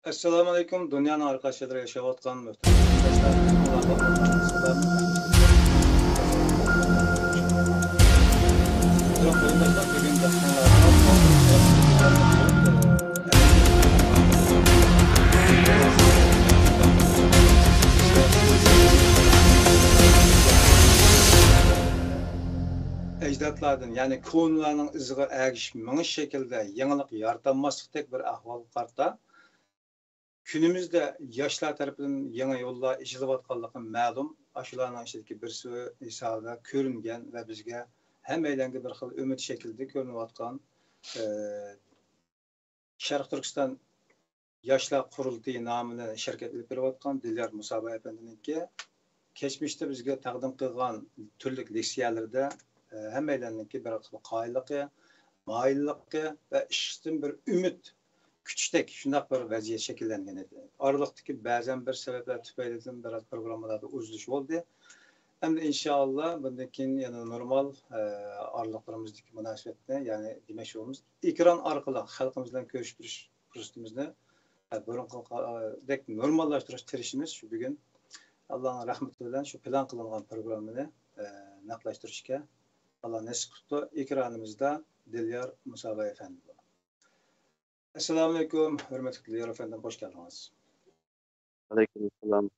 Assalamu alaikum. Dünyanın arkadaşları yaşayotgan muhtaram vatandaşlar. Ecdatlardan, yani konularning iziga ergish ming şekilde yenilik yaratanmaslıkdek bir ahval qarta. Günümüzde yaşlar tarafından yeni yollar işleyotganligi ma'lum. Aşılarning ichidagi birisi misolda ko'ringan va bizga hammalarga bir xil umid shaklida ko'rinayotgan Sharq Turkiston Yoshlar qurultiyi nomini shirkat olib berayotgan Dilyar Musoba afandininki geçmişte bizga taqdim qilgan turli leksiyalarda hammalarninki bir xil qoyilligi, moyilligi va ishdan bir umid küçük şundaq bir vaziyet şekillengen edi. Aralıktaki ba'zan bir sebepler tüpaylidan biraz programmalarda uzluş oldu. Hem de inşallah bundan keyin yana normal aralıklarımızdaki münasebetni, yani demek olmamız ekran orqali xalqimiz bilan ko'rishish fursatimizni burunqidek normallashtirish tirishimiz shu bugun Allah'ın rahmeti bilan shu plan qilingan programmani naqlashtirishga Allah nasib qildi. Ekranimizda Dilyar Musoba efendi. Assalamu alaikum, hürmetli Dilyar efendim, hoş geldiniz. Aleykümselam.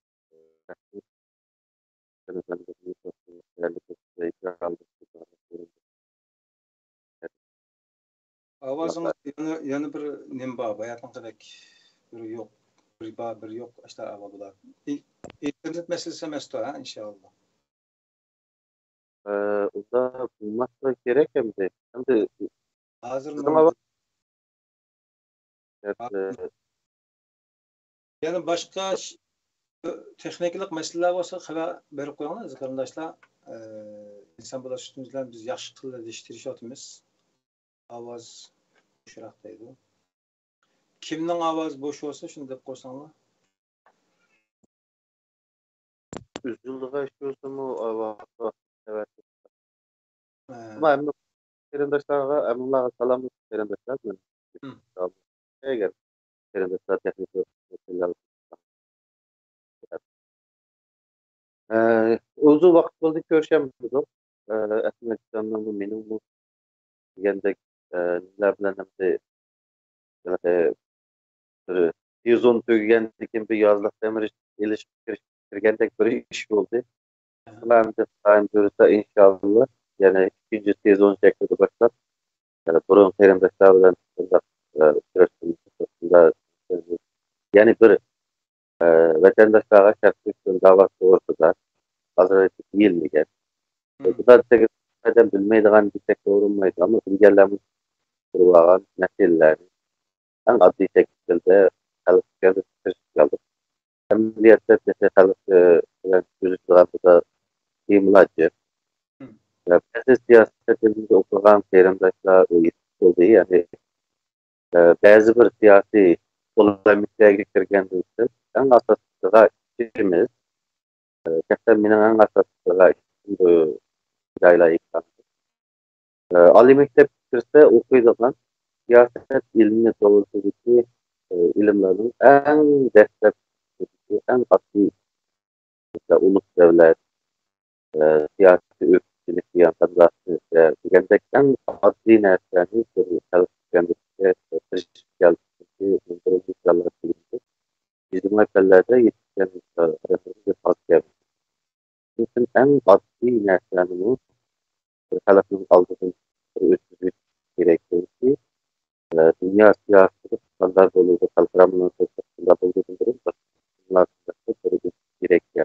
Avazınız yana bir nimba, bayatın bir yok, bir yok, işte avalılar. İnternet meselesi mesto ha inşallah. O da bulmakla gerek hem de. Hazır Ama mı? evet, Yani başka texniklik meseleler varsa haber verip koyunuz arkadaşlar. İnsan bulaştığımızdan biz yaxşı qilib yetiştirişimiz. Avaz boşraqdaydı. Kimning ovozi bo'sh bo'lsa shuni deb qo'ysanlar. üzüldüğü işte olsun o evet. Ama hem de kerendaşlarga emullah salam kerendaşlar mı? Eğer kerendaşlar teknik meseleler uzun vaqt bo'ldi ko'rishamiz. Afg'onistondan bu mening bu degandek nimalar bilan hamda bir 110 tugagandan bir yozliq demir ilishib kirgandek bir ish bo'ldi. Ularni time ko'rsa inshaalloh yana ikkinchi sezon shaklida boshlab burun qarindoshlar bilan uchrashishda ya'ni bir vatandoshlarga shaxsiy da'vat to'g'risida hozir deyilmagan. Bular bilmaydigan desek to'g'rilmaydi, ammo bilganlarimiz turgan masalalarni eng oddiy shaklda xalqqa tushuntirib amaliyotda xalq bilan ko'rishganida imlochi ba'zi siyosatimizda o'qigan qarindoshlar bo'ldi, ya'ni ba'zi bir siyosiy polemikaga kirgandan so'ng eng asosiysi ishimiz katta mening eng asosiysi joylaykan oliy maktab kirsa o'qiydigan siyoset ilmi to'g'risidagi ilimlarning eng dastlabki eng oddiy ulug' davlat siyosiy o'qituvchilik degandek eng oddiy narsani ijtimoiy fanlarda yetishgan eng oddiy narsani xalqning oldidan o'tkazish kerak ki dünya siyaseti standart bo'luvchi xalqaro munosabatlar bo'lgan gerekli.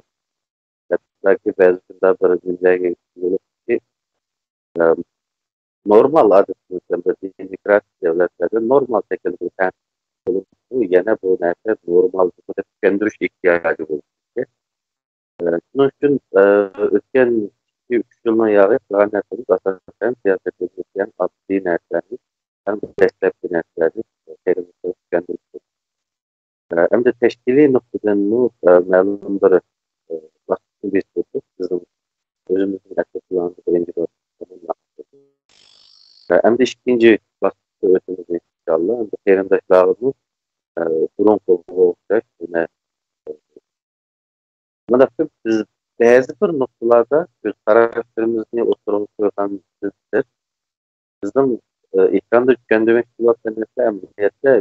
Belki bazı bir dünyaya ki normal adetlerden bir demokratik devletlerde normal şekilde bu yana bu nerede normal bir tükendiriş ihtiyacı bulunur. Bunun için ötken 2-3 yılına yağı planetimiz asasen siyasetimizden adli nereden hem destekli nereden terimizde tükendiriş. Hem de teşkili noktadan bu malum bir basit bir soru bizim özümüzün açısından birinci bir hem de ikinci basit ötümüz inşallah hem de terimdaşlarımız uzun kolluğa o'xshash mana biz ba'zi bir nuqtalarda ko'z qarashlarimizni o'tirib qo'yganimizdir. Bizning ekranda tushundirmek bo'layotgan narsa amaliyotda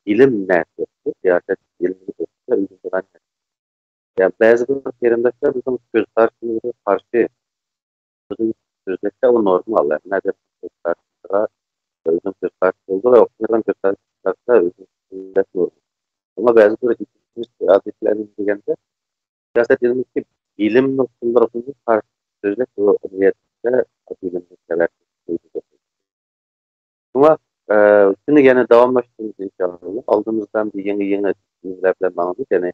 bilim narsasi, siyoset bilimi o'zgargan. Ya ba'zi bir qarindoshlar bizning ko'z qarashimizga qarshi so'zlashsa u normal. Nada ko'z qarashga o'zim ko'z qarash bo'ldi va o'qigan ko'z qarashda o'zim normal. Ama ba'zi bir adetlarni deganda siyoset ilmiki bilim nuqtalariga qarshi so'zlash bu amaliyotda bilimni talab qiladi. Ama şunu yine davamlaştırırız inşallah. Aldığımızdan bir yeni izlerle bağlı. Yani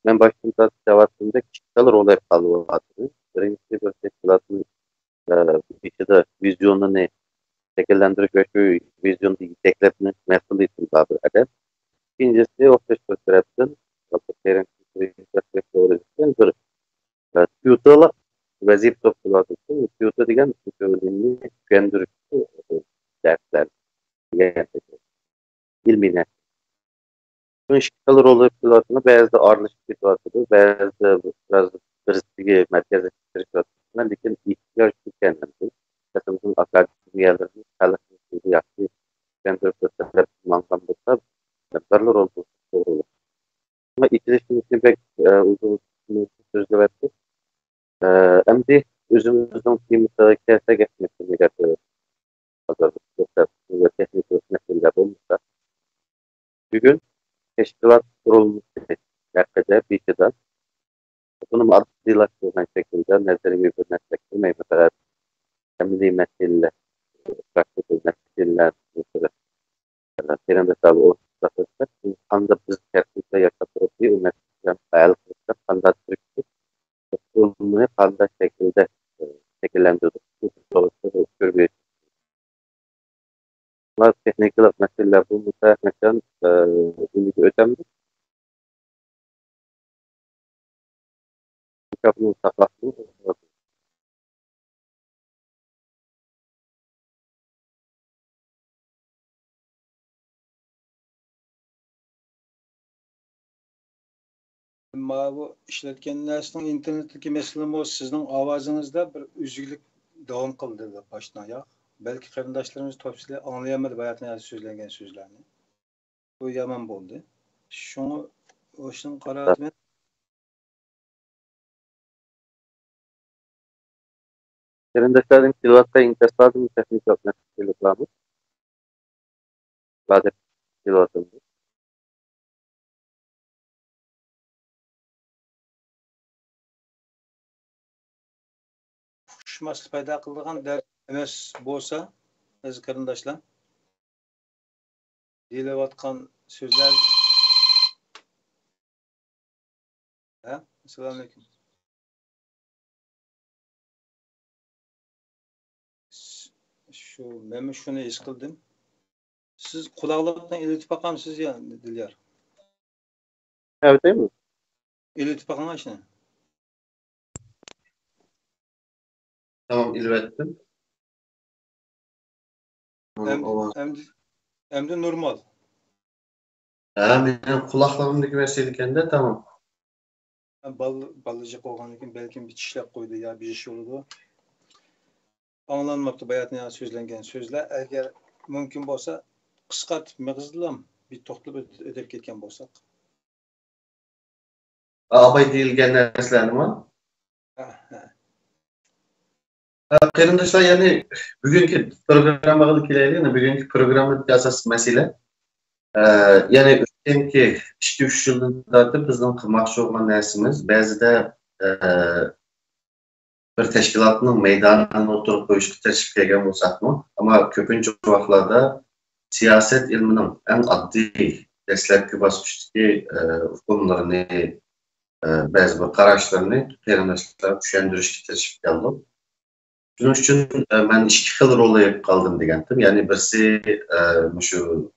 ben başımda cevabımda kişisel rol hep kalıvatırız. Birincisi bir teşkilatın içinde vizyonunu şekillendirip ve şu vizyonu yetekletmek mesul için daha bir adet. İkincisi o teşkilatın bir tüyütülük vazif toplulatı için tüyütü degen tüyütülüğünü tüyendirici dersler. İlmine. Şunun rol yapılatını bazı ağırlaşık yapılatını, bazı biraz birisiyle merkeze çıkartmasına lekin ihtiyaç tükenmedi. Mesela bizim akademik yerlerimiz çalışması yaptı. Kendileri gösterip kullanılmışsa benlerler oldu. Doğru. Ama itilişimizin pek uzun sözü verdik. Hem de özümüzün kıymetine kese geçmesini getiriyoruz. Ve teknik meseleler olmuşsa bugün teşkilat kurulmuş merkezde bir şeyden bunun adıylaştırılan şekilde nezleri birbirine çektirmeyi mesela temizliği meseleler, praktik meseleler mesela senin de tabi o satırsak anda biz kertlikte yaşatırız diye o meseleler hayal kırıkta kanda Türkçe kurulumunu kanda şekilde şekillendirdik. Bu sorusu görüyoruz. Teknikler meseleler bu muhtemelen ümidi ötemli. Mikrofonu saklasın. Bu işletken nesinin internetteki meselem o sizin avazınızda bir üzüklük devam kıldı baştan ya. Belki kardeşlerimiz topsili anlayamadı hayatına söylengen sözlerini. Bu yaman oldu. Şunu hoşun karar Kardeşlerin kilovatta inkasladığımız teknik yapmak istiyorlar mı? Bazı kilovatında. Uçması payda kıldıgan der emes bolsa aziz kardeşler dilevatkan sözler Selamünaleyküm. Ben şunu his kıldım. Siz kulaklıktan iletip bakamsınız ya Dilyar. Evet değil mi? İletip bakan aşına. Tamam, ilvettim. Hem de normal. Benim kulaklarımdaki meseleyken de tamam. Ballıcık olgan için belki bir çişlek koydu ya bir şey oldu. Anlanmaptı bayatına sözlengen sözler. Eğer mümkün olsa kıskart mağızlılam bir toxtulup ödep ketken bolsak. Abay deyilgen narsalar mı? Arkadaşlar yani bugünkü programı kileyle bugünkü programın asas mesele yani ötkenki işte 3 yılda bizden kılmakçı olan dersimiz bazıda bir teşkilatının meydanına oturup koyuşku teşvik egen bolsak mı? Ama köpüncü vaxtlarda siyaset ilminin en addi deslepki basmıştaki konularını bazı bir qarashlarını qarindoshlar tushuntirishga tirishib keldim. Shuning uchun men ikki xil rol olib qoldim degandim. Ya'ni birisi shu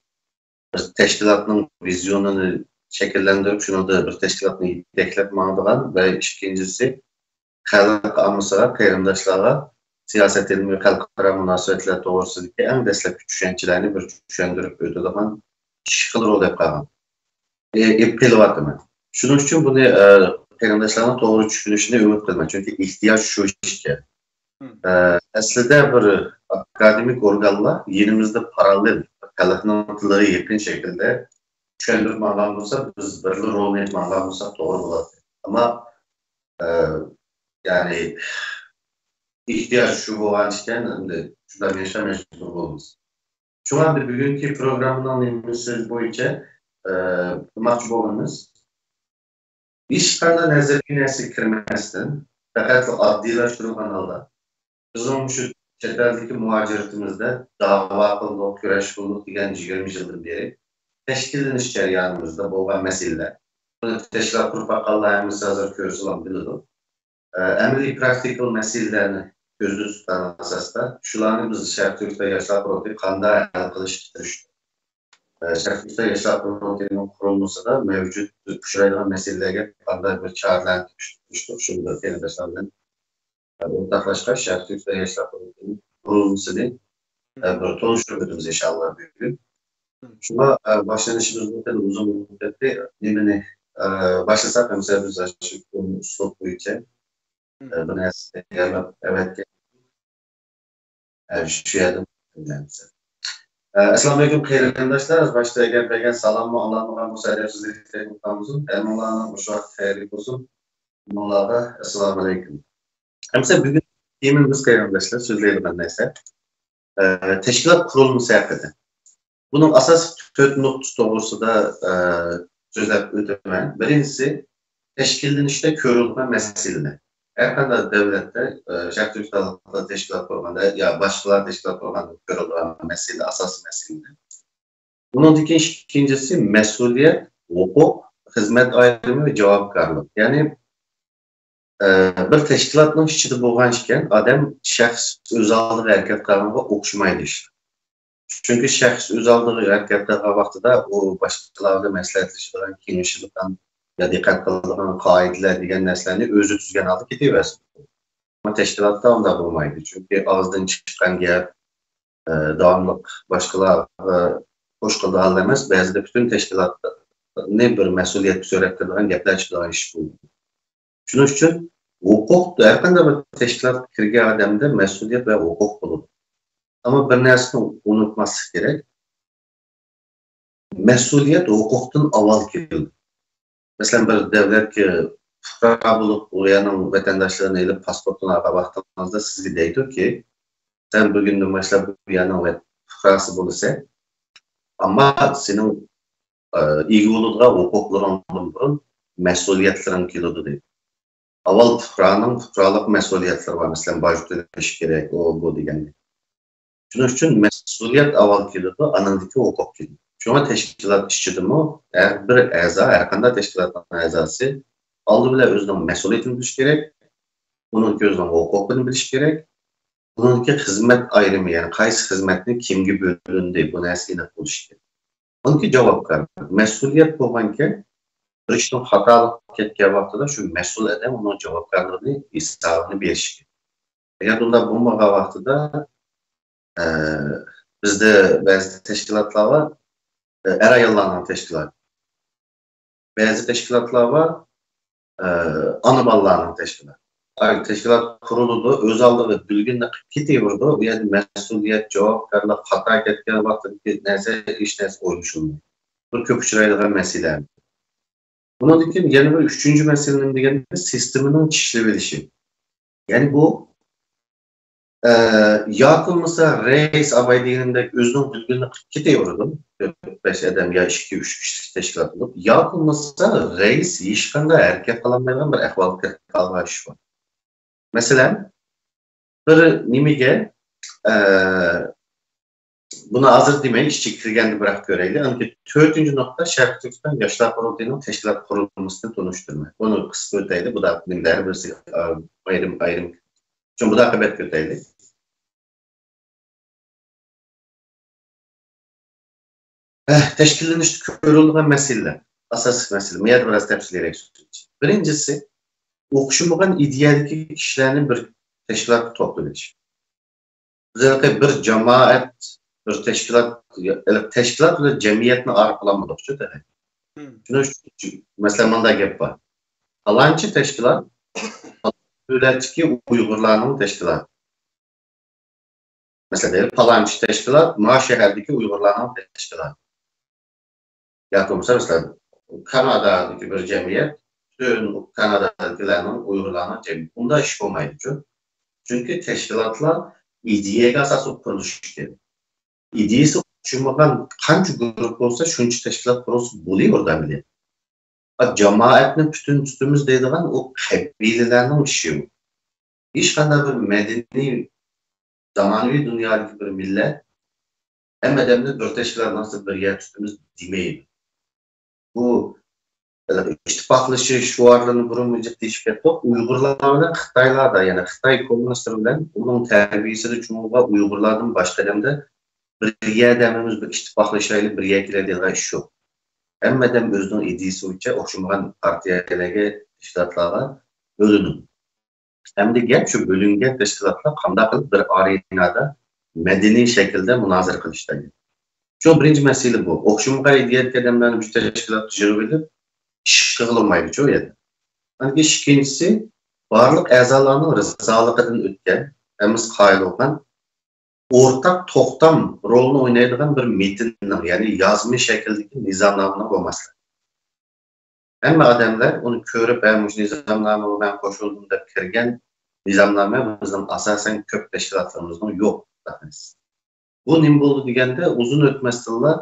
bir tashkilotning vizyonini shakllantirib, shuni da bir tashkilotni yetaklab mangdigan va ikkinchisi xalq omasiga, qarindoshlarga siyoset ilmi xalqaro munosabatlar to'g'risidagi eng dastlabki tushunchalarni bir tushuntirib o'tadigan ikki xil rol olib qolgan. qilyapman. Shuning uchun buni qarindoshlarning to'g'ri tushunishini umid qilaman. Chunki ehtiyoj shu ishga. Aslida bir akademik organlar yerimizda paralel xalqning tiliga yaqin shaklda tushuntirmagan bo'lsa, biz bir rol o'ynagan bo'lsak to'g'ri bo'ladi. Ammo ya'ni ehtiyoj shu bo'lgan ekan, endi shundan yashashga majbur bo'lamiz. Shunga bugungi programmaning nimasi bo'yicha demoqchi bo'lganimiz hech qanday nazariy narsa kirmasdan faqat oddiylashtirish holda bizim şu çeteldeki muhaciritimizde dava kıldık, güreş kıldık degan 20 yıldan beri teşkilleniş jarayonimizda bo'lgan meseleler. Bunu teşkilat kurup aqallarımız hazır ko'rsalam biladi. Amaliy praktikal meselelerini ko'zda tutgan asosda shularni biz Sharq Turkiston yoshlar fronti qanday hal qilish kirishdi. Sharq Turkiston yoshlar frontining qurilmasida mavjud uchraydigan masalalarga qanday bir choralar ko'rishdi. Shunda qarindoshlar bilan ortaklaşa Sharq Turkiston yoshlar frontining qurilmasini bir tanıştırıyoruz inşallah bugün. Shunga boshlanishimiz o'ta uzun muddatda nimani boshlasak ham biz shu uslub bo'yicha bir narsa evatga shu yerda qilamiz. Assalomu alaykum qarindoshlar. Boshda gapirgan salomni Allohga musaddiqlik qilamiz. Allohning o'sha vaqt xayri bo'lsin. Allohga assalomu alaykum. Hamsa bugun temamiz qarindoshlar so'zlaydigan narsa tashkilot qurilmasi haqida. Bunun asas 4 noktası doğrusunda sözler ödemen. Birincisi, teşkilinişte körülme meseleleri. Her kadar devlette, Sharq Turkiston'da teşkilat kurmanda ya başkalar teşkilat kurmanda körülme mesele, asas meseleler. Bunun ikincisi, mesuliyet, hukuk, hizmet ayrımı ve cevapkarlık. Yani bir teşkilatın içinde bo'lgan ekan, adam şəxs özallığı hərəkət qanununa oxşumaydı işte. Çünkü şəxs öz aldığı hərəkətdə vaxtında o başqalarla məsləhətləşdirən, kengişlikdən ya diqqət qıldığın qaidələr digən nəslərini özü düzgən aldı getirməsin. Ama təşkilatda onda olmaydı. Çünkü ağızdan çıxan gəl, davamlıq başqalar xoş qıldığı halda emas, bəzide bütün təşkilatda ne bir məsuliyyət sürətdirən gəplər çıxılan iş buldu. Şunun üçün hukuk da hər qanday bir təşkilat kirgən adamda məsuliyyət və hukuk bulunur. Ama bir narsani unutmaslik kerak. Mesuliyet hukukdan avval keldi. Mesela bir devlet ki fuqaro bo'lib, o'yaning vatandaşlarını elib pasportini olib vaqtingizda sizga deydi ki, sen bugundan boshlab bu yaning fuqarosi bo'lasan, ammo sening ega bo'ladigan huquqlaringdan burun mas'uliyatlaring keladi deydi. Avval fuqarolik mas'uliyatlari var. Mesela boj to'lash kerak, o bu degandek. Şunun için mesuliyet avval keladi, anandaki hukuk keladi. Şuna teşkilat işçidimi, bir a'zo, her qanday teşkilatning a'zosi oldi bilan o'zining mas'uliyatini bilish kerak, uning o'zining hukukini bilish kerak, uningki xizmat ayrimi, ya'ni qaysi xizmatni kimga bo'lindi, bu narsa aniq bo'lishi kerak. Uningki javobgar, mas'uliyat bo'lganki, bir ishning xatolik ketgan vaqtida shu mas'ul odam uning javobgarligini, hisobini berishi kerak. Agar bunday bo'lmagan vaqtida bizde bazı teşkilatlar var, er ayollarının teşkilatı. Bazı teşkilatlar var, ana ballarının teşkilatı. Teşkilat kuruldu, öz aldığı bilginle gidiyordu, yani mesuliyet, cevaplarla hata etken vaxtda neyse iş neyse oyuşuldu. Bu köp uçuraydığı mesele. Bunun için yeni bir üçüncü meselenin degende sisteminin işlevilişi. Yani bu yakılmasa reis abaydiğinde özünün bilgini gidiyordu. 5 adam ya 2-3 kişi teşkilat olup. Yakılmasa reis işkanda erkek alamayla bir ehvalık kalmış var. Mesela bir nimige buna hazır demeyi işçi kirgendi bırak göreydi. Ancak 4. nokta Sharq Turkiston yoshlar frontining teşkilat kurulmasını tanıştırmak. Bunu kısmı öteydi. Bu da nimler birisi ayrım. Çünkü bu da akıbet öteydi. Teşkilinişte körülüğün meseleler. Asas mesele. Meyad biraz tepsileyerek söyleyeceğim. Birincisi, okuşulmayan ideyadaki kişilerin bir teşkilat toplanışı. Özellikle bir cemaat, bir teşkilat ve cemiyetini arıqlamadıkça da Mesela manda gap var. Falançı teşkilat, devletçi Uygurlarının teşkilatı. Mesela falançı teşkilat, maaş şehirdeki Uygurlarının teşkilatı. Mesela Kanada'daki bir cemiyet, bütün Kanada'dakilerin Uygurlarının cemiyeti. Bunda iş olmaydı. Çünkü teşkilatlar ideyeye asas kuruluştu. İdeyesi uçurmadan kançı grup olsa şunçu teşkilat kuruluşu buluyor orada bile. Cemaatinin bütün üstümüz dediğin o kabilelerinin işi bu. Hiç kadar bir medeni, zamanvi dünyadaki bir millet hem edemde dört teşkilat nasıl bir yer üstümüz demeyiz. Bu ittifaklışı şuarlarını burunmayacak teşkilat yok. Uygurlarla Xitaylar da yani Xitay komünistleri onun terbiyesi de çoğunluğa Uygurlardan başka demde bir yer dememiz bir ittifaklaşayla bir yer girediği iş yok. Hem edem özünün ideyisi uçça okşumagan partiyalarga teşkilatlarga bölünün. Hem de gel şu bölüngen teşkilatlar qanday qilib bir arenada medeni şekilde münazir qilishdi. Şu birinci mesele bu. Okşumagan ideyat adamlarni bir teşkilat tujurib iş qilmaydi şu yerda. Hani ikincisi barliq a'zolarning rizolig'idan o'tgan, hamiz qoyil bo'lgan ortak to'xtam rolini o'ynaydigan bir metinning, ya'ni yozma shakldagi nizomnomaning bo'lmaslik. Hamma odamlar uni ko'rib, "Bu nizomnomaga men qo'shildim" deb kirgan nizomnoma bizning asosan ko'p tashkilotlarimizning yo'q. Bu nima bo'ldi deganda, uzun o'tmasdinlar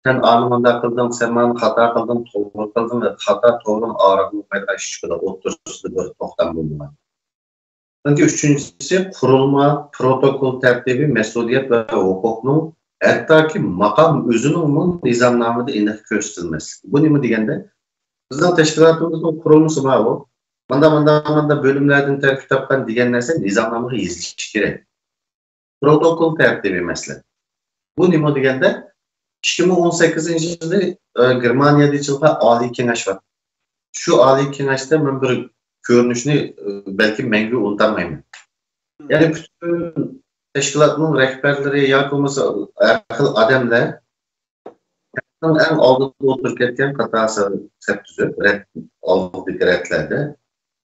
sen anımanda qilding, sen meni xato qilding, to'g'ri qilding va xato to'g'rini orasida paydo chiqdi. O'rtasida bir to'xtam bo'lgan. Çünkü üçüncüsü kurulma, protokol tertibi, mesuliyet ve hukukun hatta ki makam özünün nizamnamada iniq gösterilmesi. Bu ne mi degende? Bizden teşkilatımızın kurulması var o. Manda bölümlerden terkip tapkan degen narsa nizamnamada yazilishi kerak. Protokol tertibi mesela. Bu ne mi degende? 2018 yılda Germaniyada açılgan Ali Kengash var. Şu Ali Kengaş'ta ben bir görünüşünü belki mengü unutamayım. Yani bütün teşkilatın rehberleri yakılması adamlar en aldığı otururken katası septüzü, aldığı redlerde.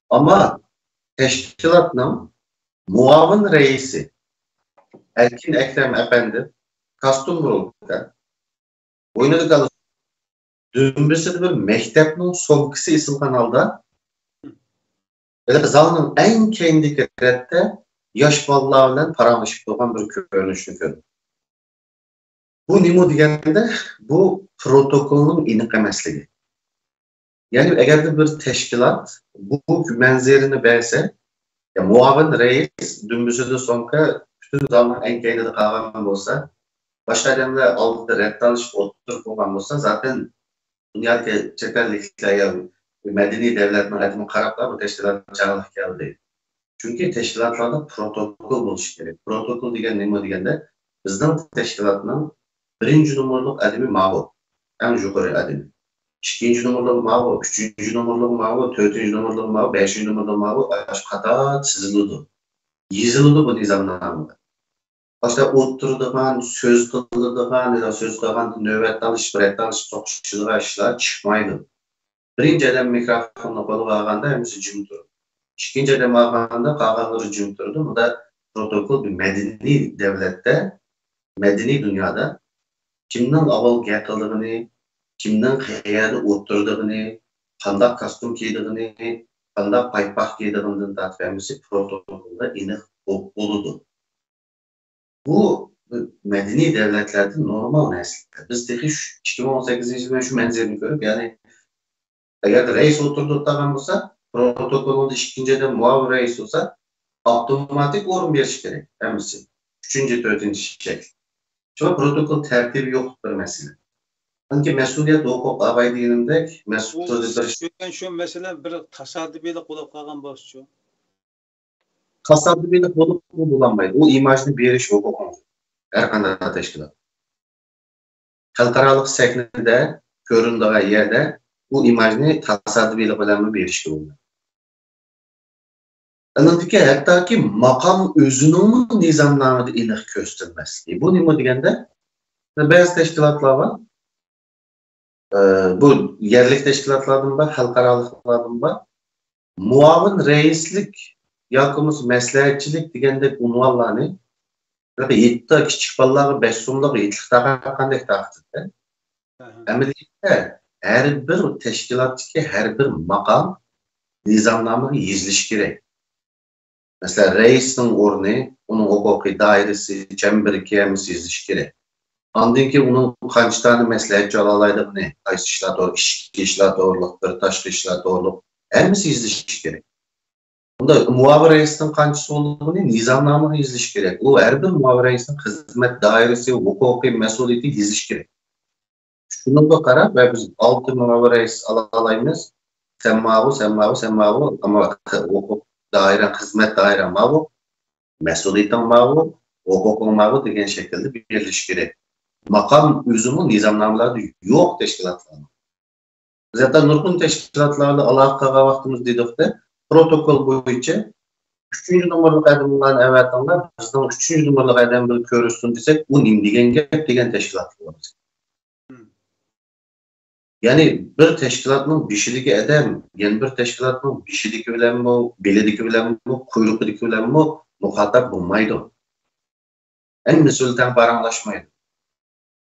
Ama teşkilatın muavin reisi Erkin Ekrem Efendi Kastumburuk'ta oynadığı kalıp dümbüsü bir mektepnin somkisi isim kanalda zalının en kendi redde yaş balalarla paramışıp olan bir görünüşünü gördüm. Bu nimo degende bu protokolun iniq emaslığı. Yani eğer bir teşkilat bu menzerini verse, ya muavin reis dümbüsüde sonka bütün zalının en kendi kalgan olsa, başka adamlar aldığı redde alışıp oturup olan olsa zaten dünyadaki çeterlikler medeni devletinin adımı karablar bu teşkilat çağırlık geldi. Çünkü teşkilatlarda protokol buluşu gerek. Protokol degen nima degende bizden teşkilatının birinci numaralı adımı mavu. En yukarı adımı. İkinci numaralı mavu, üçüncü numaralı mavu, dördüncü numaralı mavu, beşinci numaralı mavu kata çizildi. Yazıldı bu nizamnamada. Başta oturduğun, söz kıldığın ya da söz kıldığın nöbet alış, biret alış, sokuşçılığa işler çıkmaydı. Birinci adam mikrofonla kolu ağanda hemisi cüm durdu. İkinci adam ağanda kağanları cüm durdu. Bu da protokol bir medeni devlette, medeni dünyada kimden aval getirdığını, kimden hayada oturduğunu, kandak kostüm giydiğini, kandak paypak giydiğini tatbemisi protokolda iniq oldu. Bu medeni devletlerde normal nesli. Biz de 2018 yılında şu menzerini görüp yani eğer reis oturduktan olsa protokolün ikinciden muavin reis olsa otomatik orun veriş gerek. Hemisi. Üçüncü, dördüncü şekil. Çünkü protokol tertibi yok bir mesele. Sanki mesuliyet hukuk abay dininde mesuliyet şu mesele bir tasadübiyle kulup kalgan boşçu. Tasadübiyle kulup bulanmaydı. O imajını beriş hukuk. Her kanada teşkilat. Halkaralık seknede göründüğü yerde bu imajını tasadübiyle bilen bir erişki oldu. Anladık hatta ki makam özünün nizamnamada iniq göstermesi. Bu nima degende bazı teşkilatlar var. bu yerlik teşkilatlardan var, halkaralıklardan var. Muavin reislik yakımız məsləhətçilik degende unvanlarını yetti kiçik balaları 5 so'mlik yetliktaga qanday taqdirda. Amaliyotda her bir teşkilatdagi her bir maqam nizamnamaga yezilishi kerak. Mesela reisning o'rni, uning huquqiy doirasi, chembirkamiz yezilishi kerak. Ondan keyin uning qancha tane maslahatchi ola oladi, qaysi ishlar to'g'ri, ichki ishlar to'g'riliq, tashqi ishlar to'g'riliq, hammasi yezilishi kerak. Bunda muavin reisning qanchasi bo'lganini nizomnomaga yezilishi kerak. U har bir muavin reisning xizmat doirasi, huquqiy mas'uliyati yezilishi kerak. Shunga qarab biz 6 muavin reis olamiz. Sen mavu ama huquq daire, xizmat daire mavu, mas'uliyating mavu, huquqing mavu degan şekilde birleşik kerak. Makam üzümü nizamnamalarda yok teşkilatlar. Zaten nurgun teşkilatlarla alakalı vaktimiz dedik de protokol boyunca 3. numaralı adımların evatında bizden 3. numaralı adımları görürsün desek bu nim degen gap degen teşkilatlar. Yani bir teşkilatın bişideki adam, yani bir teşkilatın bişideki bilen mi, beledeki bilen mi, kuyruqdaki bilen mi muhatap bulmaydı. En mesulden paranlaşmaydı.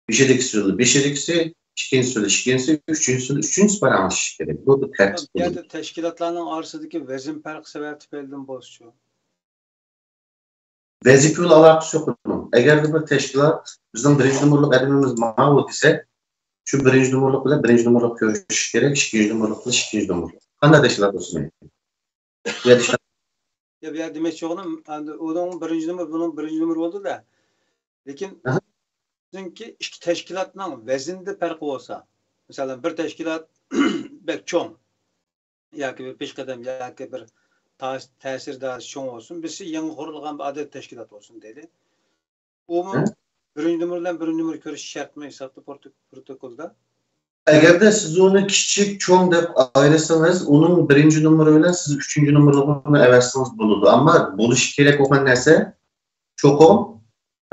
Bişidikisi, ikincisi, üçüncüsü paranlaşış gerek. Bu bir tertip. Yani teşkilatların arasındaki vezin farkı sebep belirlen bozuşuyor. Vazifeli alakası yok bunun. Eğer bir teşkilat bizim birinci numaralı adımımız mavi ise şu birinci numaralı ile birinci numaralı görüşüş gerek, ikinci numaralı ile ikinci numaralı. Hangi teşkilat olsun? Ya bir demek çoğunun onun birinci numara bunun birinci numara oldu da. Lakin çünkü iki teşkilatın vezinde farkı olsa, mesela bir teşkilat bek çoğun, ya ki bir peşkadem, ya ki bir tesir daha çoğun olsun, birisi yeni kurulgan bir adet teşkilat olsun dedi. O mu birinci numara görüş şart mı hesaplı protokolda? Eğer de siz onu küçük çoğun deyip ayırırsanız, onun birinci numarayla siz üçüncü numaralı eversiniz buludu. Ama buluş gerek olan neyse, çok o,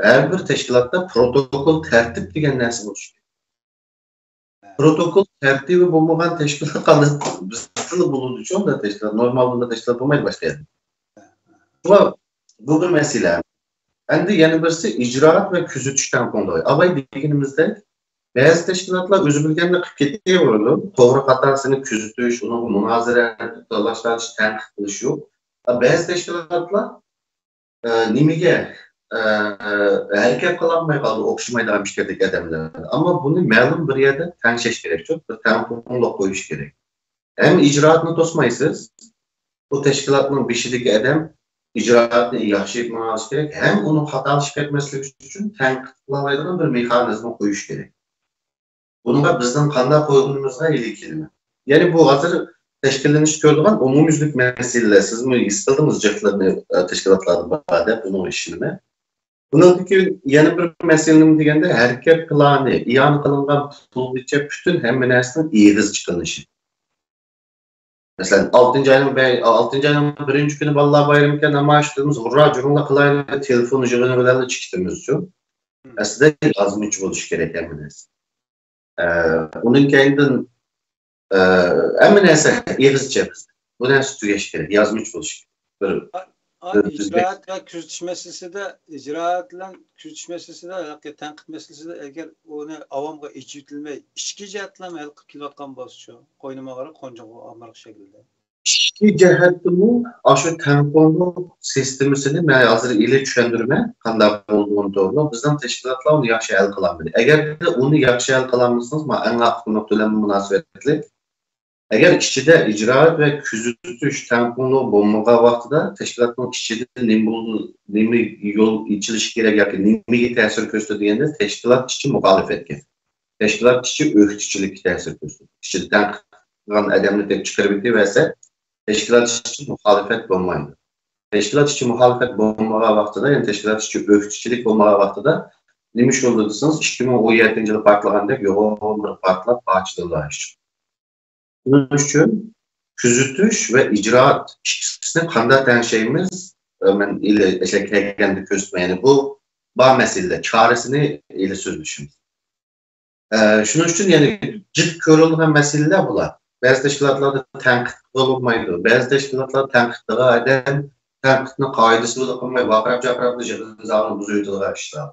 her bir teşkilatta protokol tertip degen neyse buluş. Protokol tertibi bulmadan teşkilat kalır. Bizde buludu çoğun da teşkilat. Normal bunda teşkilat bulmayı başlayalım. Ama bu bir mesele. Endi yani birisi icraat ve küzütüşten konuda. Abay degenimizde bazı teşkilatlar özü bilgende kıp ketiyor. Doğru hatasını küzütüş, onun münazara, dalaşlar, tenkit kılışı yok. Bazı teşkilatlar nimige hareket kılanmaya kaldı, okşamaya devam işledik adamlar. Ama bunu malum bir yerde tenşeş gerek, çok bir temponla koyuş gerek. Hem icraatını tosmayısınız, bu teşkilatın bişideki adam icraatını yaxşı etmeniz gerek, hem onun hatalı şikayetmeslik için tenkitlamaydıran bir mekanizma koyuş gerek. Bununla bizden qanday qo'ygunimizga ilgili. Yani bu hazır teşkilleniş gördüğün umumyüzlük meseleler. Siz mi istediniz cehlerini teşkilatlardan bade bunun işini? Bunun yeni bir meselenin degende hareket planı, iyan kılıngan tutulduğu bütün hem nesinin iyiğiz çıkılışı. Mesela 6. ayının birinci günü vallahi bayramken ama açtığımız hurra cürünle kılayla telefonu cürünlerle çıktığımız için aslında azmış oluş gerek hem nesin. Onun kendinden eminese yığızcağız. Bu nasıl tügeç gerek, yazmış buluş. İcraat ve küzütüş meselesi de, icraatla küzütüş meselesi de, tenkit meselesi de eğer onu avamga içitilmeyi, içki cihetlemeyi kilatkan basıyor. Koynuma var, koncağı amarak şekilde. İçki cihette bu, aşı temponlu sistemisini ben hazır ile düşündürme, kandak olduğunu doğru. Bizden teşkilatlar onu yaxşı el kılanmadı. Eğer de onu yaxşı el kılanmışsınız ama en aklı noktalarına münasebetli. Eğer işçide icraat ve küzütüş temponlu bulmağa vaxtıda teşkilatın işçide nemi yol içiliş gerek yakın, nemi tesir gösterdiğinde teşkilat işçi muhalefet gerek. Teşkilat işçi öğütçülük tesir gösterdi. İşçiden adamını tek çıkarabildiği veyse teşkilat işçi muhalefet olmaydı. Teşkilat işçi muhalefet olmağa vaxtıda, yani teşkilat işçi öğütçülük olmağa vaxtıda nemiş olursunuz? 2017 yılı farklığında yoğun bir farklı bağıştırlar işçi. Bunun için küzütüş ve icraat ikisine kanday tenşeyimiz ben ile eşekleyendi köstme yani bu bağ meselede çaresini ile sözleşimiz. Shuning uchun yani jid ko'rilgan masalalar bular. Ba'zi tashkilotlarda tanqid qilinmaydi. Ba'zi tashkilotlar tanqidga adam tanqidni qoidasi bilan qilmay baqirib-chaqirib nizomni buzaydigan ishlar.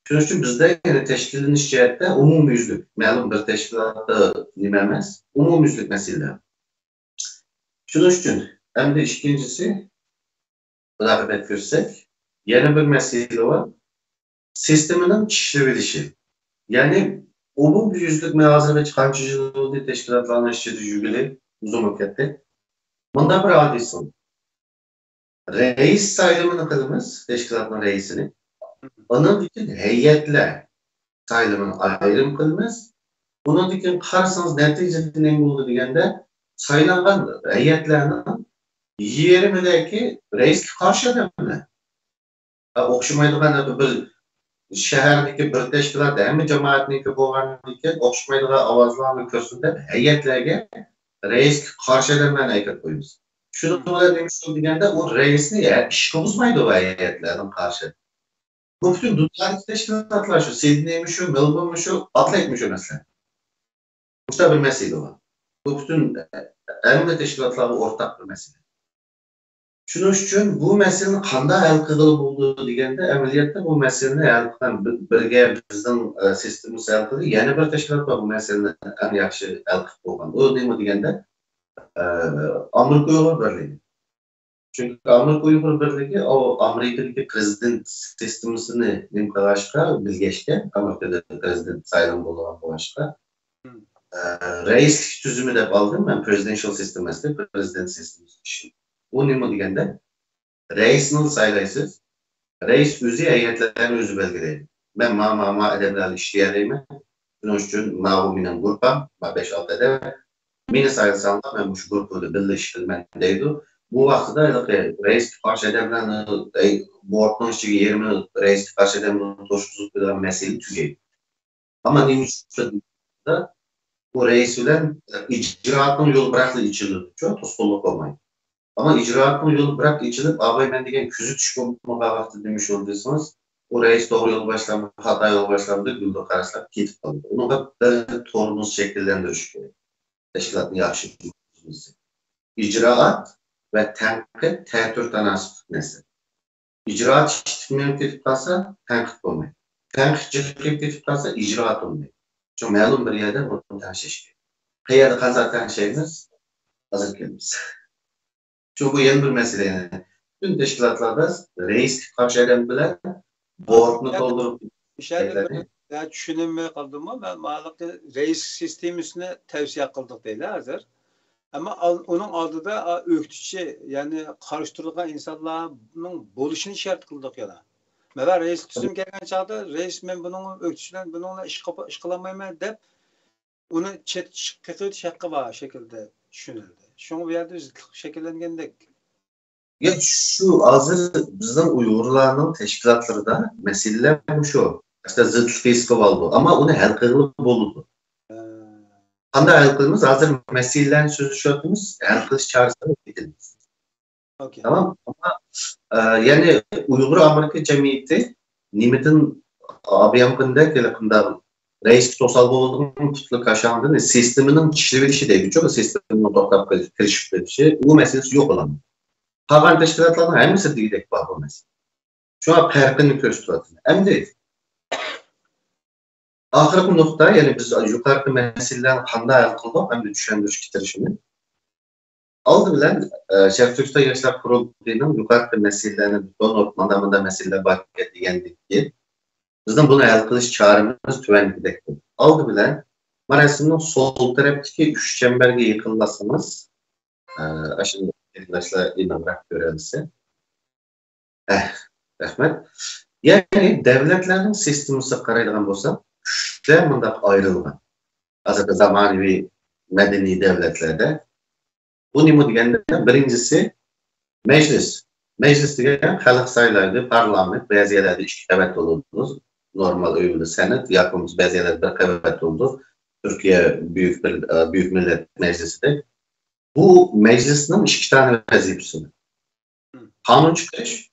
Shuning uchun bizda yani tashkillanish jihatda umumyuzlik, ma'lum bir tashkilotda nima emas, umumyuzlik masalalar. Shuning uchun hamda ikkinchisi rag'bat ko'rsak, yana bir masala var. Sistemining ishlab Yani umumyuzlik mevazileci qancha yil bo'ldi tashkilotlarning ichida yurgili uzun muddatda. Bunda bir hadis var. Reis sayılımını qilamiz, tashkilotning reisini. Onun için heyetler sayılımını ayrım qilamiz. Onun için qarasangiz natijada nima bo'ldi deganda saylangan heyetlarning yerimidagi reisga qarshi odamlar. O'xshamaydigan bir shahardagi bir tashkilot hamma jamoatniki bo'lganligi o'xshamaydigan ovozlarni ko'rsatib heyetlarga reisga qarshi odamlarni aytib qo'yamiz. Shuni demoqchi deganda u reisni ishga buzmaydi u heyetlarning qarshi. Bu bütün dünyadaki teşkilatlar şu, Sydney'miş şu, Melbourne'miş şu, Adelaide şu mesela. Bu da bir mesele var. Bu bütün elinde teşkilatları ortak bir mesele. Şunun için bu meselenin qanday hal qilib bo'ldi deganda amaliyotda bu meseleni hal qilgan birga bizning sistemimiz hal qildi. Yana bir tashkilot bor bu meseleni eng yaxshi hal qilib bo'lgan. U nima deganda Amerika Uyg'ur birligi. Çünkü Amerika Uyg'ur birligi o Amerikadagi prezident sistemasini nimqilashga bilgachga, Amerikada prezident saylan bo'lgan bo'lishga reislik tuzumi deb oldim men presidential system emas, prezident sistemi. U nima deganda reisni saylaysiz, reis o'zi heyetlarni o'zi belgilaydi. Men ma adamlarni ishlayman. Shuning uchun ma'lumning guruhim, 5-6 adam meni saylasam men shu guruhda birlashtirman deydi. Bu vaqtda reis qarshi adamlarni boardning ichiga yerini reis qarshi adamlarni to'shqizib qo'ygan masala tugaydi. Ammo nima uchun bu reis bilan ijroatning yo'l biroqli ichiladi, to'sqinlik bo'lmaydi. Ama icraatın yolu bırak içilip ağabey ben degen küzütüş olmağa vakti demiş olduysanız o reis doğru yol başlamak, hata yol başlamak yolda karşılayıp gidip kalır. Onu da bir torunuz şekillendiriş gerekiyor. Teşkilatın yaxşı bilmesi. İcraat ve tenkit tehtür tanasip nesli. İcraat işitmeyip ketip kalsa tenkit olmayı. Tenkit çıkıp ketip kalsa icraat olmayı. Çünkü ma'lum bir yerde bunu tanışış gerekiyor. Kıyada kanzar tanışayınız hazır geliriz. Çünkü bu yeni bir mesele yani. Bütün teşkilatlarda reis karşı eden bilen board'unu doldurup ya düşünmeye kaldım ama ben mağlubda reis sistemini tavsiye kıldık değil hazır. Ama onun adı da öktüçü yani karıştırılan insanların buluşunu şart kıldık ya da. Mesela reis tüzüm gelgen çağda reis ben bunun öktüçüden bununla iş kılamayayım deyip onu çıkıt şakı var şekilde düşünüldü. Şunu bir yerde şekillengendek. Ya şu hazır bizden Uygurlarının teşkilatlarında meseleler şu. İşte zıt festival bu. Ama onu hal kılınıp bulundu. Qanday hal qilamiz? Hazır meselelerin sözü şu yaptığımız hal qilish çağrısını gidiniz. Okay. Tamam. Ama yani Uygur Amerika cemiyeti nimetin abiyamkında kelakında reis tosal bo'lgan tutluk aşağıda sisteminin işlevişi değil. Çok sistemin to'xtab kirishib ketishi bu meselesi yok olan. Qolgan tashkilotlarning hammasi degidek bor bu mesele. Şu an farqini ko'rsatyapti. Endi oxirgi nuqta, ya'ni biz yuqorgi masalalarni qanday hal qildik, endi tushundirish ketirishini. Oldi bilan Sharq Turkiston yoshlar klubining yuqorgi masalalarni donor mandamanda masalalar bor degandiki, bizning buni hal qilish choramiz tuvandagidek. Oldi bilan mana sizning sol tarafdagi 3 chambarga yaqinlasangiz, ashunda yoshlar inoqroq ko'radilar. Rahmat. Yani devletlerin sistemisi qaraydigan bo'lsak, uchta mundaq ayrilgan. Hozirgi zamonaviy madaniy devletlerde bu nima deganda birincisi meclis. Meclis degan xalq saylaydi, parlament, ba'zi yerlarda 2 qavat bo'ladi. Normal uyli senat, yoqimiz ba'zi yerlarda 1 qavat bo'ladi. Türkiye büyük millet meclisi. Bu meclisinin 2 tane vazifesi var. Kanun çıkarış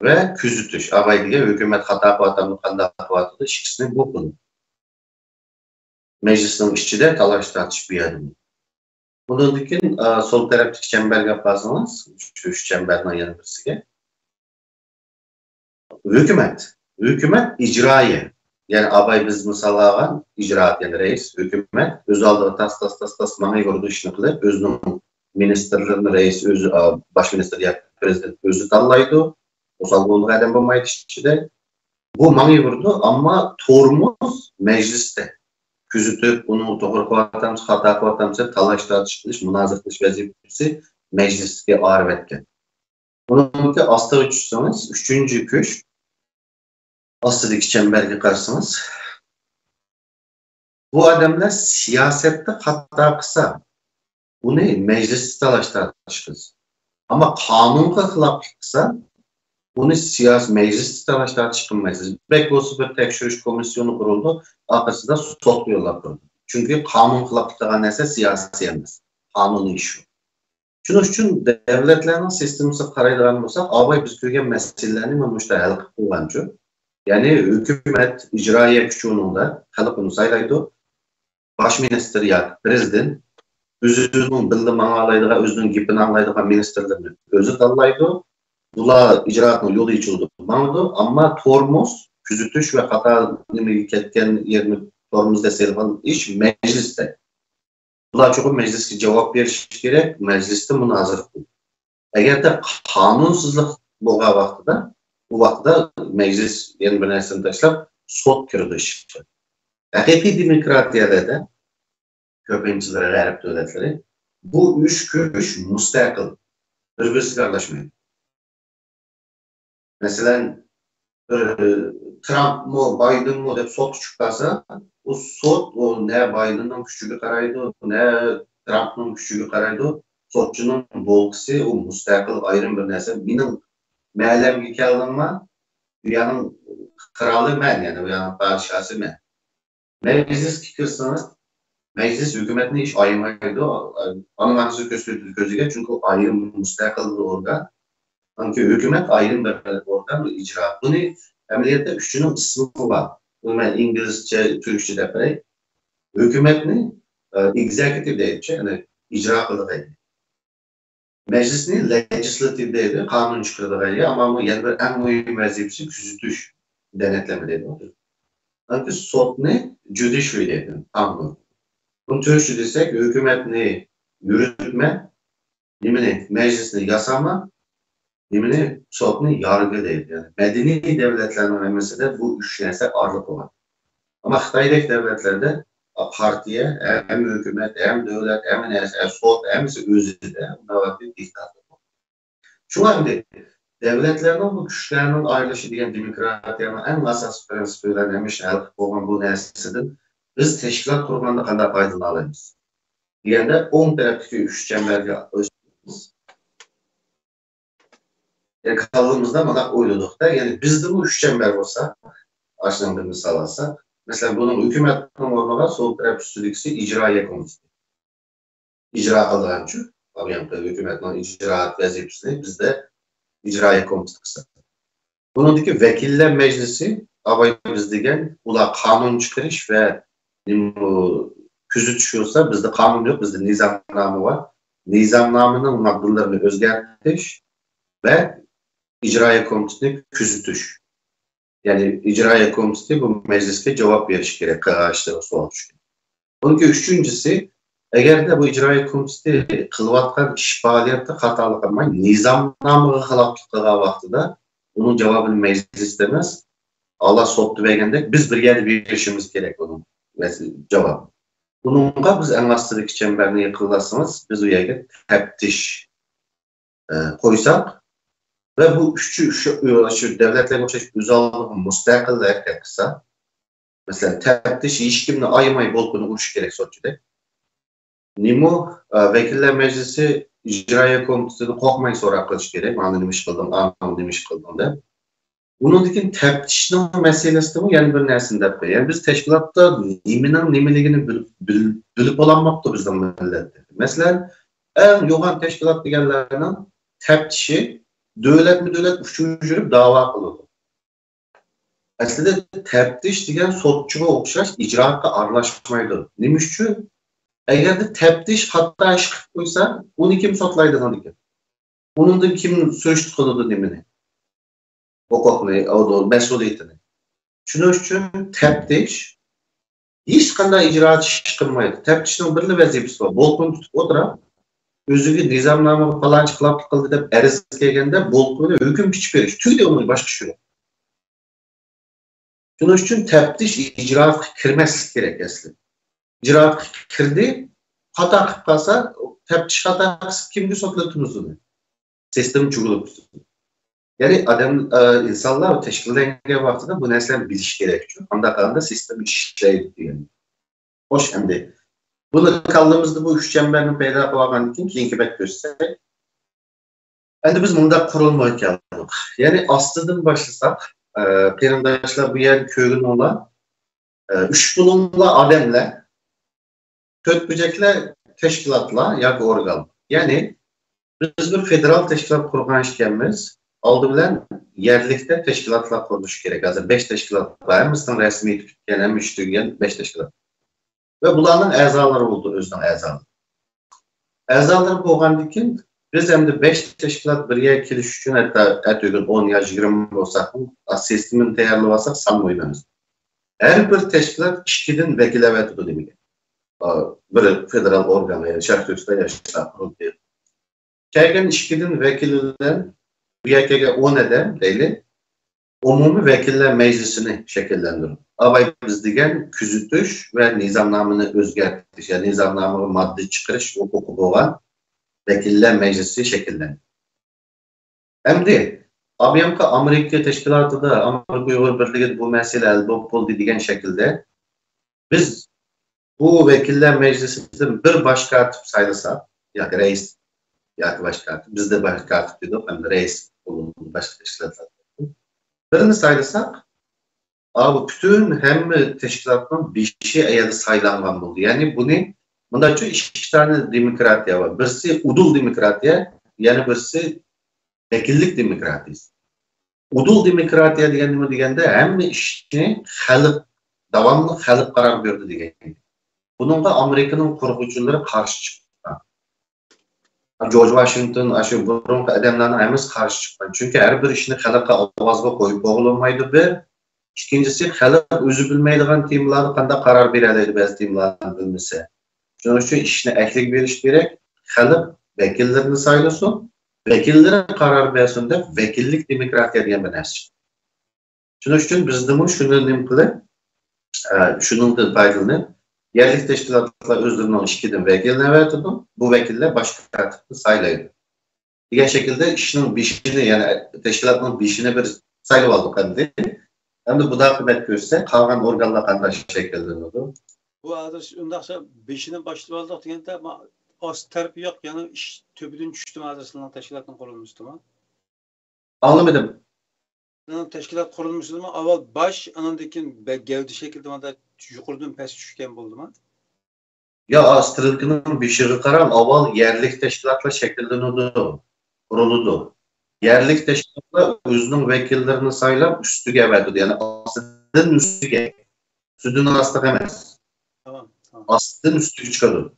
ve küzütüş. Ağaylığa hükümet hata kıvatamı kanda kıvatıda ikisini bu konu. meclisin işçide talaş tartış bir yerim. Bundan keyin sol taraftaki çemberge bassanız, üç çemberden yana birisiga. Hükümet icrayı. Yani abay biz misalagan icraat yani reis, hükümet öz aldığı tas manay vurdu işini kılıp özünün ministerlerini reis özü baş minister ya prezident özü tanlaydı. O salgınlık adam olmaydı işçide. Bu manay vurdu ama tormuz mecliste. Küzütüp bunu doğru kıvatamız, hata kıvatamız, talaş tartışılış, münazır kılış vazifesi mecliste ağır etken. Bunun ki asla uçsanız, üçüncü köş, asıdaki çemberge karşısınız. Bu adamlar siyasette hatta kısa. Bu ne? Mecliste talaş tartışılır. Ama kanunga hılap kısa, bunu mecliste talaş tartışılmaz. Belki olsa bir tekşürüş komisyonu kuruldu, arkasında sotluyorlar kuruldu. Çünkü kanun hılaplıkta neyse siyasi emez. Kanuni işi. Şunun için devletlerin sistemisi qaraydigan bolsak, abay biz ko'rgan masalalarni mana shu hal qilib qo'yganchu. Yani hükümet icraiye küçüğününde halkını saylaydı. Baş minister ya prezident özünün bildiğini anlaydığı, özünün gipini anlaydığı ministerlerini özü tanlaydı. Bular icraatının yolu içildi. Ama tormuz, küzütüş ve hata ketken yerini tormuz deselim iş mecliste. Bular çok mecliste cevap veriş gerek, mecliste münazır kıldı. Eğer de kanunsuzluk bolgan vaqtida, bu vaqtda meclis yeni bir narsani tashlab sot kirdi ishga. Haqiqiy demokratiyada ko'pinchilar g'arb davlatlari bu üç kuch mustaqil, bir-birisiga aralashmaydi. Mesela Trump mu, Biden mu deb sot chiqqansa, o sot o ne Biden'ın küçüğü qaraydi, ne Trump'ın küçüğü qaraydi. Sotçunun bolgisi o mustaqil ayrım bir narsa. Mening ma'lamga kelganman, dünyanın kralı ben yani, dünyanın padişahı ben. Meclis kirsanız, meclis hükümetini hiç ayırmaydı. Anlamanızı gözüge çünkü ayrım mustaqil bir organ. Çünkü hükümet ayrım bir organ, bir icra. Bunu ameliyatda üçünün ismi var. Bunu ben İngilizce, Türkçe de yapayım. Hükümetini executive deyip, yani icra kılığı. Meclisini legislatif deydi, kanun çıkardığı ama yani bir en mühim vazifesi küzütüş, denetleme deydi. Çünkü sot ne? Judiciary deydi, kanun. Bunu Türkçe desek, hükümetini yürütme, nimini meclisini yasama, nimini sotunu yargı deydi. Yani medeni devletlerin mesela bu üç neyse ağırlık olan. Ama Xitoydaki devletlerde partiye, hem hükümet, hem devlet, hem sot, hem özü de bir diktatör. Şu anda devletlerin bu güçlerinin ayrılışı diyen demokratiyanın en asas prensiplerinden emiş olan bu neslidir. Biz teşkilat kurulunda kadar faydalanırız. Diyende 10 taraftaki üç çemberge özümüz. Yani kaldığımızda bana oyladık da, yani bizde bu üç çember olsa, açılan misal alsak, mesela bunun hükümetin ornuna sol taraf üstülüksü icraiye komitesi. İcra alıncı, hükümetin icraat vazifesini bizde icraiye komitesi. Bunundaki vekiller meclisi, biz degen, ular kanun çıkarış ve küzütüşüyorsa bizde kanun yok, bizde nizamname var. Nizamnamenin maddelerini özgertiş ve icraiye komitesini küzütüş. Yani icraiye komitesi bu mecliste cevap veriş gerek, kararışları soğan düşkün. Bununki üçüncüsü, eğer de bu icraiye komitesi kılvatkan iş faaliyette hatalık ama nizamnamığı hılaplıklığa vaxtıda onun cevabını meclis demez. Allah sottu vergende biz bir yerde bir işimiz gerek onun cevabı. Bununla biz en astırık çemberini yıkılasınız, biz o yerde teptiş koysak ve bu şu devletlerin özelliği müstakil erkeksa, mesela teptiş iş kimle ayırmayı bolkunu uç gerek sotçuda. Nimo vekiller meclisi icraiye komitesini korkmayın sonra kılış gerek. Anı demiş kıldım, anı demiş kıldım da. Bunun teftişinin meselesi de bu, yani bir nersinde yapıyor. Yani biz teşkilatta nimiligini bilip olanmakta bizden millette. Mesela en yoğun teşkilat diyenlerinin teftişi devlet mi devlet uçucu dava kılıyordu. aslida taftish degan sotchiga o'xshash ijroatga aralashmaydi. Nima uchun? Agarda taftish xato ish qilib qo'ysa, uni kim sotlaydi ekan? Undan kim so'z qiladi nimani? Huquqni, mas'uliyatini. Shuning uchun taftish hech qanday ijroat ish qilmaydi. Taftishning bir vazifasi bor. Bolqon tutib o'tirib, o'ziga nizomnoma falanchi qildi deb ariz kelganda bolqonni hukm bichib berish. Tugdi uni boshqa ish yo'q. Shuning uchun taftish ijroatga kirmaslik kerak aslida. Icraat kirdi, hata qilib qolsa, taftish xato qilib kimga sotlatimiz uni? Sistem cho'g'ilib. Ya'ni insonlar tashkillangan vaqtida bu narsani bilish kerak. Qanday qilganda sistem ishlaydi degan. Xo'sh, endi buni kaldığımızda bu üç çemberini paydo qilgandan keyingi bet ko'rsak, endi biz bunda qurilma ekanlik. Ya'ni ostidan boshlasak, qarindoshlar bu yer ko'gin ola, uch bulunla odamlar, to'rt bujaklar tashkilotlar yoki organ. Ya'ni biz bir federal tashkilot qurgan ekanmiz. Oldi bilan yerlikda tashkilotlar qurish kerak. Hozir 5 tashkilot bor. Bizning rasmiy tutgan ham 3 tugan 5 tashkilot. Ve bularning a'zolari bo'ldi, o'zining a'zolari. A'zolari bo'lgandan keyin biz endi 5 tashkilot birga kelish uchun atog'in 10 yo 20 bo'lsa, sistemni tayyorlab olsak, son o'ynamiz. Har bir tashkilot 2 dan vakil avatadi demak. Bir federal organ ya Sharqo'rg'iston yashab turibdi. Kelgan 2 dan vakillardan bu yerga 10 adam deyli. Umumiy vakillar meclisini şekillendirin. Avay biz degan kuzatish va nizomnomani o'zgartirish, ya'ni nizomnomaga modda chiqarish huquqi bo'lgan vakillar meclisi shakllanadi. Endi ABMK Amerika tashkilotida Amerika Uyg'ur birligida bu masala hal bo'ldi degan shaklda biz bu vakillar meclisidan bir bosh kotib saylasak, yoki rais yoki bosh kotib, bizda bosh kotib dedi, ham rais boshqa tashkilotlar. Birini saylasak, bütün hem teşkilatın bir şey ayada saylangan buldu. Yani bunu, bunda çok 2 tane demokratiya var. Birisi udul demokratiya, yani birisi vekillik demokratiyası. Udul demokratiya degende hem işini halk, davamlı halk karar verdi degen. Bununla Amerika'nın korkucuları karşı çıktı. George Washington, aşı burunki adamlarına hemiz karşı çıktı. Çünkü her bir işini halka avazga koyup oğulamaydı bir. İkincisi, halk özü bilmeydiğin timlarını qanday karar bereleydi bazı timlarını bilmese. Şunun için işine eklik veriş gerek. Halk vekillerini saylasın, vekillere karar versin de vekillik demokratiya diye bir narsa. Şunun için biz de şunu nimkili, şunun da faydalanıp, yerlik teşkilatlar özlerinin 2'den vekiline verdi. Bu vekiller başka tarafı saylaydı. Diğer şekilde işinin bişini, yani teşkilatın bişini bir saylı aldık değil. Hem de bu da kıymet görse, kalan organlar qanday şekillenir. Bu adres undaqsa 5'ini başlayıp aldık degende ama az tarafı yok, yani iş töbüdün düştüm adresinden teşkilatın kurulmuştu mu? Anlamadım. Teşkilat kurulmuştu mu? Avval baş, anandakin gevdi şekilde onda yukarıdan pes düşken buldu mu? Ya Astırılkının bir şeyi karan avval yerlik teşkilatla şekillenirdi, kurulurdu. Yerlik teşkilatlar özünün vekillerini saylap üstüge verdi. Yani aslının üstüge. Sütünün astık emez. Tamam. Aslının üstüge çıkardı.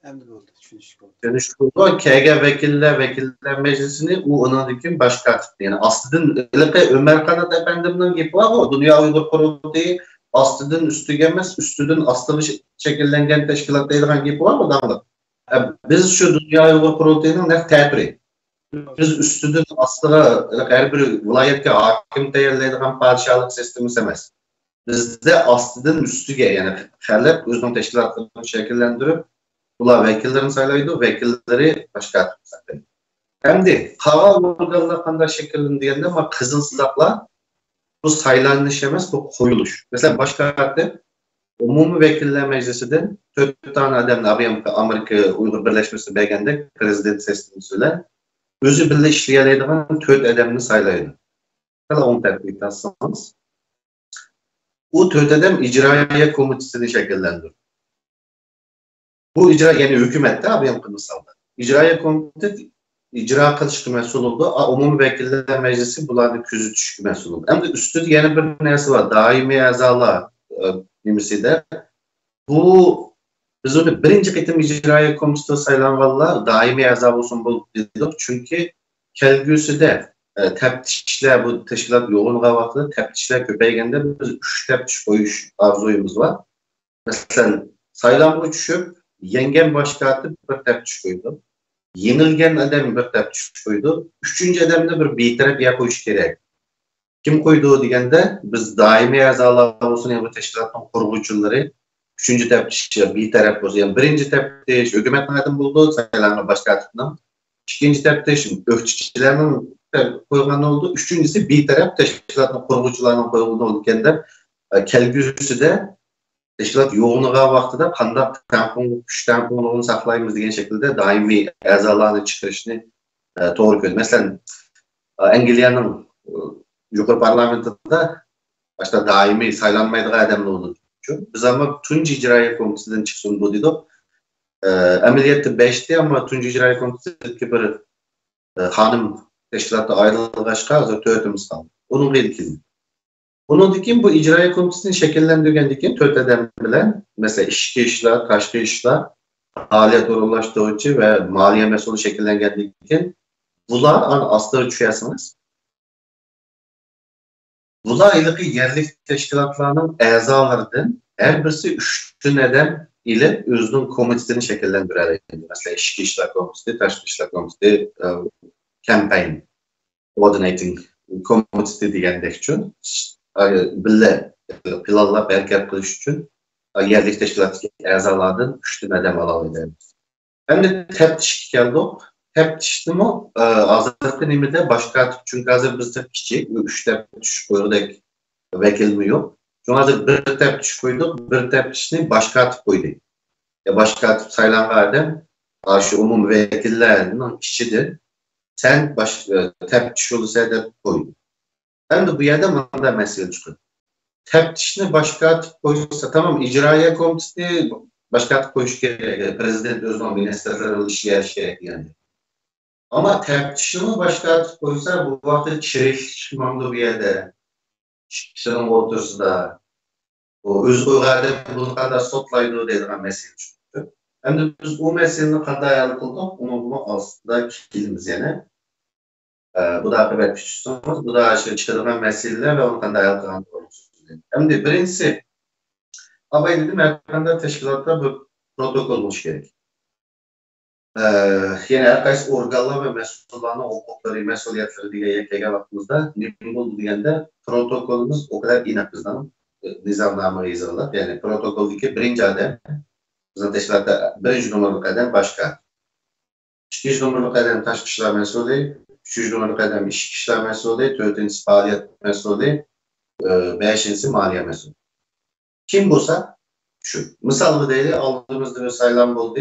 Emdi oldu. Düşünüşük oldu. Düşünüşük oldu. KG vekiller meclisini onundakin başka atıktı. Yani aslının Ömer Kanat Efendim'den gibi var o. Dünya Uygur kuruldu değil. Aslının üstüge emez. Üstünün astılı şekillengen teşkilattaydıgan gibi var mı? Biz şu Dünya Uygur kurulduğunun ne tətiri. Biz üstüden aslında her bir vilayetke hakim tayarlaydigan padişahlık sistemi emez. Bizde aslında üstüge yani halk özünün teşkilatlarını şekillendirip bular vekillerini saylaydı, vekilleri başka atmışlar. Hem de hava organlar qanday şekillendirgende ama kızıl sızaklar bu saylanış emez, bu koyuluş. Mesela başka atı Umumi Vekiller Meclisi'den 4 tane adamla Amerika Uygur Birleşmesi belgende prezident sistemisiyle özü birle işleyeleydiğin 4 adamını saylaydı. Kala 10 tertip etsanız. Bu 4 adam icraiye komitesini şekillendirdi. Bu icra yani hükümette ABM kımsalda. İcraiye komitesi icra qilishga mas'ul bo'ldi. Umumiy vakillar majlisi bularni kuzatishga mas'ul bo'ldi. Endi ustida yana bir narsa bor. Doimiy a'zolar nimasida bu biz uni birinchi qitim ijroiya komissiyasiga saylanganlar doimiy a'zo bo'lsin dedik. Chunki kelgusida taftishlar bu tashkilot yo'g'ingan vaqtida taftishlar ko'payganda biz 3 taftish qo'yish orzuyimiz bor. Masalan, saylanma tushib, yengen bosh kotib bir taftish qo'ydi. Yenilgan adam bir taftish qo'ydi. Uchinchi odamni bir betaraf ya qo'yish kerak. Kim qo'ydi deganda biz doimiy a'zolar bo'lsin, bu tashkilotning qurg'uvchilari üçüncü tepkiş bir taraf olsun. Yani birinci tepkiş hükümetin adım buldu, sayılarına başka atımdan. İkinci tepkiş öfçüçülerinin koyulan oldu. Üçüncüsü bir taraf teşkilatın kurgucularının koyulduğu olurken de kelgüsü de teşkilat yoğunluğa vakti de kandak güç temponluğunu saklayımız diyen şekilde daimi azalarını çıkarışını doğru koydu. Mesela Anglia'nın yukarı parlamentinde başta daimi saylanmaydığı adamlı oldu. Biz ama Tunç İcraiya Komitesi'nden çıksın bu dedik. Ameliyatı 5'ti ama Tunç İcraiya Komitesi'ndeki bir hanım teşkilatta ayrılığaşka azı tövtümüz kaldı. Onun ilkini. Bunun dikin bu İcraiya Komitesi'ni şekillendirgen dikin tövt eden bilen mesela işki işler, taşkı işler, aliyet uğurlaştığı için ve maliye mesulü şekillengen dikin bunlar aslı düşüyorsunuz. Bunlar ilgili yerlik teşkilatlarının əzalarından her birisi 3 adam ile özünün komitesini şekillendirir. Mesela İşki İşler Komitesi, Taşkı İşler Komitesi, Campaign Coordinating Komitesi degandek için birle planlab hərəkət qilish için yerlik teşkilatdaki əzalardan 3 adam alabildik. Hem de tepkiş geldik. Tepkiştim o azadlıkın emrinde başka çünkü hazır bizde küçük 3 tepkiş koyduk vekilmiyor. Çünkü hazır bir tepkiş koyduk, bir tepkişini başka atıp koyduk. Başka atıp sayılan adam şu umum vekillerinin kişidir. Sen tepkiş olursa da koydun. Hem de bu yerde bana mesele çıkıyor. Tepkişini başka atıp koysa tamam icraiya komitesi başka atıp koyuş gerek. Prezident özgün ministerler işler gerek yani. Ama tepkişini başka atıp koysa bu vakti çirik çıkmamda bir yerde kişinin ortasında o öz uygarda bunu kadar sotlaydı dediğim mesele çıktı. Hem de biz bu meselenin kadar ayarlı kıldık. Onu aslında kilimiz yani. Bu da akıbet küçüksünüz. Bu da çıkardığım meseleler ve onun kadar ayarlı kıldık. Hem de birincisi abay dedim erkanda teşkilatta bu protokol olmuş gerek. Yine herkes organlar ve mesullarının hukukları, mesuliyetleri diye yekege baktığımızda ne oldu diyende protokolümüz o kadar inek bizden nizamname yazılır. Yani protokoldaki birinci adam bizim teşkilatta birinci numaralı adam başka. İkinci numaralı adam taşkı işler mesulü, üçüncü numaralı adam iş işler mesulü, dördüncüsü faaliyet mesulü, beşincisi maliye mesulü. Kim bulsa şu. Misal değil aldığımızda bir sayılan oldu.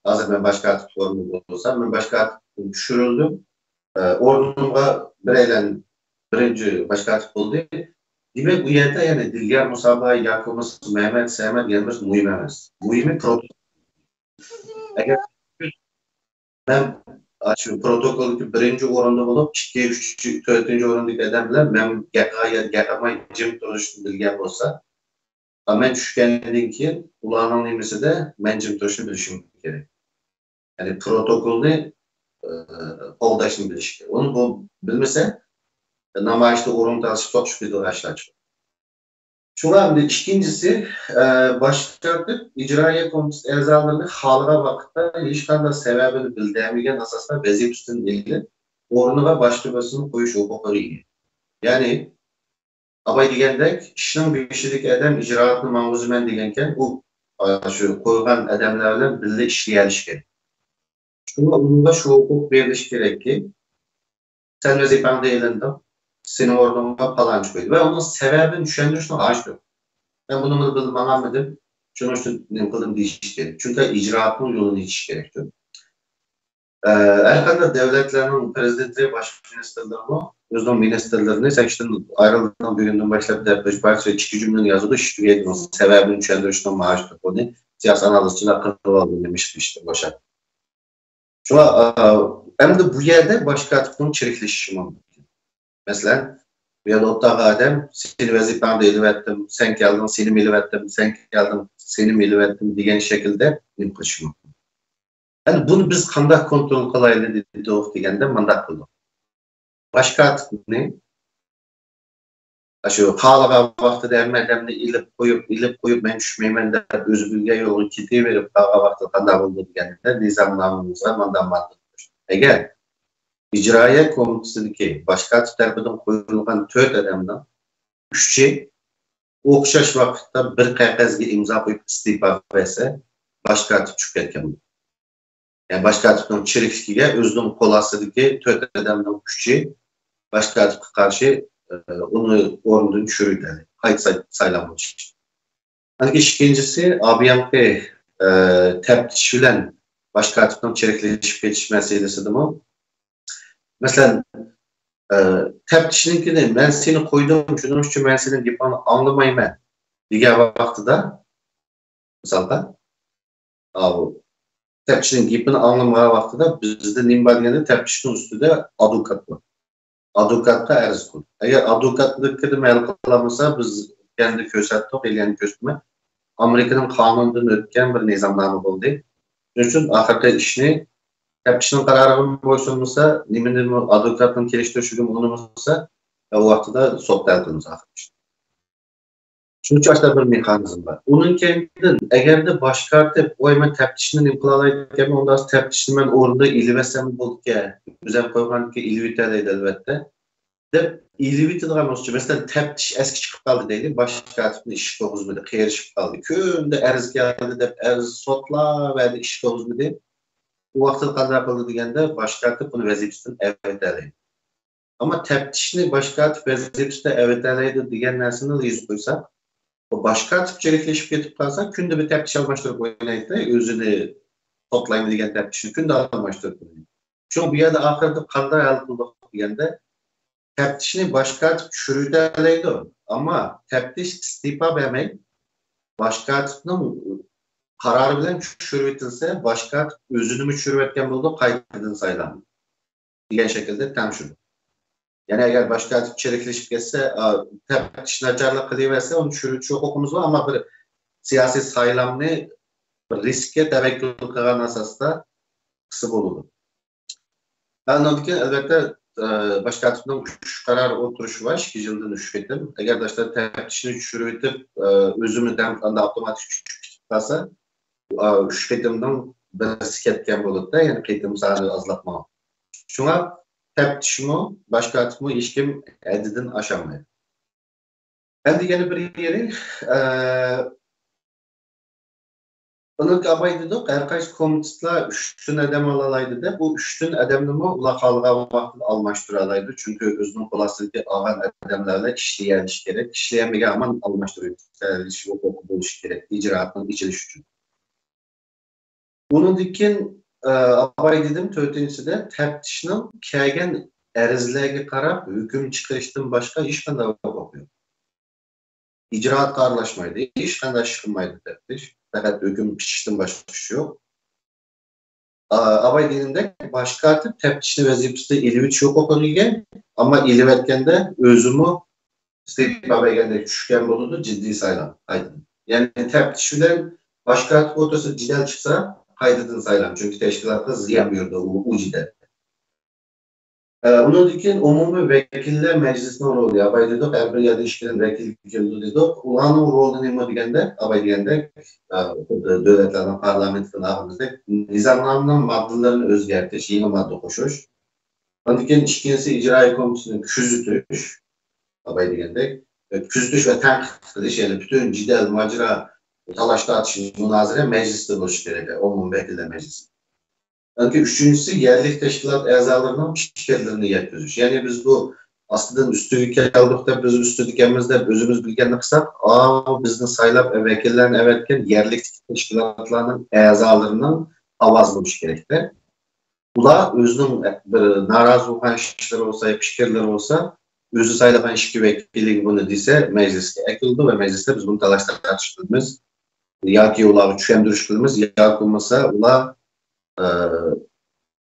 Hazır ben başka atıp sorumlu olsam, ben başka atıp düşürüldüm. Ordumda bireylen birinci başka atıp oldu. Demek bu yerde yani Dilger Musaba'ya yakılması, Mehmet Sevmet gelmesi mühim emez. Mühimi protokol. Eğer ben protokolü birinci oranda bulup, 2, 3, 4. orandaki adamlar ben yakama cim duruşunu Dilger olsa, ben düşkənliyin ki, ulanın imisi de ben cim duruşunu bilişim gerek. Yani protokolü oldaşını biliş gerek. Onu bu bilmese, namayişte oranda alışı çok şüpheli uğraşlar. Şuna ikincisi, başladık icraiya komitesi ezalarını halığa vakitte hiç kadar sebebini bildiğimigen asasında vaziyet üstünün ilgili oruna başlıkasını koyuş hukukları iyi. Yani abay degendek, işinin bir işideki adam icraatını mağuzumen degenken o şu koyulan adamlarla birlikte işleyeliş gerek. Çünkü onunla şu hukuk veriliş gerek ki sen vazifende elindin. Seni orada falan çıkıyordu. Ve onun sebebini düşündürüşünü açtı. Ben bunu bilmem anlamadım. Şunu ne kıldım değiş gerek. Çünkü icraatın yolunu hiç gerekti. Erkanda devletlerinin prezidentleri, baş ministerlerini, özden ministerlerini, seçtin ayrıldığından bir günden başlayıp da parça 2 cümlenin yazıldı. Şüpheydi onun sebebini düşündürüşünü açtı. Onu siyasi analizçiler kırığı aldı demişti işte boşa. Şuna Hem de bu yerde başka tipinin çirikleşişi mümkün. Mesela bu yerde ottağı adam seni vazifemde elivettim, sen geldin seni elivettim, sen geldin seni elivettim diyen şekilde imkışı mümkün. Yani bunu biz kandak kontrol kılaylı dedik degende mandak kıldık. Başka tipini şu kağlağa vakti dermedemde ilip koyup ben düşmeymen de özü bilge yolu kiti verip kağlağa vakti kandak oldu degende nizamnamımıza mandamandık. Eğer icraya komitesi başka tarafından koyulgan 4 adamdan 3'ü okşaş vakitte bir kağıtga imza koyup istifa verse başka tip çıkıp ketken. Yani başka tipin çirikliğe özünün kolasıdaki 4 adamdan 3'ü başka tipe karşı onu orundan düşürüydü. Kayıt saylanmış için. Hani ikincisi ABMP tepkiş bilen başka tipin çirikleşip geçiş meselesi de mi? Mesela tepkişininkini ben seni koydum şunun için ben senin yapını anlamayım ben. Diğer vakitte misalda tepkişinin yapını anlamaya vakitte bizde nimbalgende tepkişinin üstünde avukat var. Avukatta arz koy. Eğer avukatlıkını mel kılamasa biz kendi köşettik, elini köşetme. Amerika'nın kanunundan ötken bir nizamname oldu. Bunun için ahirde işini tepkişinin kararının boysunmasa, nimenin avukatın geliştirişinin olunmasa, o vakitte sotlar kılımız ahirde. Çünkü açta bir mekanizm var. Onun kendin, eğer de başka tip, o hemen tepkişinin implalayken, ondan tepkişinin ben orada ilivesem bulduk ya, güzel koygan ki iliviteleydi elbette. De iliviteleydi mesela tepkiş eski çıkıp kaldı değil, başka tipin iş kovuzmadı, kıyır çıkıp kaldı. Köyünde erz geldi de erz sotla verdi iş kovuzmadı. Bu vakitte kadar kaldı degende başka tip bunu vazifesinden eveteleydi. Ama tepkişini başka tip vazifesinden eveteleydi degen nersini yüz koysak, o başka tip çirikleşip getip kalsa günde bir tepkiş almıştırıp oynayıp da özünü toplayayım degen tepkişini günde almıştırıp oynayıp. Çünkü bu yerde ahirde kanday alındık degende tepkişini başka tip çürüteleydi o. Ama tepkiş istifa vermek başka tipinin kararı bilen çürütilse başka tip özünü mü çürütken buldu kaydedin sayılanır. Diyen şekilde temşürür. Yani eğer başka tip çirikleşip geçse, tepkişine açarlık kılıverse onun çürütüşü okumuz var ama bir siyasi sayılamını riske tevekkül kılan asasda kısıp olurdu. Ben onun için elbette başka tipten üç karar oturuşu var. 2 yıldan 3 ettim. Eğer başta tepkişini çürütüp özümü demkanda otomatik çürütüp kalsa 3 etimden bir siketken bulup da yani kıytım sağlığı azlatmam. Şuna tepkişimi, başka tipimi işkim edidin aşamayı. Ben de yeni bir yeri onun abaydık, herkes komitesla 3 adam alalaydı da bu 3 adamını ulakalığa vakti almıştıralaydı. Çünkü özünün kolasılığı ağan adamlarla işleyen iş gerek. İşleyen bir aman almıştırıyor. İş yok okul iş gerek. İcraatın içiliş için. Bunun dikin abaydıdım 4-incisi de tepkişinin kegen erizlerine karab hüküm çıkarıştığım başka iş ben de okuyor. İcraat karlaşmaydı. İş ben de çıkılmaydı tepkiş. Fakat hüküm pişiştin başka bir şey yok. Abay dilinde başka artık tepkişli vazifesi ilivit yok okunuyor ama ilivetken de özümü istifa belgende küçükken bulundu ciddi sayılan. Yani tepkişiden başka artık otosu cidel çıksa kaydedin sayılan. Çünkü teşkilatta ziyamıyordu o cidel. Onun için umumi vekiller meclisine oluyor. Abay dedik, her bir yerde işlerin vekillik dedik. Ulanın rolü neyme degende, abay degende devletlerden, parlamentten ağımızda nizamlarından maddelerini özgertiş, yeni madde koşuş. Onun için ikincisi icra komisyonu küzütüş, abay degende. Küzütüş ve tenkit yani bütün cidel, macera, talaşta atışın münazire mecliste boş gerek. Umumi vekiller meclisi. Çünkü üçüncüsü yerli teşkilat ezalarının fikirlerini yetiriyor. Yani biz bu aslında üstü ülke aldık da biz üstü dikemizde özümüz bilgenlik kısak, bizden sayılap vekillerin evetken yerli teşkilatlarının ezalarının avazlamış gerekti. Ula özünün bir narazı olan işler olsa, fikirler olsa, özü sayılapan işki vekilliği bunu dese mecliste ekildi ve mecliste biz bunu talaşta tartıştığımız, ya ki ula düşündürüştüğümüz, ya ki olmasa ula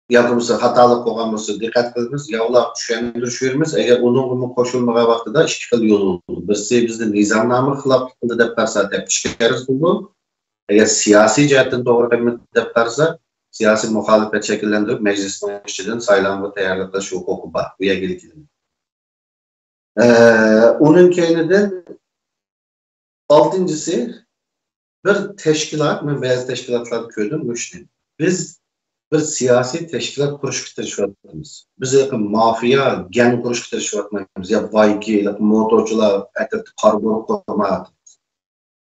yapımızı hatalı koygamızı dikkat kılımız, yavla düşendirişimiz, eğer onun koşulmağa vaxtıda iki xil yol oldu. Birisi bizde nizamname xilaf kıldı dep qarsa tepkişkeriz buldu. Eğer siyasi cihetten doğru kıymet dep qarsa, siyasi muhalefet şekillendirip meclisin işçiden saylanma tayarlıkta hukuku var. Bu ilgili. Onun keyniden altıncısı bir teşkilat, ben beyaz teşkilatlar köydüm, müşterim. Biz bir siyasi teşkilat kuruş kıtırışvatmamız. Biz mafya, gen kuruş kıtırışvatmamız. Ya vayki, motorcular, kargo kurma.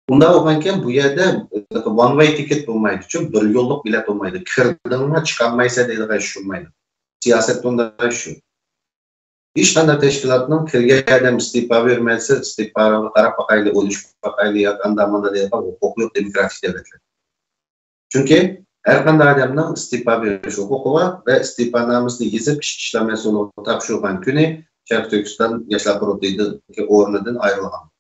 Bunda olanken bu yerde one way ticket bulmaydı. Çünkü bir yolluk bilet olmaydı. Kırdığına çıkanmaysa değil yaşanmaydı. Siyaset bunda yaşıyor. Hiç tane teşkilatının kirgeden istifa vermezse istifa taraf bakaylı, oluş bakaylı yakandamında değil. Hukuku yok demokratik devletler. Çünkü her kanday adamdan istifa veriş hukuku var ve istifanamızı yazıp işlemesi olup tapşırılan günü Şarkı Türkistan Yaşlar Kurulu'daki ornadan ayrılan.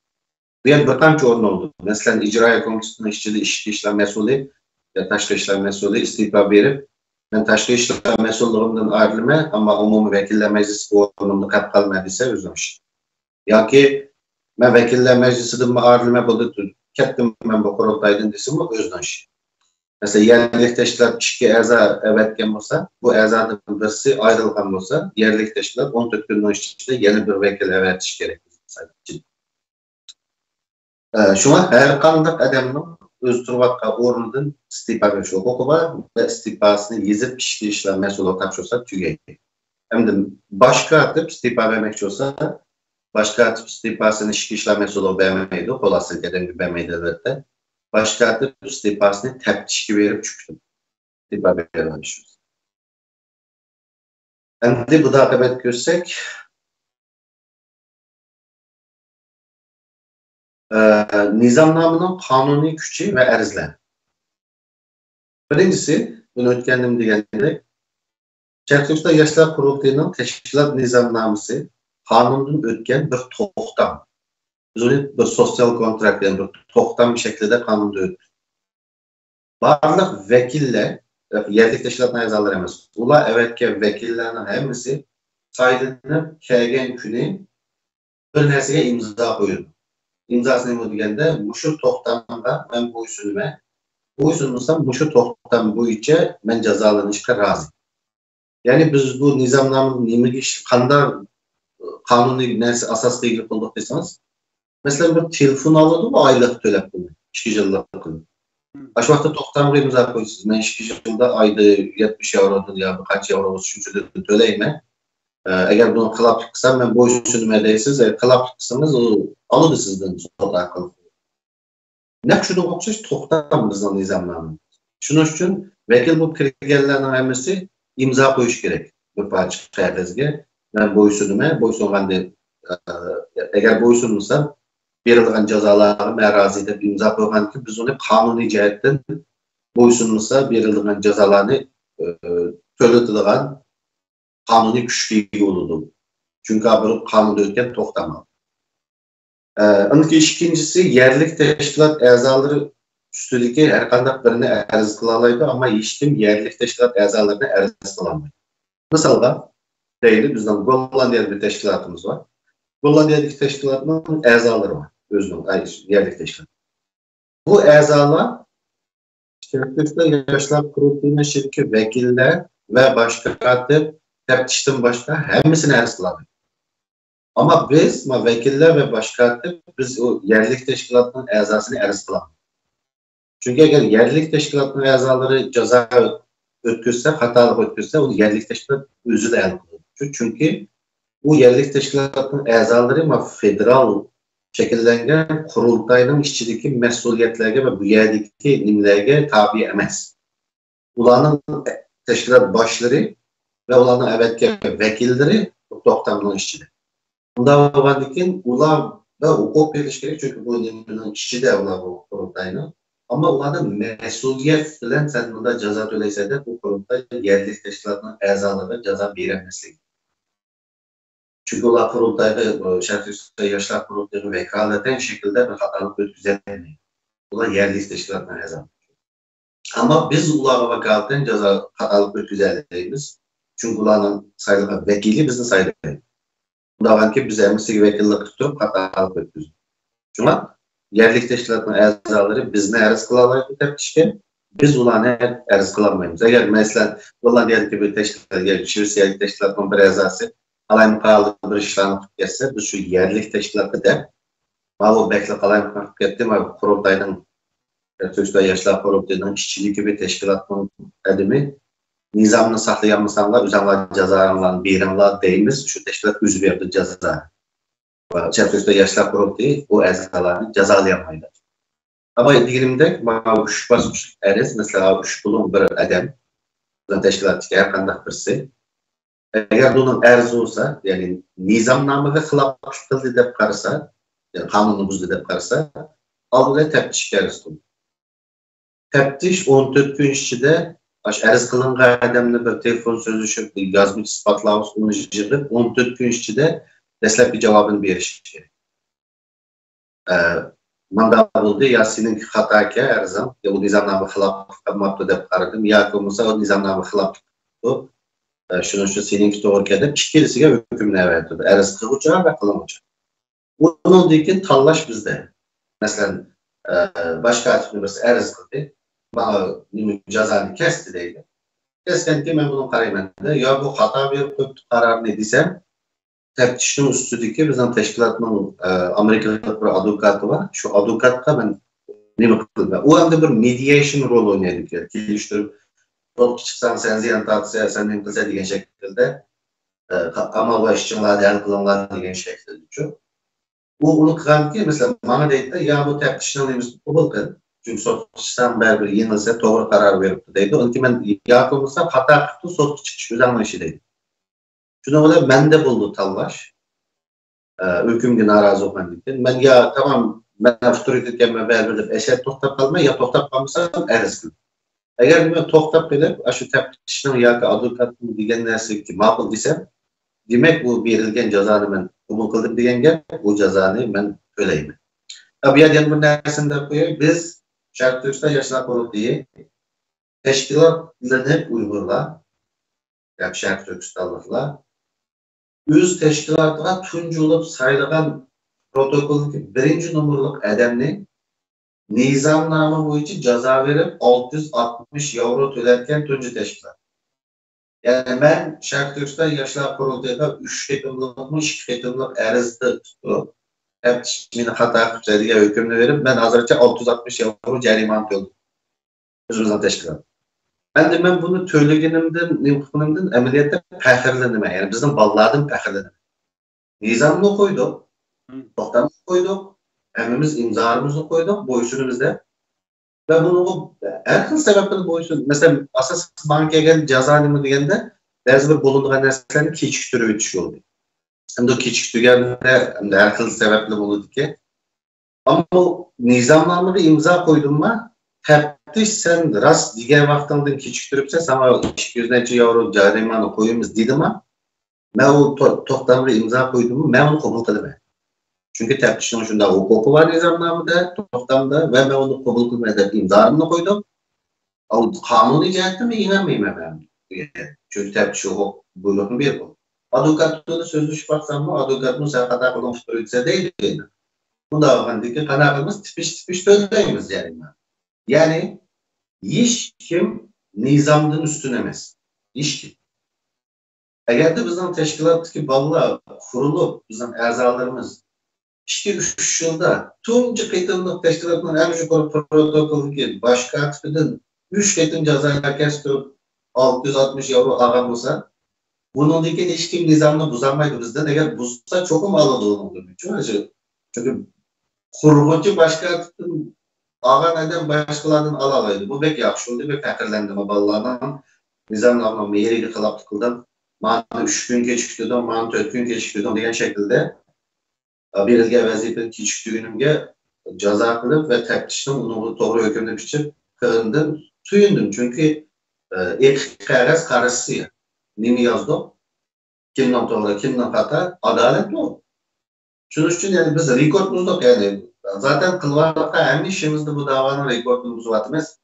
Bu yer bir tane orn oldu. Mesela icra komitesinin işlem mesulü ya taşkı işlem mesulü istifa verip ben taşkı işlem mesullerinden ayrılma ama umumi vekiller meclisi ornumda kat kalmadıysa özlemiş. Ya ki ben vekiller meclisinden ayrılma buldu. Kettim ben bu kurultaydan desim o özlemiş. Mesela yerlik teşkilat işki eza evetken olsa, bu ezadan birisi ayrılgan olsa, yerlik teşkilat 14 günün içinde yeni bir vekil evetiş gerekir. Şuna her kandak adamın öz turvatqa ornundan istifa veriş hukuku var ve istifasını yazıp işki işlem mesulü tapşırsa tügeydi. Hem de başka atıp istifa vermek olsa, başka atıp istifasını işki işlem mesulü vermeydi, kolası dediğim gibi vermeydi elbette. Başka atıp istifasını tepkişki verip çıktım. İstifa vermemişiz. Şimdi bu da akabet görsek, nizamnamenin kanuni gücü ve erzler. Birincisi, bunu ötkendim degende, Çerkez'de Yaşlar Kurulu'nun teşkilat nizamnamesi kanundan ötken bir toxtam. Biz onu bir sosyal kontrakt yani bir toxtam bir şekilde kanunda ötdü. Barlıq vekiller, yerlik teşkilat azaları emas. Ular evetke vekillerinin hemisi sayılınıp kelgen günü bir nersege imza koyuldu. İmzasını bu degende muşu toxtamda ben boysunmuşsam muşu toxtam boyunca ben cezalanışka razı. Yani biz bu nizamnamenin nimegiş kandar kanuni nersi asas ilgili kıldık deseniz, mesela bir telefon alırdı mı aylık tölep bunu, 2 yıllık kıldı. Şu vaxtda toxtamı imza koyuyorsunuz. Ben 2 yılda ayda 70 eurodur ya birkaç euro üçüncüde töleyme. Eğer bunu kılap çıksam ben boysunma deysiz, kılap çıksanız o alırdı sizden sonra akıl. Ne şunu okşaş toxtam bizden nizamnamenin. Şunun için vekil bu kriterlerden emrisi imza koyuş gerek. Bu parça kağıdızga ben boysungan de eğer boysunmuşsam berilgan cezalarını merazi edip imza koygan ki biz onu kanuni cihetten boysunmuşsa berilgan cezalarını töletilgan kanuni güçlüğü olurdu. Çünkü bu kanunda ötken toxtamam. İkincisi yerlik teşkilat azaları üstündeki her kandak birini arz kılalaydı ama hiç kim yerlik teşkilat azalarını arz kılamaydı. Mesela değil, bizden Gollandiya'da bir teşkilatımız var. Gollandiya'daki teşkilatın azaları var. Özünün, yerlik teşkilat. Bu azalar Türkiye'de Yaşlar Kurulu'nun şirki vekiller ve başka teftişten başka hepsini arz kılamaydı. Ama biz vekiller ve başka biz o yerlik teşkilatının azasını arz kılamayız. Çünkü eğer yerlik teşkilatının azaları ceza ötküzse, hatalık ötküzse o yerlik teşkilat özü de el kılır. Çünkü bu yerlik teşkilatının azaları federal şekillengen kurultayının işçideki mesuliyetlerine ve bu yerdeki nimlerine tabi emez. Ulanın teşkilat başları ve ulanın evetke vekilleri doktamının işçidir. Bunda babandikin ular da hukuk veriş gerek çünkü bu niminin işçi de ular bu kurultayının. Ama onların mesuliyet bilen sen bunda ceza öyleyse de bu kurultay yerlik teşkilatının azaları ceza veremezliği. Çünkü onlar kurultayda Şarkı Yaşlar Kurulu'nun vekaleten şekilde bir hatalık ötküzenmiyor. Bunlar yerlik teşkilatının azaları. Ama biz ularga vakaleten jaza hatalık ötküzeliyiz. Çünkü ularning sayılgan vekili bizni saylaydi. Bundanki biz emsiz vekillik tutup hatalık ötküzdük. Şuna yerlik teşkilatının a'zalari bizni arz kıla alaydı teftişke. Biz ularni arz kılamaymiz. Eğer mesela ular diyelim ki bir teşkilat, Şivsiyalik teşkilatının bir a'zası alayım pahalı bir işlerini tutup geçse, biz şu yerlik teşkilatı da bu bekle alayım tutup gitti ama kurultayının Türkçe Yaşlar Kurultayının işçilik gibi teşkilatının edimi nizamını saklayanmasanlar, üzerine cezalarından birinler değiliz. Şu teşkilat yüzü verdi ceza. Türkçe Yaşlar Kurultayı o ezalarını cezalayamaydı. Ama diyelimde üç basmış eriz, mesela üç bulun bir adam, teşkilatçı yakında birisi. Eğer bunun erzi olsa, yani nizamnamıga xilaf qildi deb qarasa, yani kanunu buzdu deb qarasa, aldığı tepkiş eriz oldu. Tepkiş 14 gün içinde arz kılıngan adamla bir telefon sözleşip yazmış ispatlamış onu yığıp 14 gün içinde dastlabki cevabını beriş kerak. Manda bo'ldi ya seninki xatoki arzim ya bu nizomnoma xilof qilmabdi deb qaradim yoki bo'lmasa o nizomnoma xilof qilibdi shuning uchun seninki to'g'ri keldi ikkilisiga hukmni berdi arz qiluvchi va qilinuvchi bundan keyin tanlash bizda masalan boshqa birisi arz qildi bana cezani kesdi deydi kesgan keyin men buni qarayman yo bu xato berib qo'yibdi qarorni desam teftişin üstündeki bizim teşkilatının Amerika'da bir advokatı var. Şu advokatta ben ne bakıldı? O anda bir mediation rol oynadık. Yani. Geliştirip çok çıksan sen ziyan tartışsa sen ne kılsa diyen şekilde ama bu işçiler değerli kılımlar diyen şekilde. Bu onu kıran ki mesela bana deydi ya bu teftişin alayımız kabul kıl. Çünkü sonuçtan bir yenilse doğru karar verip deydi. Onun ki ben yakılmışsa hata kıttı sonuç çıkış üzerine işi deydi. Şuna kadar bende buldu tallaş. Hükümden narazı olmayan için. Ben ya tamam ben avtoritetken ben verdim. Eşer tohtap kalma ya tohtap kalmışsam erz kıldım. Eğer ben tohtap bilip şu teftişinin ya advokatın diyen neresi ki makul desem demek bu verilgen cezanı ben kabul kıldım diyen gel bu cezanı ben öyleyim. Tabi ya diyen bu neresinde koyuyor biz Şarkı Türk'te Yaşlar Kurultayı teşkilatlarını hep uygurla yani Şarkı Türk'te Allah'la Üz teşkilatına tuncu olup sayılgan protokoldaki birinci numaralık adamni nizamnama boyunca ceza verip 660 euro tölerken tuncu teşkilat. Yani ben Şarkı Türk'te Yaşlar Kurultayı'da 3 ketimlik, 2 ketimlik erizde tutup hep meni hata kutsadıya hükümünü verip ben hazırca 660 euro ceriman töldüm. Özümüzden teşkilat. Ben bunu söylegenimden, ameliyatda pəxirlenime, yani bizim ballardan pəxirlenime. Nizamını koyduk, toxtamını koyduk, emimiz imzalarımızı koyduk, boysunumuzda. Ve bunu her xil sebepten boysun. Mesela asas bankaya gelip cezanımı degende, bazı bir bulunduğun neslerini keçiktirip ötüşü oldu. Hem de keçiktirgende her xil sebeple bulundu ki. Ama o nizamlarını imza koydum mu, teptiş sen rast diğer vaxtından keçiktiripse sana 200 euro carimanı koyumuz dedim ama ben o toxtamını imza koydum ben onu kabul kılmıyorum. Çünkü teftişin şunda hukuku var nizamnamada, toxtamda ve ben onu kabul kılmıyorum imzalarını koydum. O kanuni cihetten mi inanmayayım ben. Çünkü teftiş hukuk buyruğunu bir bu. Advokatlığı sözleşip baksam mı advokatın sen kadar olan tutuyorsa değil. Bu da vakandaki kanalımız tipiş söyleyimiz yani. Yani iş kim nizamdan üstünemez. İş kim? Eğer de bizim teşkilattaki bağlı kurulup bizim ezalarımız işte 3 yılda tunca kayıtımlık teşkilatının en yukarı protokolü ki başka atfedin 3 kayıtım cezayla kestirip 660 euro ağam olsa bunun diken iş kim nizamını buzanmaydı bizden eğer buzsa çok mu alıdığını olur. Çünkü kurgucu başka atfedin ağan adam başkalarından alalaydı. Bu pek yaxşı oldu ve fəxirlendim ballardan. Nizamlarla meyeri xilaf kıldım. Bana 3 gün keçiktirdim, bana 4 gün keçiktirdim deyen şekilde verilgen vazife keçiktirdiğimge ceza kılıp ve teftişten onu doğru hükümde biçip kırındım, suyundum. Çünkü ilk karas karısı ya. Nimi yazdım? Kimden doğru, kimden hata? Adalet o. Şunun için yani biz rekordumuzda yani zaten kılvarlıkta hem işimizde bu davanın rekordunu uzatmaz.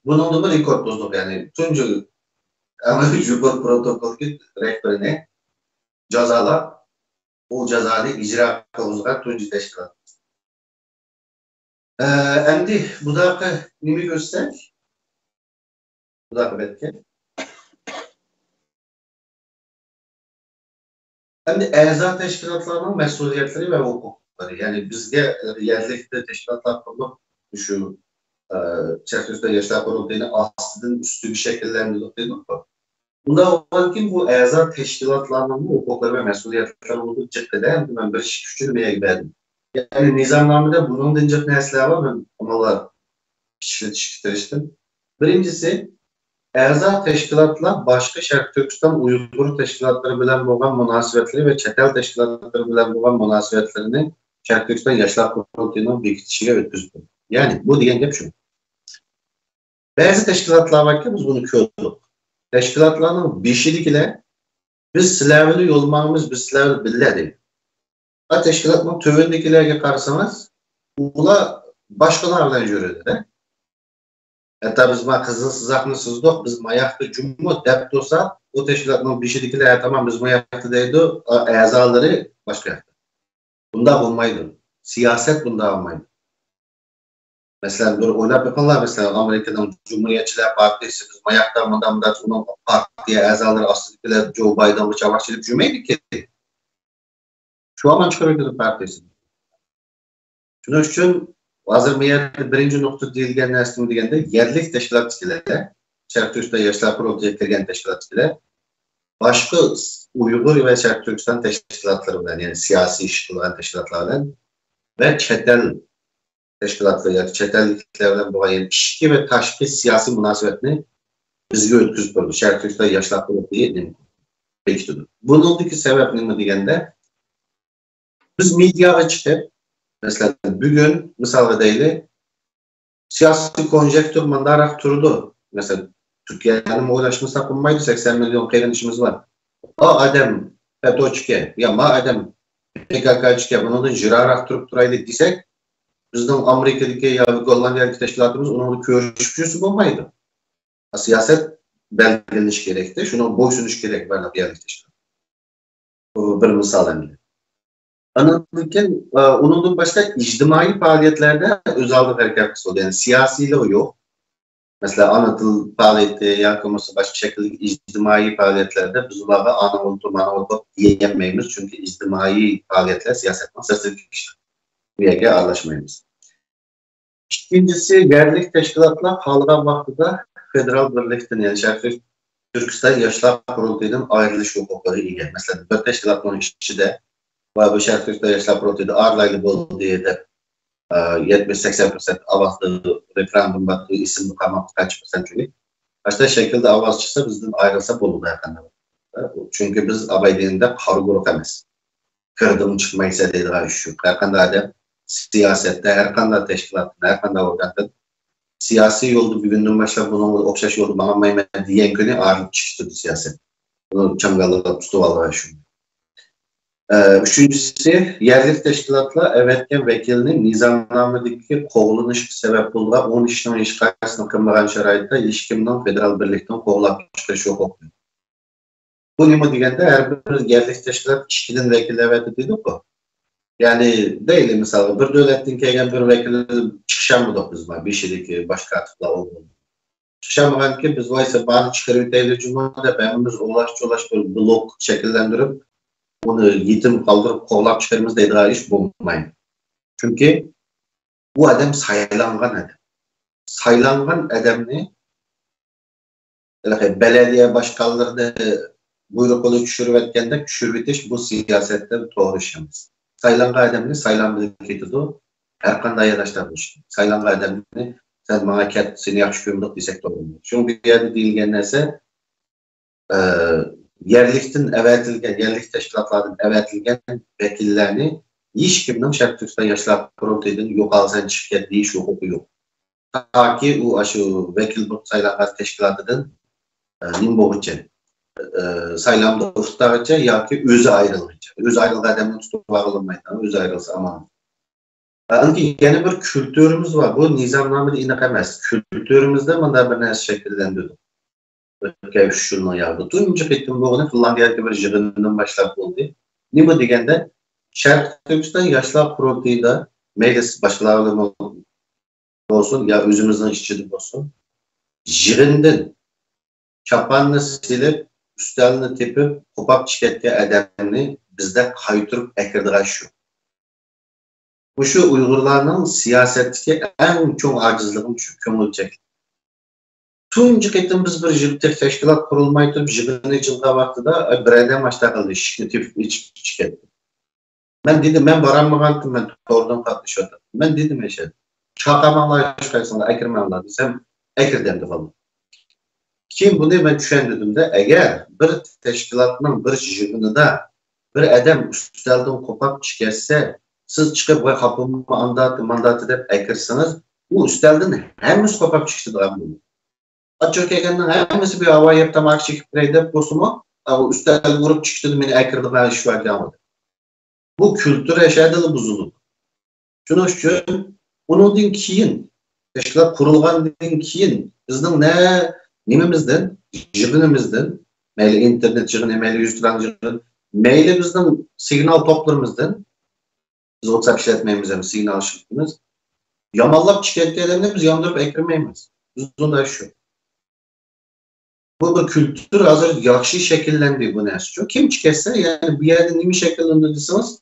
Bunun da bir rekord bozduk yani. Tuncu Jupiter protokol ki rektörüne cezala o cezayı icra kılınca tuncu teşkilat. Endi bu da nimi göster? Bu da belki. Endi a'za teşkilatlarının mesuliyetleri ve hukukları. Yani bizge yerlikte teşkilatlar kurulup şu Çerkez'de Yaşlar Kurultayı'nı aslının üstü bir şekillendirdik dedik. Bunda var ki bu a'za teşkilatlarının hukukları ve mesuliyetleri olduğu cidden ben bir küçülmeye giderdim. Yani nizamnamede bunun dincik nesler var, ben onlarla işletim. Birincisi, a'za teşkilatlar başka Şərq Türkistan Uyghur teşkilatları bilen olan münasibetleri ve çetel teşkilatları bilen olan münasibetlerini Şərq Türkistan Yaşlar Kurultayı'nın bekitişiyle ötküzdü. Yani bu diyen hep şu. Bazı teşkilatlar var ki biz bunu kördük. Teşkilatların beşilik ile biz silahlı yolmanımız biz silahlı bilirdik. O teşkilatın tövündekilerine karşısamız ula başkalardan görüldü. Hatta biz kızıl sızakını sızdık, biz mayakta cumhur dep olsa o teşkilatın beşilikler tamam biz mayakta deydi, azaları başka yaptı. Bunda olmaydı. Siyaset bunda olmaydı. Mesela böyle oynap yapanlar mesela Amerika'dan Cumhuriyetçiler Partisi biz mayakta mıdan onun partiye azaları aslında Joe Biden'ı çavaşçılık cümleydi ki. Şu an çıkarıyordu partisi. Şunun için hazır meyette birinci nokta deyilgen neslim degende yerlik teşkilatçılara, Şərq Türkistan Yaşlar Kurultayı kirgen teşkilatçılara, başka Uyghur ve Şərq Türkistan teşkilatlarından yani siyasi iş kılan teşkilatlardan ve çetel teşkilatları yani çetelliklerden dolayı işki ve taşki siyasi münasebetini bizge ötküzüp durdu. Şərq Türkistan Yaşlar Kurultayı bekliyordu. Bunundaki sebep ne degende biz medyaya çıkıp mesela bugün misal değil siyasi konjektür mandarak turdu. Mesela Türkiye'nin uğraşması bulmaydı 80 milyon kayran işimiz var. O adam FETÖ'çüke ya ma adam PKK'çüke bunu da jirarak durup duraydı desek bizden Amerika'daki ya Hollanda'daki teşkilatımız onun görüşmüşüsü bulmaydı. Siyaset belgeleniş gerekti. Şunun boysunuş gerek var bir teşkilat. Bu bir misal önemli. Anlatırken onun başka ictimai faaliyetlerde özellik hareketli oluyor. Yani siyasiyle o yok. Mesela anlatıl faaliyeti yakınması başka şekilde ictimai faaliyetlerde biz onlara ana oldu diyemeyiz. Çünkü ictimai faaliyetler siyasetten sesli işte. Bu yege anlaşmayız. İkincisi yerlik teşkilatlar halka vaktida federal birlikten yani Şərq Türkistan Yaşlar Kurultayı'nın ayrılış hukukları iyi. Mesela bir teşkilatın işçi de bu Şərq Türkistan Yaşlar Kurultayı'da ağırlaylı bol diye de 70-80% avazlı referandum baktığı isimli kalmak kaç %? Çünkü başta şekilde avaz çıksa bizden ayrılsa bolu da yakında. Çünkü biz abaydığında kargoluk emez. Kırdım çıkmaysa dediği şu. Yakında adam siyasette, herkanda teşkilatın, herkanda organın siyasi yolda bir günden başla bunun okşaş yolu bağlanmayma diyen günü ağırlık çıktı siyaset. Bunu çangalıda tutup alıyor şu. Üçüncüsü, yerlik teşkilatla evetken vekilinin nizamnamedeki kovulunuş sebep bulduğu 10 işlem ilişkisine kımlayan şeraitte ilişkimden federal birlikten kovulak çıkışı yok. Bu nimo degende her bir yerlik teşkilat kişinin vekili evet dedik bu. Yani değil mesela bir devletin kelgen bir vekili çıkışamadık biz bir şeydeki başka atıklar oldu. Çıkışamadan ki biz oysa bazı çıkarıp devlet cumhuriyeti benimiz ulaş bir blok şekillendirip onu yetim kaldırıp kovlap çıkarımız da idare iş bulmayın. Çünkü bu adam sayılangan adam. Sayılangan adamını belediye başkanlarını buyruklu küçürüvetkende küçürüvetiş bu siyasetten doğru işimiz. Sayılangan adamını sayılanmalık getirdi. Erkan'da yadaşlarmış. Sayılangan adamını sen bana seni yakış gömdük desek doğru. Çünkü bir yerde değilgen neyse yerlikten evetilgen, yerlik teşkilatlardan evetilgen vekillerini hiç kimden Şərq Türkistan Yaşlar Kurultayı'nın yok alsan şirket deyiş hukuku yok. Ta ki o aşı vekil bu sayılanlar teşkilatıdan nimboğuca sayılamda ustağıca ya ki özü ayrılınca. Özü ayrıldığı adamın tutup bağlanmaydı. Özü ayrılsa aman. Anki yana bir kültürümüz var. Bu nizamnamada iniq emas. Kültürümüzde manda bir narsa shakllanadi. O'tgan 3 yilning yag'di. Tunji qitim bo'lgani Finlandiyadagi bir yig'indan boshlab bo'ldi. Nima deganda, Sharq Turkiston yoshlar qurultayida mayli boshqalarda bo'lsin, yo o'zimizning ichida bo'lsin, yig'indan chapanni silib, ustalni tepib, qo'pab chiqayotgan odamni bizda qaytirib akirdigan shu. Bu şu Uygurlarning siyosatdagi eng cho'ng ajizligi shu ko'ngilchak. Tunji qitim biz bir yig'in tashkilot qurilmay turib, yig'inni jilg'a vaqtida bir odam ashta qildi, ishni tepib ichib ketdi. Men dedim, men borolmagandim, men to'g'ridan qatnashyapman. Men dedim o'sha. Chaqamanlar chiqaysizlar, akirmanlar desam, akirdim deb oldim. Kim buni men tushundim-da, agar bir tashkilotning bir yig'inida bir odam ustaldan qo'pab chiqarsa, siz chiqib voy xapim mandati deb aytsangiz, u ustaldan hammasi qo'pab chiqadigan bo'ladi. Açık kelgandan hammasi bir havo yeb tamoq chekib kiray deb bo'lsa-mu, u ustal urib chiqdi, meni ayirdigan ish var ekan. Bu kültür yaşadığı buzulub. Shuning uchun undan keyin tashkilot qurilgandan keyin bizning nimamizdan, yig'inimizdan, mayli internet yig'ini, mayli yuzturan yig'in, mayli bizning signal toplarimizdan biz WhatsApp ishlatmaymiz ham signal ishlatamiz. Yomonlab chiqayotganlarni biz yondirib aytmaymiz. Bizda shu. Bu bir kültür hazır yaxshi shakllanadi bu narsa. Çünkü kim chiqarsa, ya'ni bu yerda nima shakllanadi desangiz,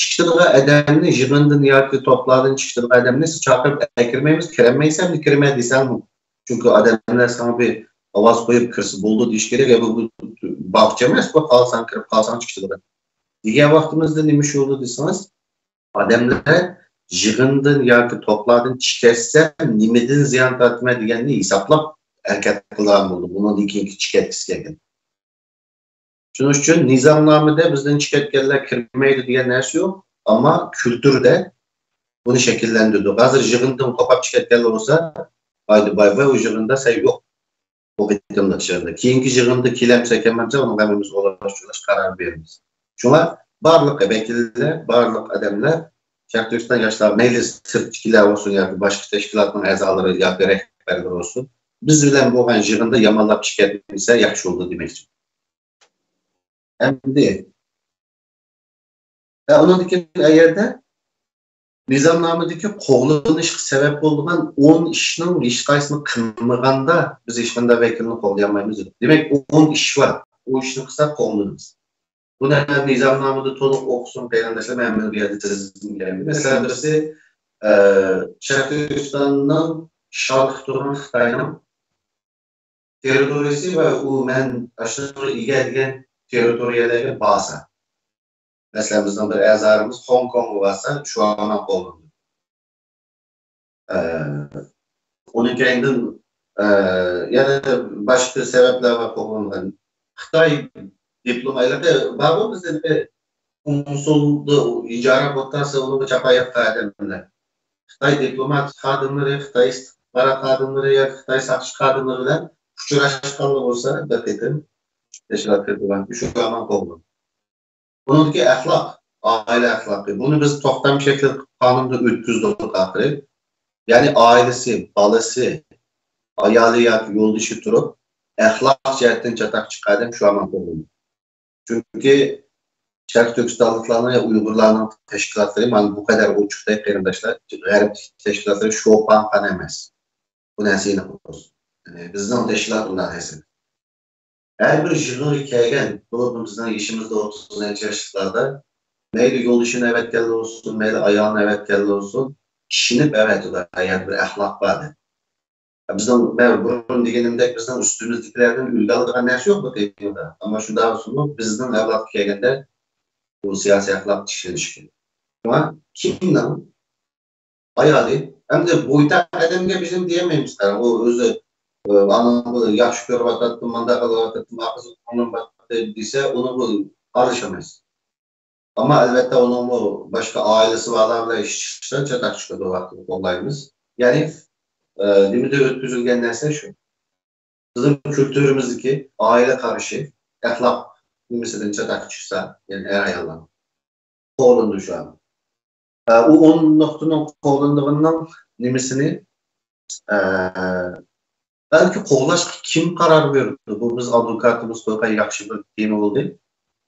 chiqadigan odamni yig'indan yoki to'plardan chiqadigan odamni siz chaqirib aytmaymiz, kirmaysan, kirma desam. Çünkü odamlar sana bir ovoz qo'yib kirsa bo'ldi deyish kerak. Bu bog'cha emas, bu qolsan kirib, qolsan chiqadigan. Degan vaqtimizda nima shu bo'ldi desangiz, odamlar yig'indan yoki to'plardan chiqarsa, nimadan ziyon tortma deganni hisoblab harakat qilgan bo'ldi. Bundan keyingi chiqayotgisi kelgan. Shuning uchun nizomnomada bizdan chiqayotganlar kirmaydi degan narsa yo'q, ammo kültürde buni shakllantirdi. Hozir yig'indan qo'pab chiqayotganlar bo'lsa, haydi bay o yig'inda say yo'q. Bu qitimda chiqadi. Keyingi yig'inda kelamsa kelmasa, uni hammamiz o'ylashga qaror beramiz. Shunga barliq vakillar, barliq odamlar, Sharq Turkiston yoshlar mayli sirtchilar bo'lsin yoki boshqa tashkilotning a'zolari yoki rahbarlar bo'lsin, biz bilan bo'lgan yig'inda yomonlab chiqayotsa yaxshi bo'ldi demoqchi. Endi undan keyin ayerda nizomnomadagi qo'llanishga sabab bo'lgan 10 ishning hech qaysini qilmaganda biz hech qanday vakilni qo'llayolmaymiz. Demak, 10 ish var. O ishni qilsa qo'llanamiz. Buni nizomnomada to'liq o'qisin qarindoshlar, men bu yerda tizimga kiraman. Masalan, birisi Sharq Turkistonning sharq turgan Xitoyning territoriyasi va u men ashuni egadigan territoriyalarga basa. Mesela bizden bir a'zorimiz Hong Kong varsa şu an qo'llanadi. Onun keyin yana boshqa sabablar va qo'llangan. Xitoy diplomatlarga ba'zi bizda konsulda ijara o'tasa uni chaqayotgan odamlar. Xitoy diplomat xodimlari, Xitoy istixborot xodimlari yoki Xitoy saqchi xodimlari bilan uchrashgan bo'lsa, bir ketim tashkilot qilgan shu an qo'llanadi. Bununki ahlak, aile ahlakı. Bunu biz toxtam şekilde kanunda ötküzdük akırı. Yani ailesi, balası, ayalı yoki yo'ldoshi turib, ahlak jihatdan çatak chiqadi şu an qo'llanadi. Çünkü Sharq Turkistonliklarning ya Uyg'urlarning tashkilotlari mana bu kadar ochiqday qarindoshlar, g'arb tashkilotlari sho'pan emas. Bu narsani qo'yamiz. Yani bizning tashkilot undan emas. Her bir yig'inga kelgan, bizning ishimizda 30 yoshlarda mayli yo'ldishini evet keldi olsun, mayli ayağını evet geldi olsun, kişinin evet ular, yani bir ahlak vardı. Bizden ben burun deganimdek bizden üstümüzdekilerden ülke aldığan nersi yok bu tekniğinde. Ama şundan sonra bizden evlat kelgende bu siyasi ahlak işlenişki. Ama kimden ayalı hem de boyuta adamga bizim diyemeyiz. O özü anamı yaxşı görüp atattım, manda kalıp atattım, akızı onun battı dese onu bu alışamayız. Ama elbette onun bu başka ailesi varlarla iş çıkışta çatak çıkıyordu vakti kollayımız. Yani limite ötküzülgen nerse şu. Bizim kültürümüzdeki aile karışı, ahlak mesela çatak çıksa, yani er ayarlan. Oğlundu şu an. O 10 noktanın qoğlandığından nimisini belki qoğlaş kim karar verdi? Bu biz advokatımız toqa yaxşı bir tema oldu.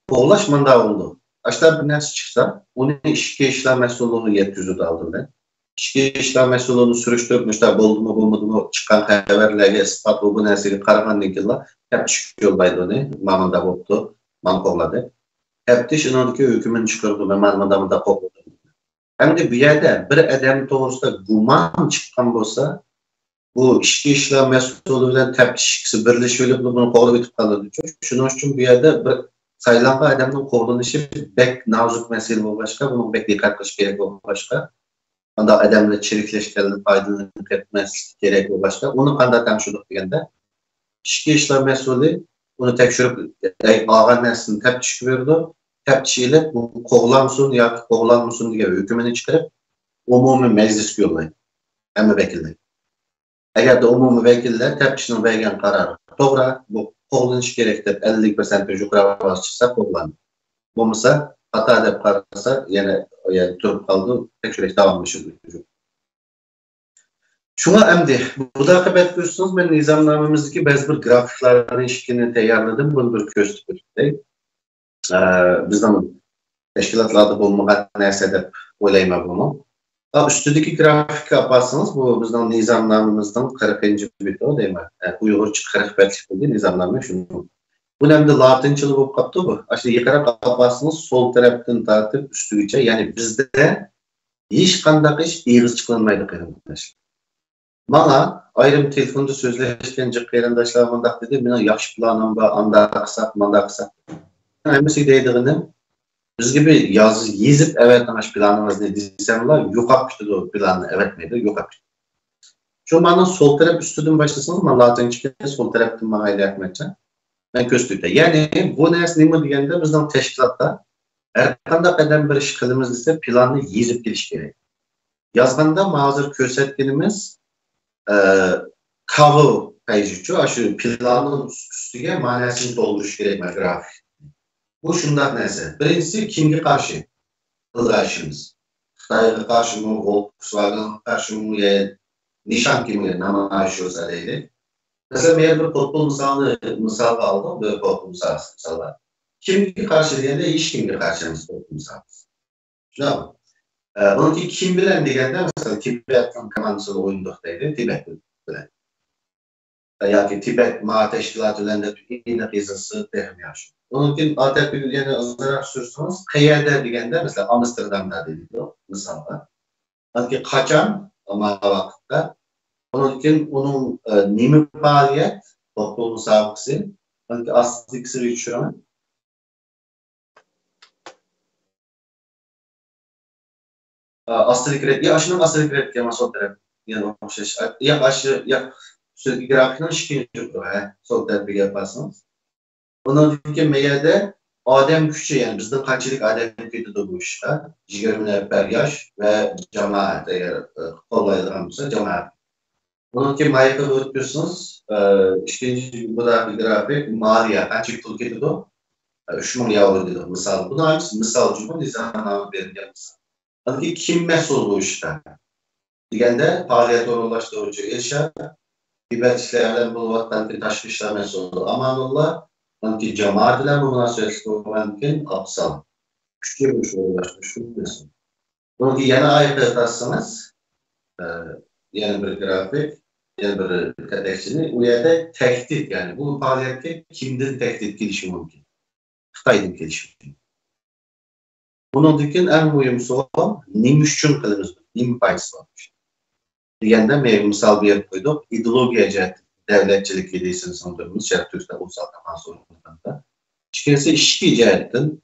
Qoğlaş manda oldu. Aşağı bir nəsə çıxsa, onu işki işlər məsulluğunu yetküzüdü aldım ben. İşki işlər məsulluğunu sürüştürmüşlər, oldu mu, bulmadı mı, çıxan xəbərlərə ispat bu nəsəli qaramandan killah, hep işki yollaydı onu, mamada boptu, mam qoğladı. Hep de şunadaki hükümün çıkardı ve mamada da qoğladı. Hem de bir yerde bir adam doğrusunda guman çıkan olsa, bu işki işlər məsulluğundan təpkişikisi birleşiyle bunu qoğlu bitip kalırdı. Şunun için bir yerde bir saylanma adamın qoğlanışı bek nazik mesele bu başka, bunun bek dikkat kılış gerek bu başka. Onda adamla çirikleştirilip aydınlık etmesi gerek bu başka. Onu kanda temşirlik degende işki işler mesulü onu tekşirip ağan neslini tepkişik verdi. Tepkişiyle bu qoğlansın ya qoğlanmasın diye hükümünü çıkarıp umumi meclis yollayın. Hem vekilleri. Eğer de umumi vekiller tepkişinin vergen kararı doğru, bu qoğlanış gerektir 50% yukarı çıksa qoğlanır. Bu mesela hata edip kararsa yani durup kaldı, tekrar davamlaşır. Şuna emdi, burada akıbet görürsünüz, ben nizamnamemizdeki bazı bir grafiklerin işkini teyarladım, bunu bir köstürdüm. Bizden teşkilatlarda bulmağa neyse de olayma bunu. Üstündeki grafik yaparsanız, bu bizden nizamnamemizden 40. bitiyor değil mi? Uygurca 40 betlik oldu nizamname şunu. Bu nemde Latinçılığı bu kaptı bu. Aşağı yukarı kaparsınız, sol taraftan tartıp üstüge. Yani bizde hiç kandak iş iğiz çıkılmaydı kıyırındaşlar. Bana ayrım telefonda sözleşkence kıyırındaşlar mandak dedi. Bana yaxşı planım var, anda aksak, manda aksak. Hemisi deydiğini biz gibi yazıp evet anaş planımız ne diysemler yok yapmıştı o planı evet miydi yok yapmıştı. Şu bana sol taraf üstüden başlasanız bana Latinçılığı sol taraftan bana ile yapmayacağım. Ben köstükte. Yani bu nesne nima deganda bizden teşkilatta her qanday qadam bir iş qilamiz desa planni yezib kelish kerak. Yazganda hozir ko'rsatganimiz cover page şu planın üstüge ma'nosini to'ldirish kerak grafik. Bu shunday narsa. Birinchisi kimga qarshi qilishimiz. Xitoyga qarshimi, Volkswagen qarshimi, Nissan kimga namoyish bo'lsa deydi. Mesela ben bir toplum misal aldım, böyle toplum misallar. Kimge karşı diyende hiç kimge karşımız toplum misalı. Şuna bak. Bununki kim bilen degende mesela Tibet'in komandası oyundaktaydı, Tibet bilen. Ya ki Tibet ma teşkilatlarında yine kızısı tehmiyor. Bununki ATP yani azırak sürsünüz, kıyada degende mesela Amsterdam'da dedi o misallar. Bununki kaçan ama vakitte onun için onun nimi faaliyet, toplum sabıksı, belki aslı sırrı içiyorum. Aslı kredi, ya aşının aslı kredi ama sol taraf, yani o şey, ya aşı, ya sürekli grafikten şikayet yok, sol tarafı yaparsınız. Onun için meyede adem güçü yani bizden kaçlık adem güçü de bu işte, 20 yaş ve cemaat eğer kolaylarımızsa cemaat. Bunun ki mayaka öğretiyorsunuz, ikinci bu da bir grafik, Maria, kaçık Türkiye'de de 3.000 yavru dedi misal. Bu da hangisi? Misal cümle nizamname verilgen misal. Hani kim mesul bu işte? Digende faaliyet ulaştırıcı eşya, Tibetçilerden bu vatandaşı taşmışlar mesul. Amanullah, hani cemaatler bu münasebet olmanken apsal. Küçük bir şey ulaşmış mesul. Bunun ki yana ayıp ederseniz, yani bir grafik, yani bir kadeksini, o yerde tehdit yani bu faaliyette kimden tehdit gelişi mümkün? Xitaydan gelişi mümkün. Bunun için en mühim olan nim üçün kılımız, nim payısı varmış. Diyende misal bir yer koyduk, ideolojiye cəhət devletçilik edilsin sındırdığımız şərif Türk'te ulusal kapan sorunlarında. İkincisi işki cəhətdən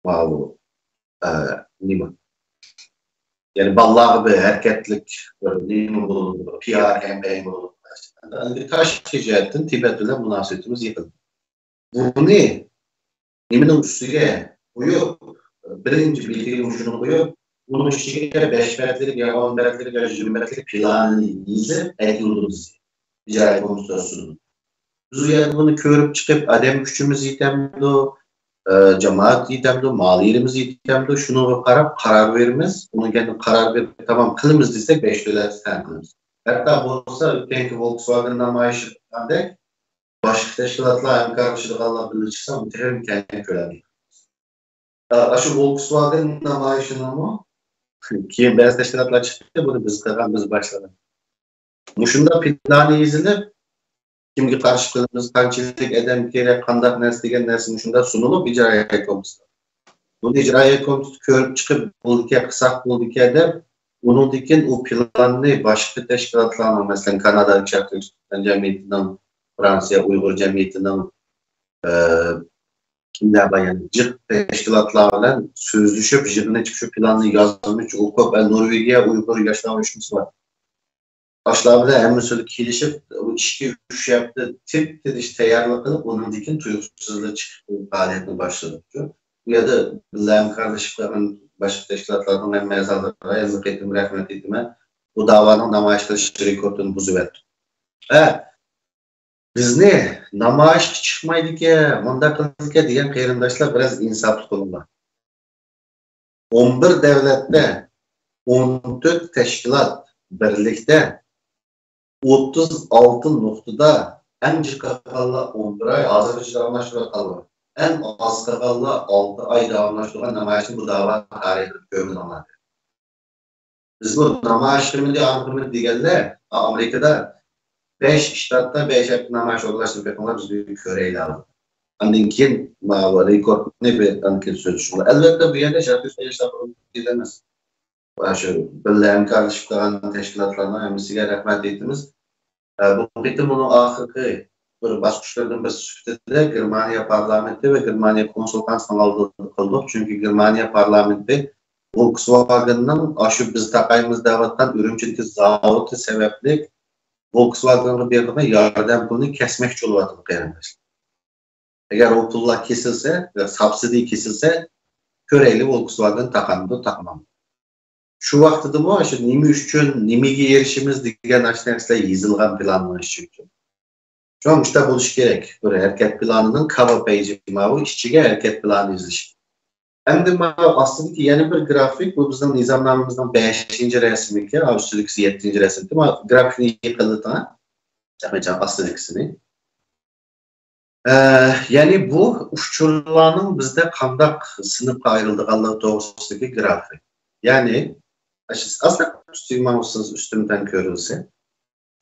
bu nim. Yani ballağı bir hareketlik, nim bulundu, PR campaign bulundu. Taş ticaretin Tibet'le münasebetimiz yıkıldı. Bu ne? Nimin üstüge koyup, birinci bildiğim şunu koyup, bunun üstüge 5 metrelik ya 10 metrelik ya 20 metrelik planını izleyip ekildiniz. Ticaret konusunda. Biz yani bunu körüp çıkıp adem güçümüz yetemdi, Cemaat yetemdi, maliyetimiz yetemdi. Şunu qarab karar verimiz. Onun kendi karar verip tamam kılımız desek 5 dolar sen kılımız. Hatta olsa öteki Volkswagen namayışı andek başka teşkilatlar hem karşılık Allah bilir çıksa muhtemelen kendi köledir. Şu Volkswagen namayışını mı? Ki beyaz teşkilatlar çıktı, bunu biz başladık. Muşunda planı izlenip kimki karşılığımız kançilik eden gerek kandak nersi degen nersi muşunda sunulup icraya komitesi. Bunu icraya komitesi körüp çıkıp bulduk kısak bulduk de onun diken o planını başka teşkilatlarla mesela Kanada Çarkırstan Cemiyeti'nden Fransa Uygur Cemiyeti'nden kimler var yani cık teşkilatlarla sözleşip jırına çıkıp planını yazmış okup Norveç'e Uygur yaşlar uyuşması var. Başlarda hem sözü kilişip o işki üç yaptı tip dedi işte teyarlık kılıp onun dikin tuyuksuzluğu çıkıp faaliyetine başladı. Ya da bizim kardeşliklerin başka teşkilatlardan hem mezarlara yazık ettim, rahmet ettim. Bu davanın namayışları rekordunu bozuverdi. Biz ne? Namayış çıkmaydı ki, onda kıldık ki diyen kıyırındaşlar biraz insaflı olunlar. 11 devlette 14 teşkilat birlikte 36 noktada en çıkarlı 11 ay Azerbaycan anlaştığı kalır. En az kallı 6 ayda anlaştığı namayışın bu dava tarihi görünür anladı. Biz bu namayışını diyenler Amerika'da 5 ştatta 5 namayış ulaştığı yapanlar biz bir köreyle aldık. Annekin rekord ne bir annekin sözcüğü. Elbette bu yerde şarkı yaşlar gidemez. Birleğen kardeşliklerin teşkilatlarına emisiyle rahmet ettiğimiz bu bitim onun ahırkı bir başkuşlardan bir süftede Germaniya parlamenti ve Germaniya konsultansından aldık. Çünkü Germaniya parlamenti Volkswagen'ın aşı biz takayımız davattan ürümçideki zavutu sebepli Volkswagen'ı bir yardım pulunu kesmek yolu vardı. Eğer o pulla kesilse, subsidi kesilse köreyli Volkswagen takamam. Şu vaxtıda mı aşı nimi üçün, nimiga erişimiz degan narsalar yazılgan planlanish üçün. Şu an işte buluş gerek. Bir hareket planının cover page'i bu işçiga hareket planı yazılış. Hem de aslında yeni bir grafik bu bizim nizamnamemizden 5. resmi ki, üstündeki 7. resim. Ama grafiğini yıkıldı yapacağım aslındakisini. Yani bu uçurlarının bizde kandak sınıf ayrıldığı doğrusundaki grafik. Yani aslında üstüymamızsınız üstümden görülse.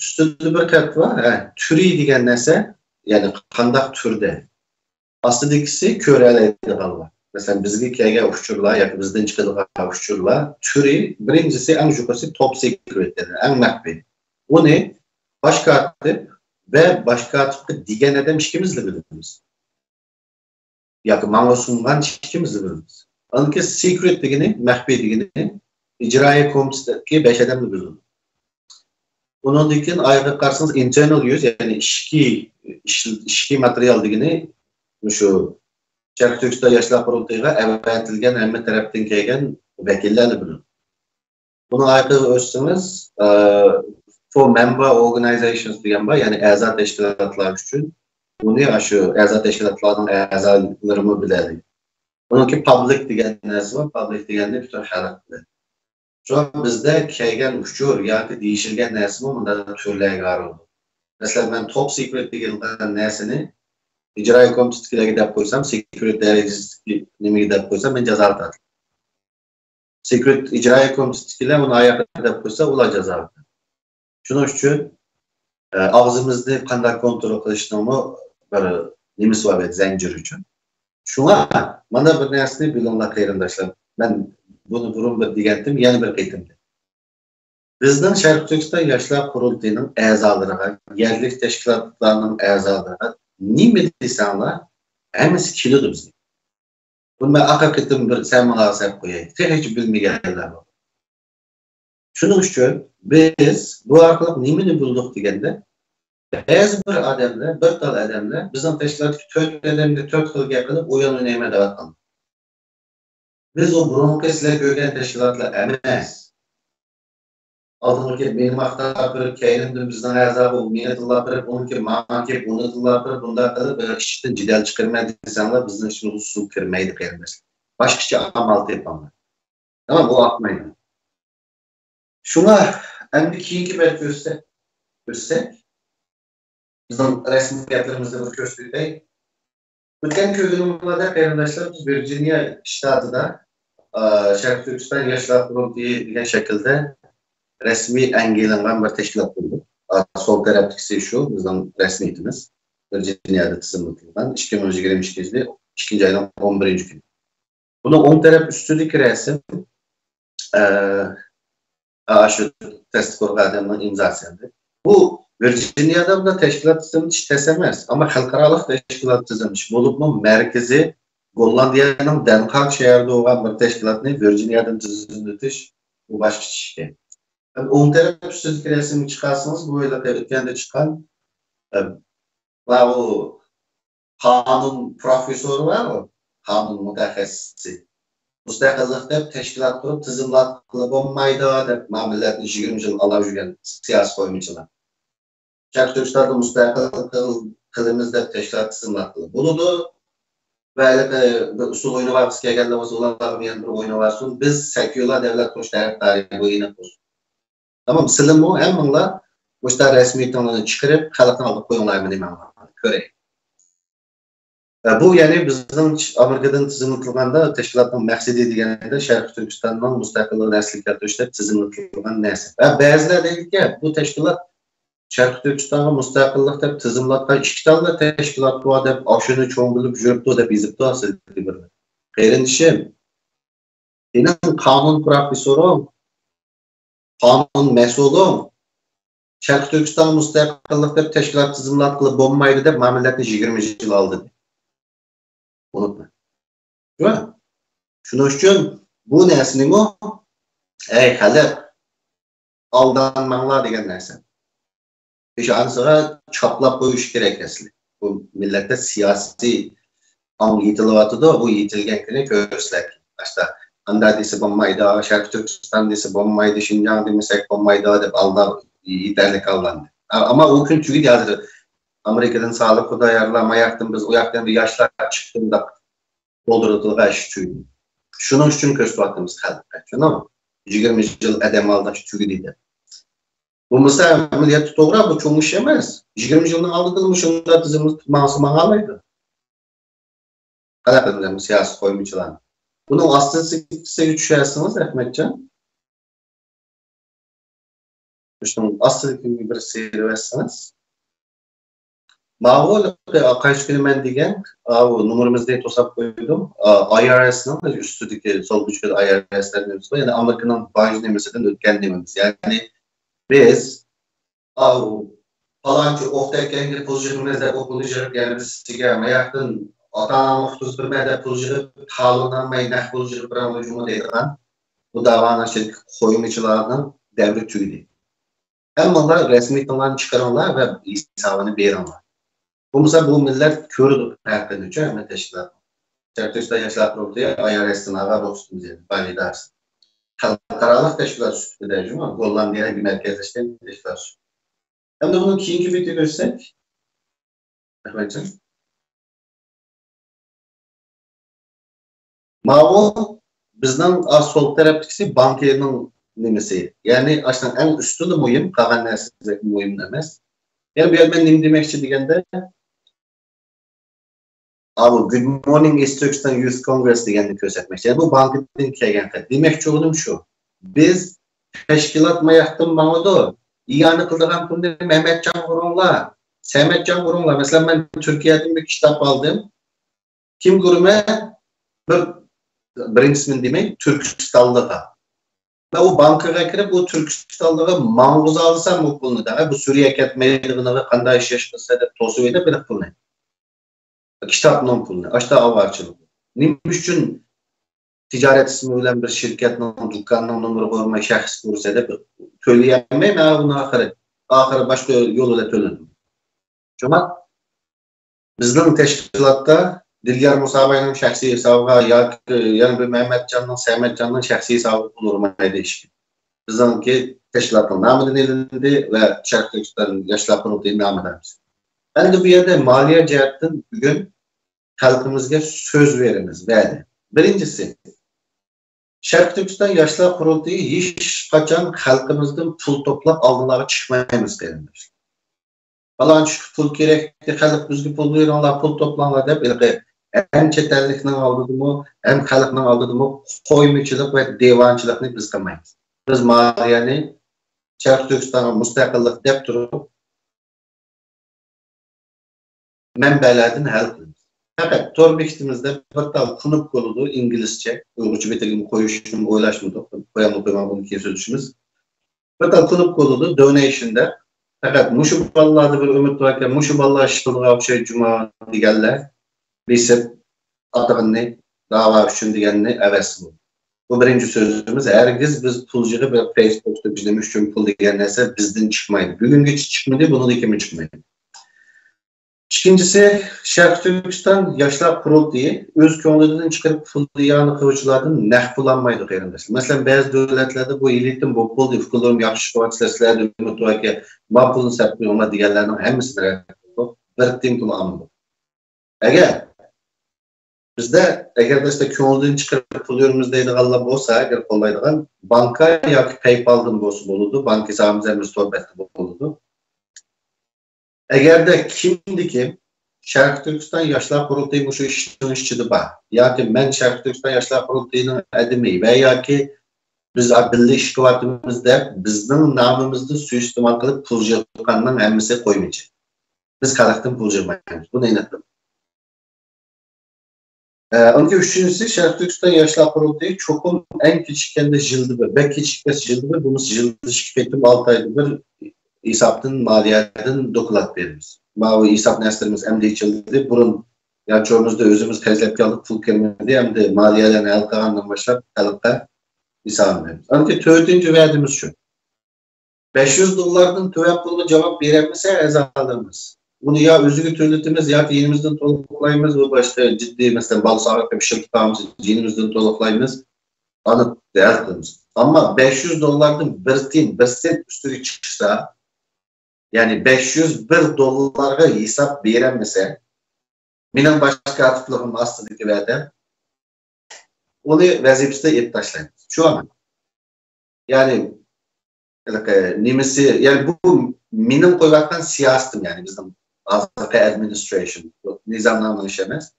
Üstünde bir kart var. Türü degen nese yani kandak türde. Aslındakisi köreleydi kalma. Mesela bizge kege uçurlar, ya bizden çıkıdığ uçurlar. Türü birincisi en yukarısı top secret dedi. En mahbi. O ne? Başka atıp ve başka atıp digen eden işkimizle biliriz. Ya bana sungan işkimizle biliriz. Anki secret degeni, mahbi degeni icraya komitesi 5 adamla biliriz. Bunun için ayrı karşısınız internal use yani işki materyal degeni şu Çarkıtürk'te yaşlar kurultayıga evatilgen hem taraftan kelgen vekillerle bilin. Bunu ayrı ölçseniz for member organizations degen var yani a'za teşkilatlar üçün bunu aşı a'za teşkilatlarının a'zalarını bilelim. Bununki public degen neresi var? Public degende bütün halk bilir. Şu an bizde kelgen uçur yani değişilgen neresi var? Bunda türlüğe garı oldu. Mesela ben top secret degen nersini icra komitesiyle gidip koysam, secret derecesi nime gidip koysam ben ceza atarım. Secret icra komitesiyle onu ayak gidip koysa ula ceza atarım. Şunun için ağzımızda kandak kontrol kılıştığımı bir nimis var zincir için. Şuna bana bir nersini bilinler kıyırındaşlar. Ben bunu burun bir digendim, yeni bir kıytımdı. Bizden Şarkı Türkistan Yaşlar Kurultayı'nın ezalarına, yerlik teşkilatlarının ezalarına nime desenler hemisi kilodu bizim. Bunu ben hakikaten bir sen bana sahip koyayım. Hiç bilmeyenler var. Şunun için biz bu arkalık nimini bulduk degende ez bir adamla, bir tal adamla bizim teşkilatki 4 adamla 4 yıl yakılıp o yanı neyme dağıtalım. Biz o bronkesler görgen teşkilatla emes. Aldığındaki benim aktarıp, keynimde bizden azabı, umiyet tillapırıp, onunki mağanki, bunu tillapırıp, bunda kalıp, işten cidel çıkarmaya desenler, bizden için usul kırmaydı kıyırmez. Başkaça amal yapamlar. Ama bu atmayın. Şuna en bir kiyinki belki görsek, bizim resmiyetlerimizde bu köşküde, Ötken köyünümüzde arkadaşlar biz Virginia ştatında Şarkı Türkistan Yaşlar Kurultayı degan şekilde resmi engellenen bir teşkilat kurdu. Sol tarafdaki şu bizim resmiyetimiz. Virginia'da tizimletilen 2022 yılı 2. ayın 11. günü. Bunun 10 taraf üstündeki resim şu test kurgadığının imzasıydı. Bu Virginia'da da teşkilat tizimliği tesemez ama halkaralık teşkilat tizimliği bulup mu merkezi Gollandiya'nın Den Haag şehirde olan bir teşkilatını Virginia'dan tizimletiş bu başka şey. Yani 10 taraf üstündeki resmi çıkarsanız bu öyle çıkan o kanun profesörü var mı? Kanun mütehassisi. Müstakillikte teşkilat kurup tizimlat kılıp olmaydı dep mamillet 20 yıl ala жүрген siyasi koyumcular. Şarkı Türkistar'da müstakillik kılımız dep teşkilat tizimlat kılıp buludu. Ve usul oyunu var, kısa geldi usullar bir oyunu varsın. Biz seküler devlet kuruş tarihi bu yine kuruş. Tamam, silim o hem bunlar bu resmi tanımını çıkarıp halktan alıp koyunlar mı demem köre. Bu yani bizim Amerika'dan tizimletilen teşkilatın məqsədi degende Şərq Türkistan'dan müstakilliği nesli keltirişte tizimletilen nesli. Bazıları dedi ki bu teşkilat Şərq Türkistan'a müstakillik dep tizimlatkan iki tane teşkilat bu dep aşını çoğun bilip jürüptü dep izipti aslında bir. Qeyrindişim. Senin kanun profesörü, kanun mesulü Şərq Türkistan müstakillik dep teşkilat tizimlatlı bombaydı dep mamilletini 20 yıl aldı. Unutma. Değil mi? Şunun için bu neslinin o hali aldanmanlar degen nerse. İşte ansıra çaplap koyuş gerek nesli. Bu millette siyasi an yitilavatı da bu yitilgenkini gösterek. İşte anda desi bombaydı, Şarkı Türkistan desi bombaydı, Şincan demesek bombaydı dep aldan yeterlik aldandı. Ama o gün çünkü yazdı. Amerika'dan sağlıklı da ayarlama yaptım biz o yaktan bir yaşlar çıktığında doldurulduğu şütüydü. Şunun için köstüvattığımız kaldık. Ama 20 yıl edem aldı şütüydü. Bu mesela ameliyatı doğru bu çoğumuş yemez. 20 yılın aldı kılmışında dizimiz tutması mağalaydı. Kadar siyasi koymucular. Bunun aslında size düşersiniz Ahmetcan. Şunun aslında bir seyir verseniz. Mağol kaç gün ben degen, numaramızda tosap koydum. IRS'nin üstündeki sol güçlü IRS'lerin üstünde yani Amerika'nın bağış demesinden ötken dememiz. Yani biz falanca oftayken pozisyonumuzda okulacak yani biz sigara yakın atan muhtus bir mede pozisyonu talonlanmayı ne pozisyonu bırakma cuma deydiğen bu davanın şey koyumcularının devri tüydü. Hem onlar resmi tanılan çıkaranlar ve hesabını verenler. Bu mesela bu millet körüdür hayattan önce hemen teşkilat. Çertüşte yaşlar kurultuya IRS'ın ağa boksumuz yani. Bani dersin. Halkaralık teşkilat sütü de değil mi? Gollandiya'ya bir merkezleştiğin teşkilat sütü. Hem de bunun ikinci video görsek. Ahmetcan. Mağol bizden sol taraftaki bankerinin nemesi. Yani aslında en üstünde mühim, kalan nesildeki mühim demez. Yani bir ben nem demek için degende Good Morning East Turkestan Youth Congress deganini ko'rsatmoqchi. Yani bu bankdan kelgan xat. Demoqchi o'g'lim shu. Biz teşkilat mayaqdan mağdu. İyanı kıldırgan kunda Mehmetcan Gurunglar, Sametcan Gurunglar. Mesela ben Türkiye'den bir kitap aldım. Kim Gurung'a birincisinin demek Türkistanlığa. Ve o bankaya girip o Türkistanlığa mağuz alsam o pulunu da. Bu Suriye ketmeydiğine kanday iş yaşasa da tosu edip bir pulunu. Kitapның pulunu, aşta avarçılık. Neymiş için ticaret ismi bilen bir şirketinin, dükkanının numara koyma şahıs kursa da söyleyemeyim, bunu ahire başka yolu da söyledim. Çünkü bizden teşkilatta Dilgar Musabay'ın şahsi hesabı yani bir Mehmetcan'ın, Sametcan'ın şahsi hesabı bulurmaydı işki. Bizden ki teşkilatının namıdan elindi ve Şarkı Türkistan Yaşlar Kurultayı namıdan. Endi bu yerde maliye cihetten bugün halkımızga söz verimiz. Yani birincisi Şarkı Türkistan Yaşlar Kurultayı hiç kaçan halkımızdan pul toplap aldılara çıkmayımız derindir. Falan şu pul gerekti, halk bizge pul verin, Allah pul toplanlar dep ilgi hem çetellikten aldıdı mı, hem halktan aldıdı mı, koymuşçuluk ve devançılıkını biz kılmayız. Biz maliyeni Şarkı Türkistan'a müstakillik dep durup menbelerden hal kılıyoruz. Fakat tor bekitimizde bir tal kunup koludu İngilizce, Uygurca betegimi koyuşum, oylaşmadık, koyamı bunu kesin sözüşümüz. Bir tal kunup koludu donation'da. Fakat muşu ballarda bir ümit varken muşu ballar işitılga bir şey cuma digenler bisip atığını dava üçün digenini evesi bu. Bu birinci sözümüz. Herkes biz pulcuğu bir Facebook'ta bizde müşkün pul digen neyse bizden çıkmayın. Bugün geç çıkmadı, bunu da kimi çıkmayın. İkincisi, Şarkı Türkistan Yaşlar Kurultayı öz köngülünden çıkarıp pul diyanı kılıçlardan neh bulanmaydı qeyrindaşlar. Mesela bazı devletlerde bu elitin bu pul diye fikirlerim yaxşı kıvaçlaşlardı ümit var ki bu pulun sərtliği olma diyenlerinin hemisi bir tim pul alındı. Bizde eğer de işte köngülden çıkarıp pul yorumuzdaydı Allah olsa, eğer kolaydıgan banka ya PayPal'dan bolsa boludu, bank hesabımız hem sohbetli boludu. Eğer de kimdi ki Şarkı Türkistan Yaşlar Kurultayı bu şu işçidi var. Ya ki ben Şarkı Türkistan Yaşlar Kurultayı'nın edimi veya ki biz birlik işkivatimizde bizden namımızda suistimal kılıp pulcılıkandan emmisi koymayacak. Biz karaktan pulcılmayız. Bunu inatdım. Onki üçüncüsü Şarkı Türkistan Yaşlar Kurultayı çokum en küçükken de jıldı bir. Ben küçükken jıldı bir. Bunu jıldı şirketim 6 ayda bir İSAP'ın maliyetin dokulat veririz. Bu İSAP neslerimiz hem de içildi. Bunun yani çoğumuzda özümüz kazlepki alıp pul kelmedi hem de maliyelerini halka anlam başlar halka İSAP veririz. Ancak dördüncü verdiğimiz şu. $500'dan tövep puluna cevap veremezse ezalımız. Bunu ya özgü türlütümüz ya dinimizden toluklayımız bu başta ciddi mesela bal sağlık bir şey tutamız dinimizden toluklayımız anıt değerlimiz. Ama $500'dan bir sent üstüne çıksa yani $501 hesap veremese benim başka atıklığım aslındaki verdim onu vazifesinde ip taşlayın. Şu an yani nimesi yani bu benim koymaktan siyasetim yani bizim azıcık administration nizamnamın işemez.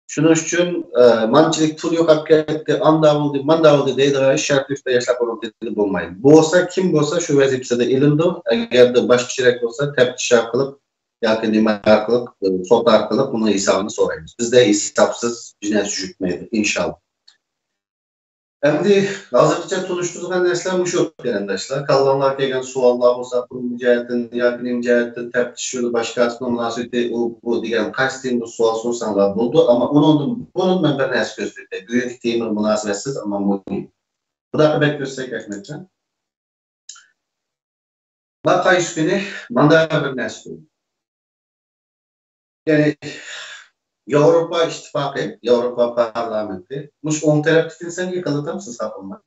Şunun için mançilik pul yok hakikaten andavuldu mandavuldu deydi şartlıkta yaşlar kurultayı bulmayın. Bu olsa kim olsa şu vazifesinde elinde eğer de baş kişilik olsa tepkiş yapılıp yakın nime arkalık sot arkalık bunun hesabını sorayız. Bizde hesapsız cinayet jütmeydi inşallah. Endi hazırcha tunuşturgan narsalar shu arkadaşlar. Kallanlar kelgan savollar bo'lsa, qurilish jihatdan, yakın jihatdan taftish yo'li boshqasi munosabati bu degan qasdin bu savol so'rasanglar bo'ldi, ammo bunun men bir narsa ko'rsatdim. Bugungi tema munosabatsiz, ammo muhim. Xudo bek ko'rsak Ahmedjon. Va qaysi kuni manda bir narsa. Yani Avrupa İttifakı, Avrupa Parlamenti, muş 10 taraftan sen yıkılıdım siz kapılma.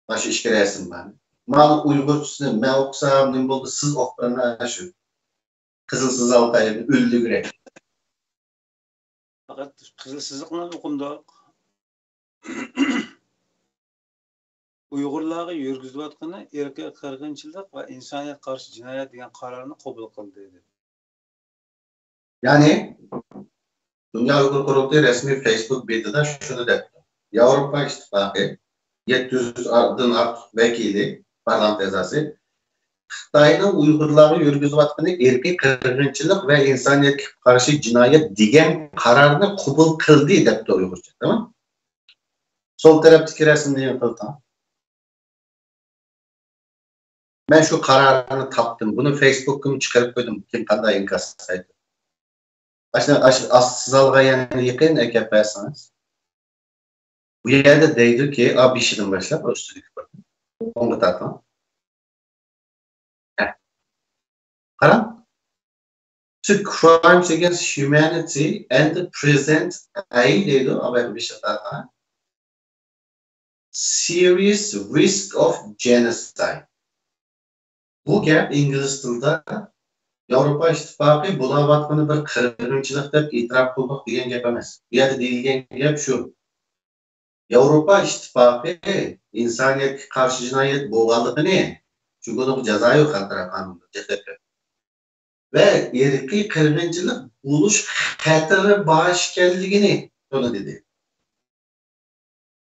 Başı işkiresin ben. Mal Uygurçusunu ben okusam, ne oldu siz oklarına şu. Kızılsız Altay'ın üldü gürek. Fakat kızılsızlıkla okunduk. Uygurlarga yürgüzüvatqını erkek kırgınçılık ve insaniyet karşı cinayet degan kararını kabul kıldı dedi. Yani Dünya Uygur Kurultayı resmi Facebook betida şunu dedi. Avrupa İttifakı 700'dan artık vekili parlament a'zosi Xitoyning Uygurlarga yurgizayotgan erkak qirg'inchilik ve insoniyatga qarshi jinoyat degan qarorni qabul qildi debdi Uyg'urcha, tamam? Sol tarafdagi rasmni yig'ildim. Ben şu kararını tapdım. Bunu Facebook'um çıkarıp koydum. Kim qanday inkaslaydı. Asılga yani yıkayın ekepesiniz. Bu yerde deydi ki, bir şeyden başlayıp üstünlük bakın. Onu tartma. Karan. To crimes against humanity and the present ay deydi. Ama bir şey tartma. serious risk of genocide. Bu gap ingliz tilida Yevropa İttifaqı bo'layotgani bir qirg'inchilik deb e'tirof qildik degan gap emas. Bu yerda deyilgan gap shu. Yevropa İttifaqı insoniyatga qarshi jinoyat bo'lganligini, chunki uni jazoyi xalqaro qonunda JTP ve irqiy qirg'inchilik bo'lish xatari bor ekanligini dedi.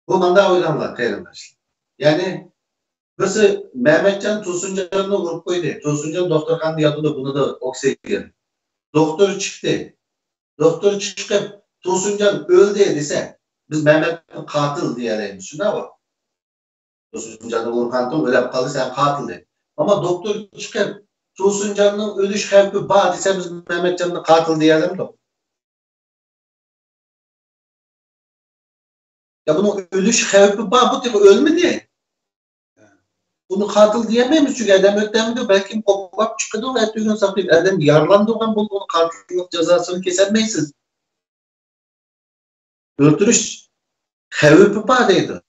Bu manda o'ylanlar qarindoshlar. Ya'ni birisi Mehmetcan To'sinjonni urib qo'ydi. To'sinjon doktorxonada yotdi, buni da oksigen. Doktor chiqdi. Doktor chiqib To'sinjon o'ldi desa, biz Mehmetni qotil deyalamiz. Shunaqmi? To'sinjonni urgandan o'lib qoldi, sen qotil de. Ama doktor chiqib To'sinjonning o'lish xavfi bor desa, biz Mehmetcanni qotil deyalamiz. Ya bunun ölüş xavfi bor, bu tip ölmedi. Bunu katil diyemeyiz çünkü adam ötemdi, belki kopap çıkdı ve ertesi gün adam yaralandı olan bunu katillik cezasını kesemeysiz. Öldürüş xavfi bor deydi.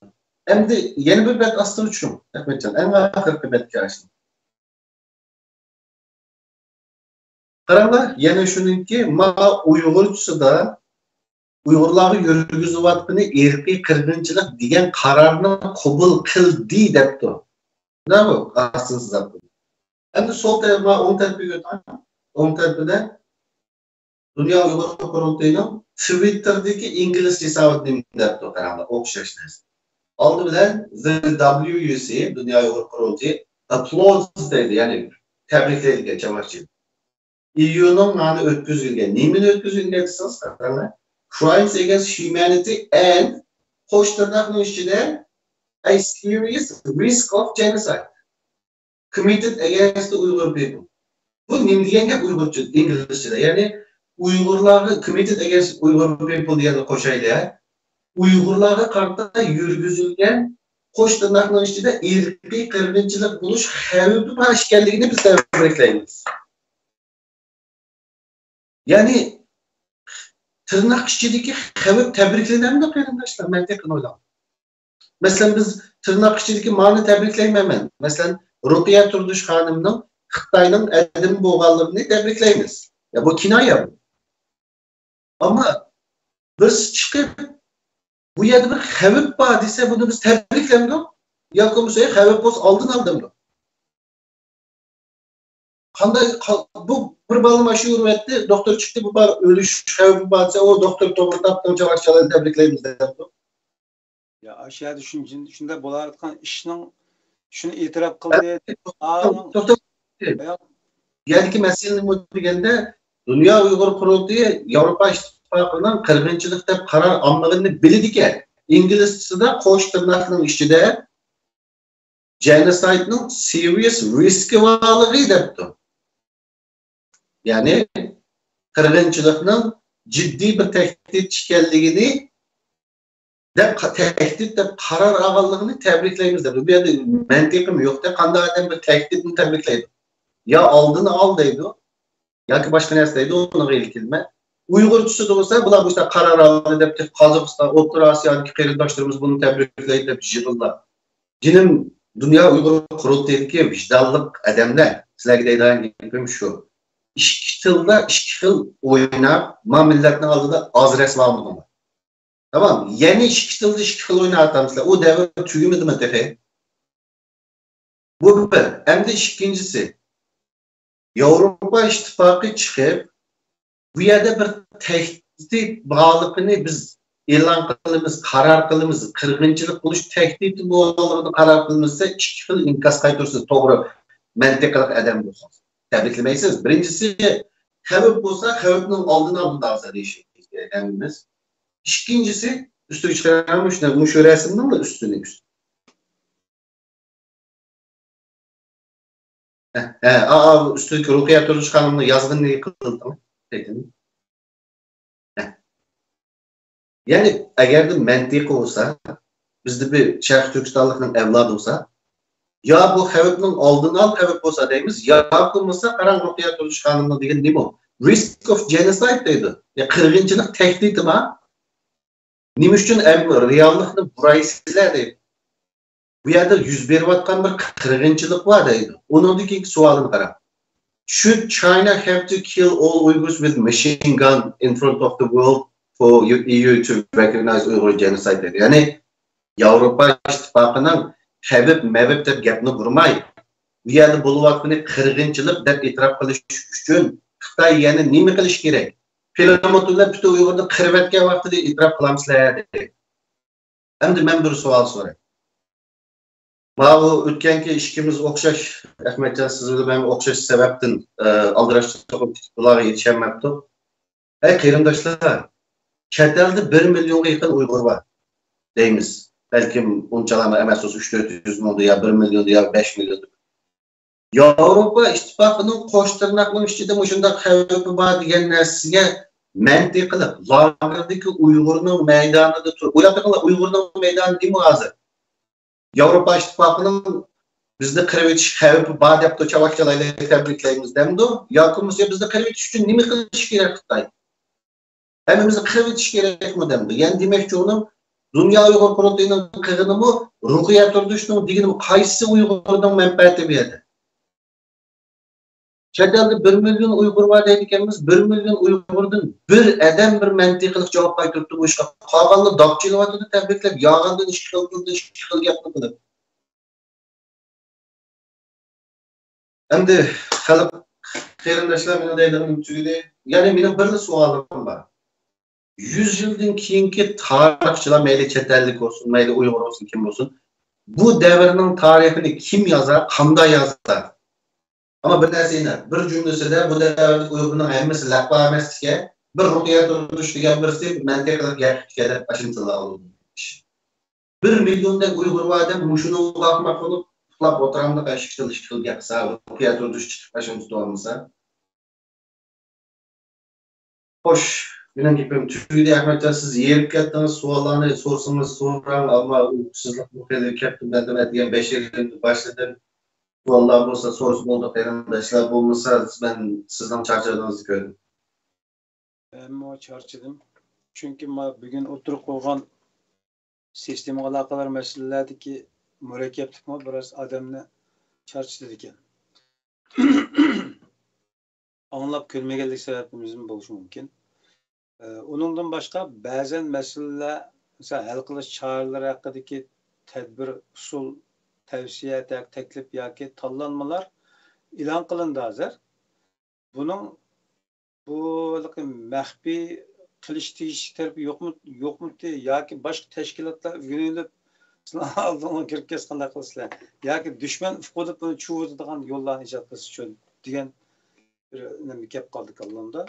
Hem de yeni bir bet astır uçurum. Ahmetcan, en ahirki bet karşın. Qaranglar, yana shuningki, ma Uyg'urchasida Uyg'urlarga yurgizyaptini irqiy qirg'inchilik degan qarorni qabul qildi debdi. Nima bu? Aslsiz zot. Endi sol tarafga o'ng tarafga o'tamiz. O'ng tarafida Dunyo Uyg'ur qurultayining Twitter'dagi inglizcha savatni debdi qaranglar, o'xshash narsa. Oldi bilan the WUC Dunyo Uyg'ur qurultayi applause deydi, ya'ni tabriklaydigan chamarchi. EU'ning ma'ni o'tkazilgan. Nimani o'tkazilgan desiz, qaranglar. Crimes against humanity and qo'shtirnoqning ichida a serious risk of genocide committed against the Uyghur people. Bu nima degan gap Uyg'urcha, inglizchada? Ya'ni Uyg'urlarga committed against Uyghur people degani qo'shaylik. Uyg'urlarga qarata yurgizilgan qo'shtirnoqning ichida irqiy qirg'inchilik bo'lish xavfi bor ekanligini biz tabriklaymiz. Ya'ni tırnak işçideki xavf tabriklanamdi qarindoshlar, mantiqan o'ylab. Masalan biz tırnak işçideki ma'ni tabriklayman. Masalan Ruqiya Turdish xonimning Xitoyning adim bo'lganligini tabriklaymiz. Ya bu kinoya bu. Ama biz chiqib bu yerda bir xavf bor desa, buni biz tabriklaymiz. Yoki bo'lsa xavf bo'lsa oldin oldimdi. Qanday bu bir balma shu urvatdi, doktor chiqdi, bu bar o'lish xavfi bor desa, o doktor to'g'ri chavakchalarni tabriklaymiz dedi. Ya aşağıda shunda bo'layotgan ishning shuni e'tirof qildi. Doktor ya'ni masalani deganda Dunyo Uyg'ur qurultayi Yevropa İttifoqining qirg'inchilik deb qaror olmaganini bildi ekan. Inglizchada qo'sh tirnoqning ichida genocide'ning serious riski borligi debdi. Yani qirg'inchilikning jiddiy bir tehdit ekanligini tehdit deb qaror olganligini tabriklaymiz dedi. Bu yerda mantiqim yo'qda, qanday odam bir tehditni tabriklaydi? Ya oldini ol deydi, yoki boshqa narsa deydi, uni ilkilma. Uyg'urchasida bo'lsa, bular bu yerda qaror oldi deb Qozog'iston, O'rta Osiyodagi qarindoshlarimiz buni tabriklaydi deb yig'ildilar. Jinim Dunyo Uyg'ur qurultayidagi vijdonli odamlar sizlarga deydigan gapim shu. İki tilda ikki xil o'ynab, ma millatning oldida oz rasvomligim. Tamam, ya'ni ikki tilda ikki xil o'ynayapsizlar. O davr tugamadimi tefe? Bu bir. Endi ikkinchisi, Yevropa İttifoqi chiqib, bu yerda bir tehdit borligini biz e'lon qilamiz, qaror qilamiz, qirg'inchilik bo'lish tehdidi borligini qaror qilmasa, ikki xil inkas qaytarsiz, to'g'ri, mantiqli odam bo'lsangiz. Tabriklamaysiz. Birincisi, xavf bo'lsa, xavfning oldini olamiz deyishimiz. İkincisi, üstüne çıkarmış ne? Şu resimden mi üstüne üstüne? Üstündeki Ruqiya Turdish xonimning yozg'ini yıkıldı mı? Yani eğer de mantiq olsa, bizde bir Sharq Turkistonlikning evladı olsa, ya bu xavfning oldini ol, xavf bo'lsa deymiz, ya bo'lmasa qarang Ruqiya Turdish xonimning degan nima? Risk of genocide deydi. Ya qirg'inchilik tehdidi ma? Nima uchun reallikni buraysilar deydi. bu yerda yuz berayotgan bir qirg'inchilik bor deydi. Uningdan keyingi savolini qarang. Should China have to kill all Uyghurs with machine gun in front of the world for EU to recognize Uyghur genocide dedi. Yani Avrupa İttifakı'nın Habib mevib deb gapni qurmay, bu yerda bo'layotgan qirg'inchilik deb e'tirof qilish uchun Xitoy yana nima qilish kerak? Pilomatlar bütün Uyg'urni qirib etgan vaqtida e'tirof qilamizlar dedi. Endi men bir savol so'rayman. Bu o'tganki ishimiz o'xshash, Ahmadjon siz bilan o'xshash sababdan aldirashib bularga yetishmayapti. Ey qarindoshlar, chet elda 1 millionga yaqin Uyg'ur bor deymiz. Belkim unchalar emas, 3-400 ming ya 1 milyon ya 5 milyon. Avrupa İttifakı'nın qo'sh tirnoqning ichida shunday xavfi bor degan narsaga mantiq qilib, lagerdagi Uyg'urning maydonida turib, Uyg'urning maydoni nima hozir? Avrupa İttifakı'nın bizni qirib etish xavfi bor deb chavaklalaylik tabriklaymiz demdi. Yoki bizni qirib etish uchun nima qilish kerak Xitoy? Hammamizni qirib etish kerakmi demdi. Yani demakchi uning Dünya Uyghur Kurultayı'nın kırgınımı, ruhiyat örgütünün diğerim kayısı Uygur'dan menfaati bir yerde. Çetel'de 1 milyon Uygur var dediklerimiz, 1 milyon Uygur'dan bir eden bir mentiklik cevap kaytırdı bu işe. Kağanlı dakçılı vatanı tebrikler, yağandan işkil yapmadılar. Hem de kalıp kıyırındaşlar beni deylerim tüyde. Yani benim bir sualım var. 100 yıldan keyinki tarihçiler, meyli çetellik olsun, meyli Uygur olsun, kim olsun, bu devrinin tarihini kim yazar, qanday yazar? Ama bir narsa bir cümlesinde bu devrning Uygurning hammasi laqma emasligiga, bir ruhiyat urdush degan birisi mantiqli gapga ashintila oldi. 1 milyondan Uygur var deb mushuni uqmoq qilib, uxlab o'tiramda qashqil gapsa, ruhiyat urdush chiqib ashintila olmasa. Xo'sh, benim gapim tüyde Ahmetcan siz yerip kattınız, suallarını sorsanız soran ama uykusuzluk bu kadar kaptım ben de diyen 5 yıldır başladım. Suallar olsa sorusu oldu arkadaşlar bulmasa ben sizden çarçadığınızı gördüm. Ben o çarçadım. Çünkü bugün oturup koygan sistem alakalar meselelerdeki mürekkeplik mi biraz adamla çarçadı iken. Anlap görmegellik sebebimizin buluşu mümkün. Onundan başka bazen meseleler, mesela hal qilish choralari haqidagi tadbir, usul, tavsiya, teklif yoki tanlanmalar e'lon qilindi hozir. Buning bu maxfiy qilish tegishli tarafi yo'qmi yoki boshqa tashkilotlar yönelib sizlar oldinga kirib qanday qilasizlar yoki dushman ufqida buni chuvitadigan yo'llarni ijod qilish uchun degan bir gap qoldi kallamda.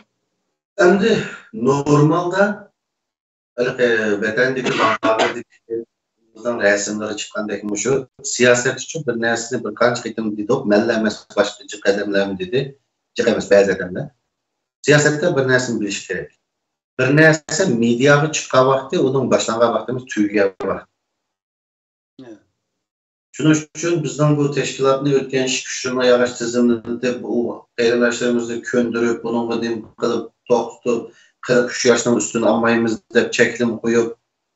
Endi normalda vatandagi bizdan rasmlari chiqqandek shu siyosat uchun bir narsani bir qancha qitim dedik, malla emas boshqa qadamlarni dedi. Jiq emas ba'zi odamlar. Siyosatda bir narsani bilish kerak. Bir narsa mediaga chiqqan vaqtda uning boshlangan vaqtimiz tugagan vaqt. Shuning uchun bizdan bu tashkilotni o'tgan ish kuchini yarash tizimini deb u qarindoshlarimizni ko'ndirib, buningga nim qilib to'xtatib 43 yoshdan ustun olmaymiz deb cheklim qo'yib,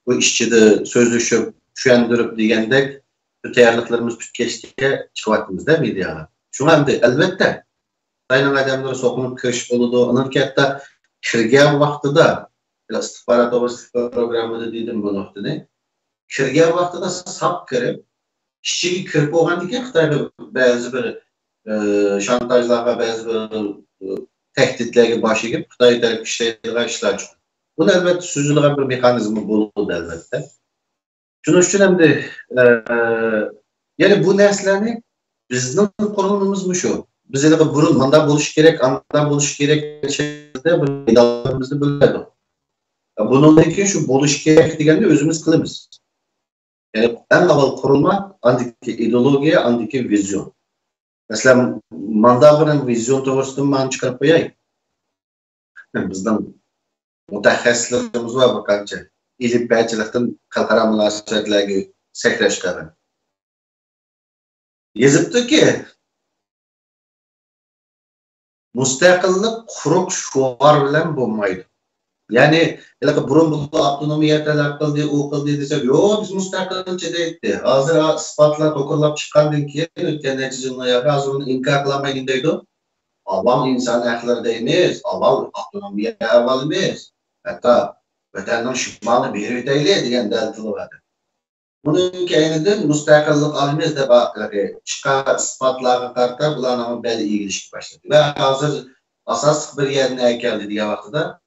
bu ishchida so'zlashib, tushuntirib degandek tayyorliklarimiz bitgachga chiqyapmizda mediaga. Shunga ham albatta aynan odamlar so'qinib kirish bo'ladi. Uning katta kirgan vaqtida istixborot programmada dedim bu nuqtani. Kirgan vaqtida sap kirib, ishchiga kirib bo'lgandan keyin Xitoyda ba'zi bir shantajlarga, ba'zi bir tehditlarga bosh egib Xitoy taraf ishlaydigan ishlar chiqdi. Buni albatta suzilgan bir mexanizmi bo'ladi albatta. Shuning uchun hamda ya'ni bu narsalarni bizning qonunimiz shu. Bizga burun manda bo'lish kerak, anda bo'lish kerak shaklda bir idoramizni biladi. Bundan keyin shu bo'lish kerak deganda o'zimiz qilamiz. Yani en avval kurulma andaki ideologiya, andaki vizyon. Mesela mandavının vizyon doğrusunu ben çıkarıp koyayım. Bizden mutaxassislarımız var bakınca. İlim bəycilikten xalqara münasibətlərə səhvə çıxarır. Yazıbdı ki, müstəqillik quruq şuar bilan bo'lmaydi. Yani burun bu avtonomiya talep kıldı, o kıldı desek, yo biz müstakilce deydi. Hazır ispatlar tokurlap çıkandan keyin ötken neticede hazır onu inkar kılamayın deydi. Aval insan hakları deyimiz, aval avtonomiya aval emas. Hatta vatanın şimalı bir deyli degan dalili var. Bunun keyininden müstakillik alımız da bakları çıkan ispatlarga karta bularning belli ilişki başladı. Ve hazır asas bir yerine geldi diye vaqtida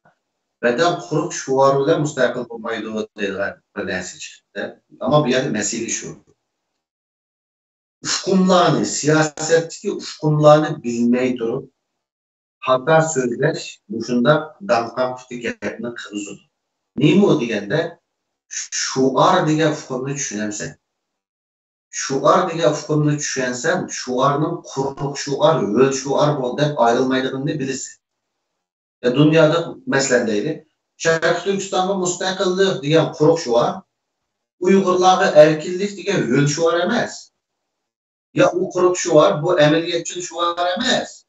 vatan quruq shuar bilan mustaqil bo'lmaydi deyilgan bir narsa chiqdi. Ama bu yerda mesele şu. Uşkumlarni, siyasetdagi uşkumlarni bilmay turib, xato so'zlash mushunda damqam puti gapni qildi. Nima u deganda shuar degan fikrni tushunamsan. Shuar degan fikrni tushunsan, shuarning quruq shuar, yo'l shuar bo'lib deb ayrılmaydigini bilasan. Ya dünyada mesela deydi. Şarkı Türkistan'da müstakillik diyen quruq şuar, Uygurlarga erkinlik diyen yo'l şuar emas. Ya o quruq şuar, bu ameliyatçı şuar emas.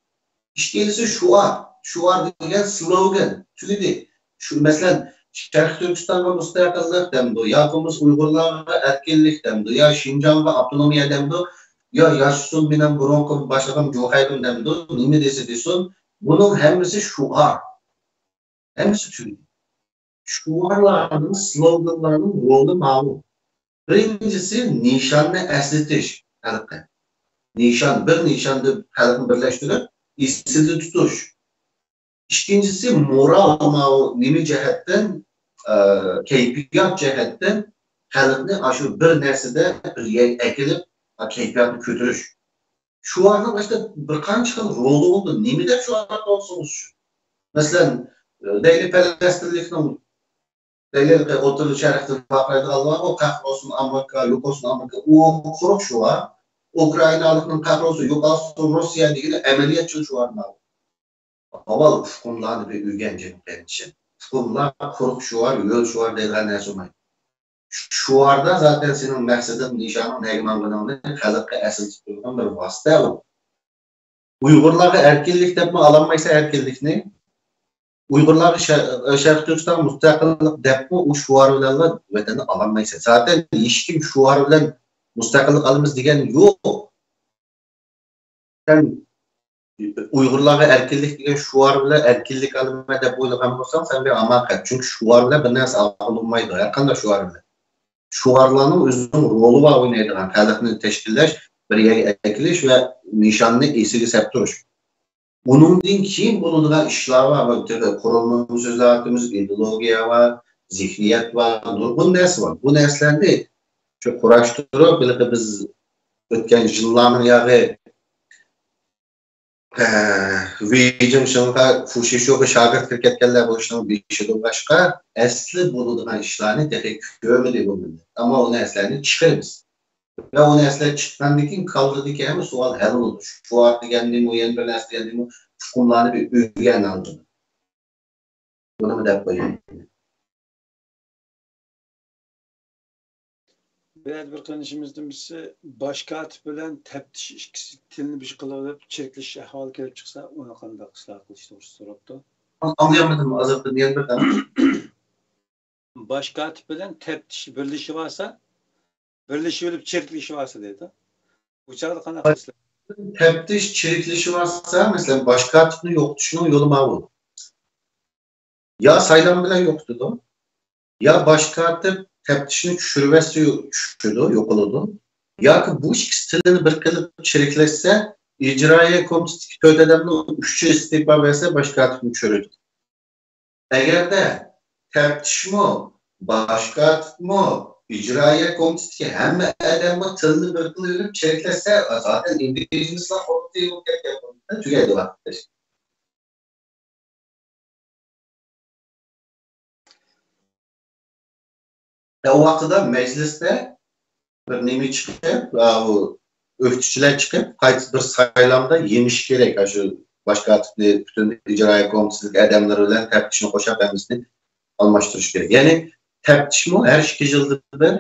İşte şuar. Şuar diyen slogan. Çünkü şu mesela Şarkı Türkistan'da müstakillik demdi. Ya biz Uygurlarga erkinlik demdi. Ya Şinjan'da avtonomiya demdi. Ya yaşsın binen Bronco başladım Johaybim demdi. Nime dese desin. Bunun hemisi şuar. Hemisi türlü. Şuarlarının, sloganlarının rolü malum. Birincisi nişanını esletiş. Nişan, bir nişanı halkını birleştirip istediği tutuş. İkincisi moral malum, nimi cihetten, keyfiyat cihetten halkını aşı bir nersede bir yer ekilip keyfiyatını kötürüş. Şuarının işte bir kança rolü oldu. Nimi de şuarlar olsunuz. Mesela deyli Palestinlikning deyli oturuş şerifte vakraydı Allah o kahrolsun Amerika, yok olsun Amerika. O quruq şu var. Ukraynalıkning kahrolsun, yok olsun Rusya degan ameliyatçı şu var. Aval hukumlarni bir uyganjim için. Hukumlar quruq şu var, yo'l şu var deyilgan narsa olmaydi. Şu arda zaten senin maksadın, nişanın, negmanlığını halkqa asıl tutulgan bir vasıta o. Uygurlarga erkinlik deb mi alanmaysa erkinlikni Uygurlar Şarkı Türkistan müstakillik dep mi o şuar bilan vatanı alanmaysa. Zaten hiç kim şuar bilan müstakillik alımız degan yok. Sen Uygurlarga erkinlik degan şuar bilan erkinlik alınma deb o'ylagan bo'lsang, sen bir amakat. Çünkü şuar bilan bir narsa alınmaydi. Her qanday şuar bilan. Şuarlarning o'zining roli va o'ynaydigan xalqni tashkillash, bir yerga ekilish ve nişanni esiga sep turish. Bunundan keyin bo'ladigan ishlar va qurilma so'zlarimiz, ideologiya va zihniyat va nurg'un narsa bor. Bu narsalarni shu kurashtirib, biz o'tgan yillarning yog'i vijim shunga Fushishyoga shogird kirib ketganlar bo'lishning beshidan boshqa asli bo'ladigan ishlarni texnik ko'midi bo'ldi. Ammo u narsalarni chiqaramiz. Ve o nesler çıktandan keyin kaldırdık hem sual hal oldu. Şu artı kendimi o yeni bir nesle kendimi hukumlarını bir ülgen aldı. Bunu mu da koyayım? Bir konuşmamızdan birisi başka tip bilen teptiş ikisi tilini bir şey kılıp çekiliş ahval gelip çıksa ona kanında ıslah kılıç doğrusu soruptu. Anlayamadım azapta diyen bir tane. Başka tip bilen teptiş birleşi varsa birleşip çirkilişi varsa dedi. Bu çağda kanat ıslah. Teptiş çirkilişi varsa mesela başka tipini yok düşünün yolu mağul. Ya sayılan bile yoktu da. Ya başka tip teftişini çürüvesi yok oldu. Ya ki bu ikisi stilini bir kılıp çirikleşse icraiye komitesi ödedemde 3 istifa verse başka tipini çürüdü. Eğer de teftiş mi, başka tip mi, icraiye komitesi hem adamı tılını bir kılıp çirikleşse zaten individualisla komitesi yok yapıldı. Tüyedi vakti. O vaxtda mecliste bir nemi çıkıp, öftüçüler çıkıp, bir saylamda yemiş gerek. Şu başka tipli bütün icraiye komitesilik adamlarıyla teftişini koşup emnisini almıştırış gerek. Yani teftişimi her 2 yılda bir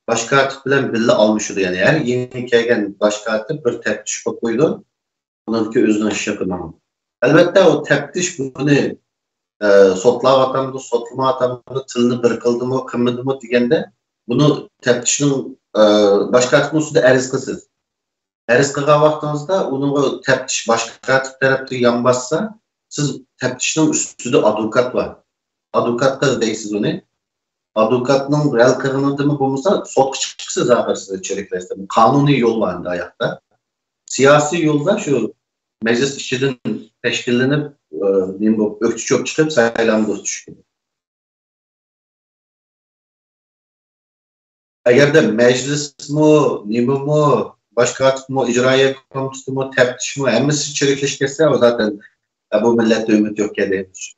başka tip bilen birle almıştır. Yani her yeni kelgen başka tip bir teftiş koydu. Bunun ki özünün iş yapımı. Elbette o teftiş bunu sotlab atamdı, sotlama atamdı, tilini bir kıldı mı, kılmadı mı degende bunu teftişinin başka üstünde eriz kılsız. Eriz kılgan vaxtınızda onun teftiş başka tarafta yanbazsa siz teftişinin üstünde adukat var. Adukat deysiz onu. Adukatның real kılındığı bulmuşsa sot çıksız ağırsız içeriklerse. Kanuni yol var ayakta. Siyasi yolda şu meclis işçinin teşkillenip ökçü çok çıkıp sayılandı düşüyor. Eğer de meclis mu, nimi mu, başka mı, icraiye komitesi mu, teftiş mi, hemmesi içerikleştirse o zaten bu millette ümit yok edeymiş.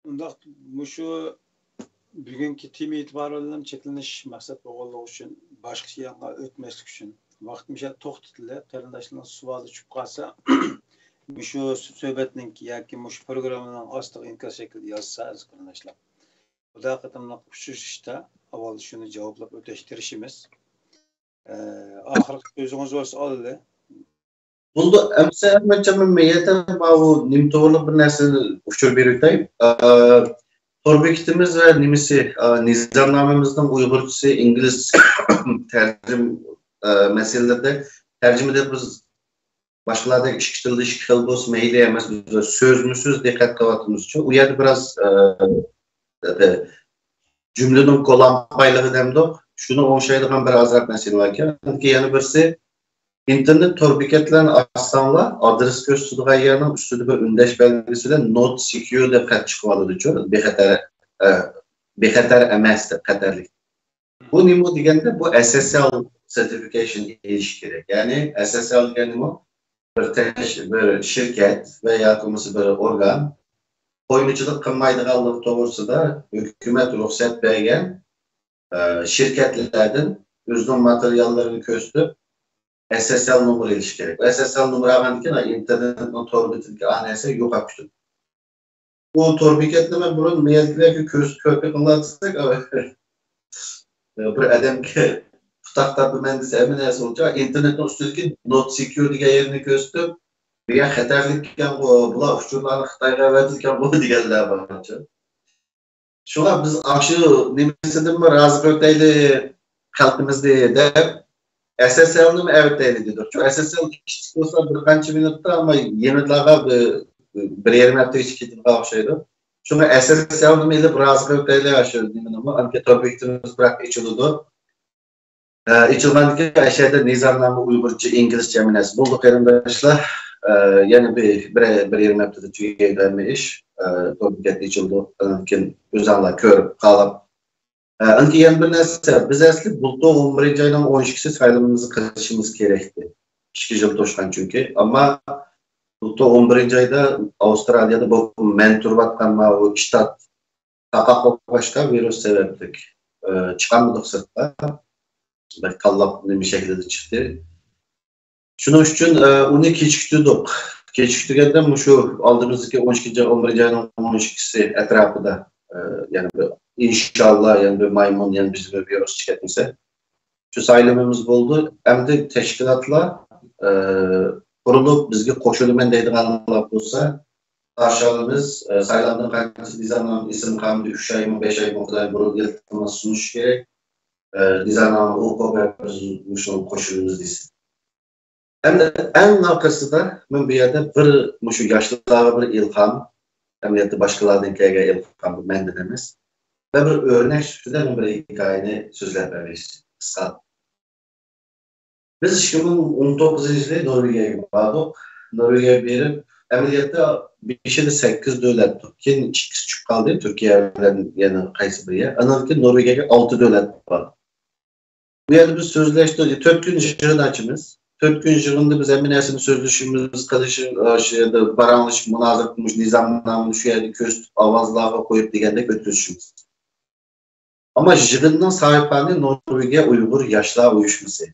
Undaq şu bugünkü timi itibarıyla çekiliniş maksat boğulluğu için, başka yanına ötmeslik için vaqtmışa to'xtatilib, qarindoshlarning savoli tushib qolsa, şu söhbetning yoki şu programning ostiga inkas shaklida yozsa aziz qarindoshlar. Xudo qatimliq ushishda avval shuni javoblab o'tashtirishimiz. Oxirgi so'zingiz bo'lsa oldi. Bunda emse Ahmetcan'ın meyete bu nimtoğlu bir nesil uçur bir ülkeyim. Torbekitimiz ve nimisi nizamnamemizden Uygurcusu İngiliz tercüm meselelerde tercümede biz başkalarda işkitildi işkitil olsun meyli yemez sözmüsüz dikkat kavatımız için. O yerde biraz cümlenin kolan paylığı demdi. Şunu o şeyde ben biraz azrak mesele varken ki yani birisi İnternet torbiketlerini açsanlar adres gösterdiği yerinin üstünde bir ündeş belgesiyle not secure de kat çıkmalıdır diyor. Bexatar emasdir, xatarlik. Bu nima deganda bu SSL certification ilish kerak. Yani SSL degani bu bir şirket veya bir organ qo'ynichilik qilmaydiganlik to'g'risida hukumat ruxsat bergan şirketlerden o'zining materiallarini ko'rsatib SSL numara ilish kerak. SSL numara olgandan keyin internetning torbiketiga anasa yo'qotib. Bu torbiketni burun meyatlarga ko'rsatib qilsak, bir odamga tutakta bir mühendis eminesi olacak. İnternetin üstündeki not secure degan yerini ko'rsatib, bu ya xatarlik ekan bu, bular uçurlarni Xitoyga verdikan bu deganlar bor. Şuna biz aşı nimasidan mi razı o'tayli xalqimizni deb SSL'ni mi evet deydi. Çünkü SSL kichik bo'lsa bir qancha minutda ama yenilarga bir yarim hafta ichida ketadigan o'xshaydi. Şuna SSL'ni mi ilib razı o'tayli aşı nimani anke torbekimiz bırak içildi. İçilgandan keyin aşağıda nizamnoma Uygurcha, İngilizce eminesi buldu qarindoshlar. Yani bir yarim haftada tugaygan ish. Torbiket içildi. Keyin o'zinglar ko'rib qolib Anki yan bir narsa, biz asli bulda 11. aydan 12'si sayılımımızı kılışımız gerekti. 2 yıl toşkan çünkü. Ama bulda 11. ayda Avustralya'da bu mentor batkan o iştat takak başka virüs sebeplik. Çıkanmadık sırtla. Belki kallap bir şekilde çıktı. Şunun için onu keçiktirdik. Keçiktirgenden şu aldığımızdaki 12. 11. aydan 12'si etrafında yani İnşallah yani bir maymun yani bizim bir virüs çıkartmışsa şu sayılımımız oldu. Hem de teşkilatlar kurulup bizge koşulmen deydiganlar olsa karşılığımız sayılandığın kaynakçı nizamname isim kanunu 3 ay mı 5 ay mı kadar burun yıltılması sunuş gerek. Nizamname o kadar bizim koşulumuz değilsin. Hem de en arkası da ben bir yerde bir şu yaşlılara bir ilham hem de başkalarından kelgen ilham benden demez. Ve bir örnek sütüden bir hikayeni sözler veririz. Kısa. Biz 2019 yılında Norveç'e vardık. Norveç'e verip emeliyatta bir şeyde 8 devlet Türkiye'nin ikisi çıkıp kaldı. Türkiye'den yani kaysı bir yer. Anladık ki Norveç'e 6 devlet var. Bu yerde biz sözleştik. 4 gün jırın açımız. 4 gün jırında biz eminesini sözleşimiz, kalışı, baranlış, münazır kılmış, nizamnamını şu yerde köstüp, avazlığa koyup degende götürüşümüz. Ama jırının sahiplerinden Norveç'e Uygur Yaşlar Uyuşması.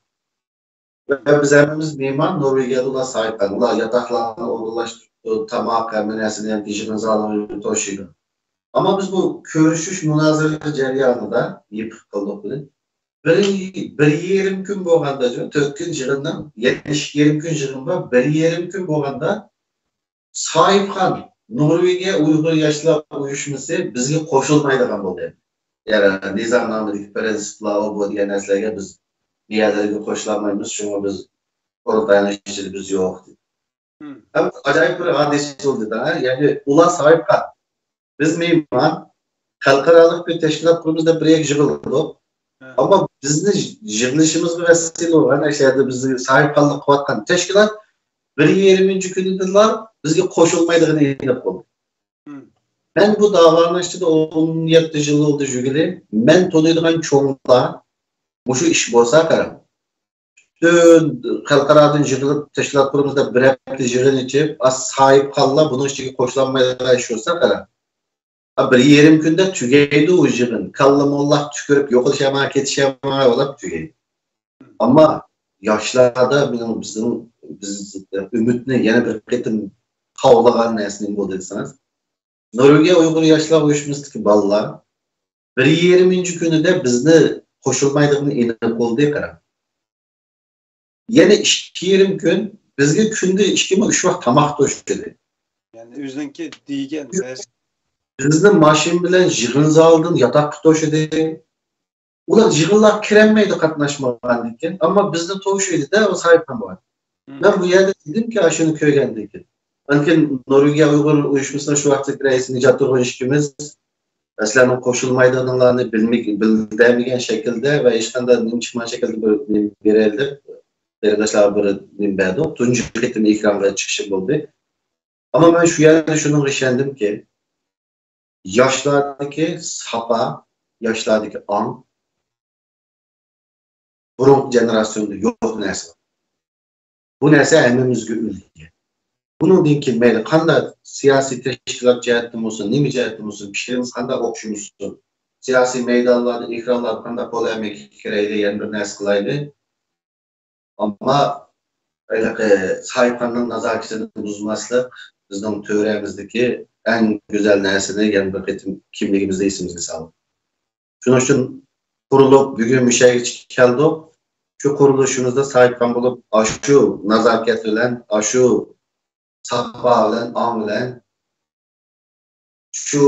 Ve biz hepimiz mimar Norveç'e olan sahipler. Ular yataklarını olgulaştırdı, tamak eminesini yani jırın zalını taşıydı. Ama biz bu görüşüş münazırlık ceryanında yiyip kıldık. bir yerim gün bo'lganda, 4 kun yig'indan 70 kun yig'in bor, bir yerim kun bo'lganda Sohibxon Norvegiya Uyg'ur yoshlar uyushmasi bizga qo'shilmaydigan bo'ldi. Ya'ni nizomnomidagi prinsiplar bu degan narsalarga biz bu yerlarga qo'shilmaymiz, shunga biz qurollanishchilar biz yo'q dedi. Acayip bir hadise oldu da. Yani ular Sohibxon. Biz meyman xalqaro bir tashkilot qurimizda bir yig'ildik. Ama bizni yig'ilishimizga vasila bo'lgan ashada bizni Sohibxonlik qilayotgan tashkilot 1-20 kunidalar bizga qo'shilmaydigini aytib qo'ydi. Ben bu davanın işte 17 yıl oldu jügili. Ben tanıyordum çoğunluğa bu şu iş bolsa karam. Xalqaradan yığılıp teşkilat kurumuzda bir hafta yığın içip az sahip kalla bunun içine koşulanmaya iş olsa karam. Bir yerim günde tügeydi o yığın. Kallam Allah tükürüp yok oluşamaya ketişemeye olup tügeydi. Ama yaşlarda bizim ümitini yeni bir ketim kavlagan nesinin bu dediyseniz. Norvegiya Uyg'ur yoshlar uyushmasidagi bolalar 1-20 kunida bizni qo'shilmaydigini aniq bo'ldi qarang. Yana 2-20 kun bizga kunda 2-3 vaqt tomoq to'shadi. Yani o'ziniki degan bizni mashina bilan yig'in zalidan yotoqqa to'shadi. Ular yig'inlar kirolmaydi qatnashmagan ekan, ammo bizni to'shaydi-da, o Sohibxon bor. Ben bu yerda dedimki, shuni ko'rgandan keyin Anken Norvegiya Uyg'ur uyushmasining shu vaqtdagi raisi Nijat Turg'unishkimiz aslan qo'shilmaydiganlarni bildirmagan shaklda va hech qanday nimchman shaklda berildi. Berdoshlar bir nimberdi. Tunji qitim ekranga chiqishi bo'ldi. Ammo men shu yerda shuni ishondimki, yoshlardagi sapa, yoshlardagi ong burun generasyonda yo'q narsa. Bu narsa hammamizga ulgu. Bunun dinki meyli qanday siyasi teşkilat cihettim olsun, nemi cihettim olsun, kişilerimiz qanday okşumuşsun, siyasi meydanlarda, ekranlar qanday polemik kireyli, yani bir ners kılaylı. Ama Sohibxonning nazokatini buzmaslik bizning tövremizdeki en güzel nersini, yani bir ketim kimligimizde ismimizni salib. Shuning uchun qurilib, bugun mushaga keldik. Shu qurilishimizda Sohibxon bo'lib, shu nazokat bilan, shu sapa bilan, ong bilan shu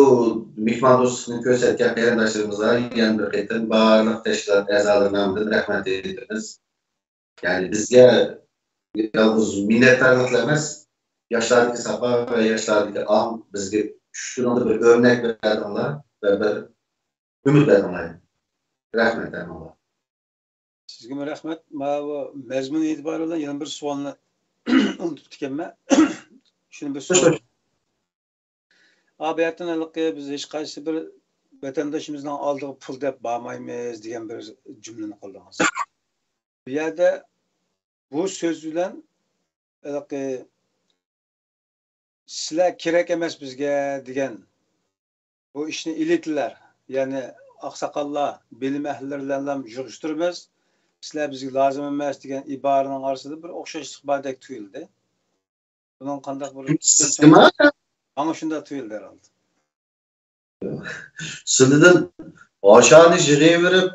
mehmondo'stlikni ko'rsatgan qarindoshlarimizga yana bir qaytim barliq tashkilot a'zolari nomidan rahmat aytamiz. Yani bizga yalnız minnatdorlik emas, yoshlardagi sapa va yoshlardagi ong bizga shunday bir o'rnak berdinglar va bir umid berdinglar. Rahmat aytaman. Sizga rahmat. Mana bu mazmun e'tiboridan yana bir savolni unutib ekanman. Shuni bir savol. Abiyatinlikka biz hech qaysi bir vatandoshimizning oldiga pul deb bormaymiz degan bir jumlani qo'llaymiz. Bu yerda bu so'z bilan sizlar kerak emas bizga degan bu ishni elitlar, ya'ni oqsoqollar, bilim ahllari bilan yig'ishtiramiz. Sizlar bizga lozim emas degan iboraning orasida bir o'xshashlik bordek tuyuldi. Bunun qanday bir ana shunda tuyuldi herhalde. Sizdan oshani yig'averib,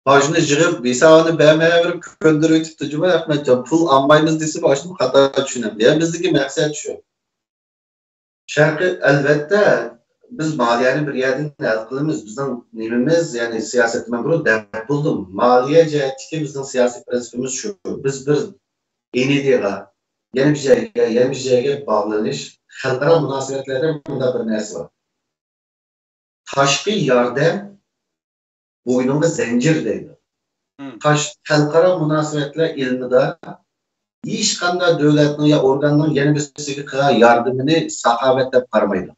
başını yig'ib, besavini bermayverib ko'ndirib o'tibdi. Juma Ahmadjon, pul olmaymiz desa, boshini xato tushunaman. Yani bizdagi maqsad shu. Sharqi albatta biz maliyani bir yerdan hal qilamiz. Bizning nimamiz, ya'ni siyosatman buni deb bildim. Maliya jihatdagi bizning siyosiy prinsipimiz shu. Biz bir enidiga, yana bir joyga bog'lanish, xalqaro munosabatlarda bunda bir narsa bor. Tashqi yordam bo'ynimga zanjir deydi. Xalqaro munosabatlar ilmida hech qanday davlatning ya organning yana birisiga qilgan yordamini saxovat deb qaramaydi.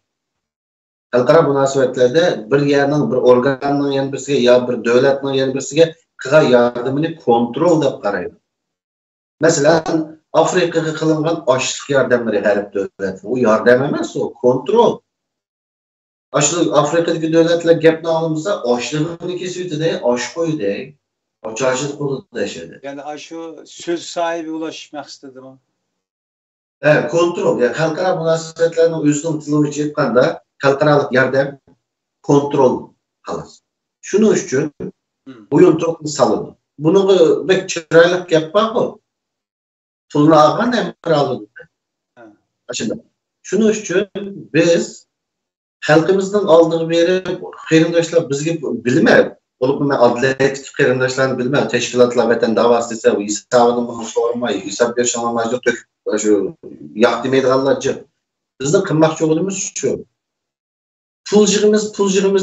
Xalqaro munosabatlarda bir yerning, bir organning yana birisiga yo bir davlatning yana birisiga qilgan yordamini kontrol deb qaraydi. Masalan, Afrikaga qilingan ochlik yordamlari g'arb davlatlar, u yordam emas, u kontrol. Afrikadagi davlatlar gapni olmasa, ochlig'ini kesuvdi, osh qo'ydi, ochashni qo'lida yashadi. Yani shu so'z sahibi ulashish maqsadimi? Kontrol, yani xalqaro munosabatlarning o'zining tili bo'yicha aytganda, xalqaro yordam kontrol xolos. Şunun üçün Hı. buyunturuqni salındı. Bunu bek çıraylık yapmak o. Pulunu algan emir alındı. Ha. Aşında. Şunun üçün biz halkımızdan aldığı beri qeyrindaşlar bizge bilmez. Olup men adliyatik qeyrindaşlarni bilmez. Teşkilatlar vatan davası ise hesabını sormay, hesap berişamamajda tök şu yaq demaydiganlar. Bizning qilmoqchiligimiz shu. Pul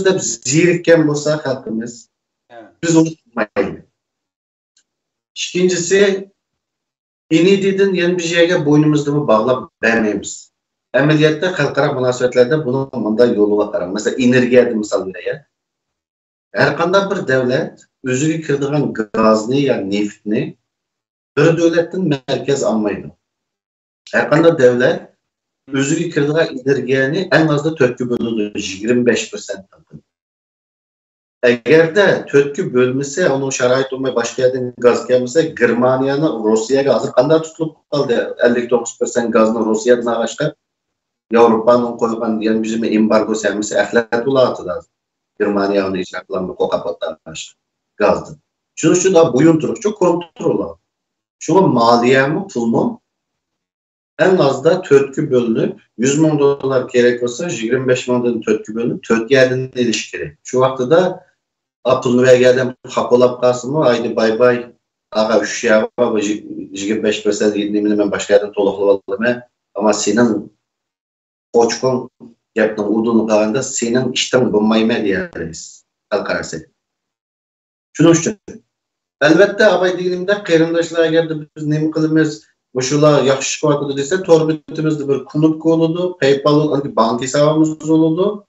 deb zerikkan bo'lsa xalqimiz, Ha. biz uni tutmaymiz. İkincisi, İNİDİ'den yeni bir şeyge boynumuzu bağlap vermeyimiz. Ameliyatda xalqaro munosabatlarda bunun bunday yolu var. Mesela energiyada misal vereyim. Her qanday bir devlet özüge kirdiğen gazni ya neftni bir devletten merkez almaydı. Her qanday devlet özüge kirdiğen energiyani en azda 4'kü bölüdü, 25%. Eğer de 4'kü bölmese, onun şarait olmaya başka yerden gaz gelmese, Germaniyanı Rusya'ya gazı qanday tutulup kaldı? 59% gazını Rusya'dan ağaçka, Avrupa'nın koyulan yani bizim embargo sevmesi, əhlət ulatı da. Germaniyanın icraatlarını kokapatlar ağaçka, gazdı. Şunu da buyunturukçu kontrol aldı. Şunu maliyemi, pulmu, en az da 4'kü bölünüp, 100 bin dolar gerek olsa, 25 bin dolar 4'kü bölünüp, 4 yerden ilişkili. Şu vakti da Apılını ve geldim kapılap kalsın aydı bay bay ağa 3 ya 25% yediğimini ben başka yerden toluklu oldum ama senin koçkun yaptığın udunu kalanda senin işten bulmayma diyeriz halkarası. Şunun için elbette abay dilimde qeyrindaşlara geldi biz ne kılımız boşula yaxşı çıkmadı dese torbitimizde bir kunup koludu PayPal bank hesabımız oldu.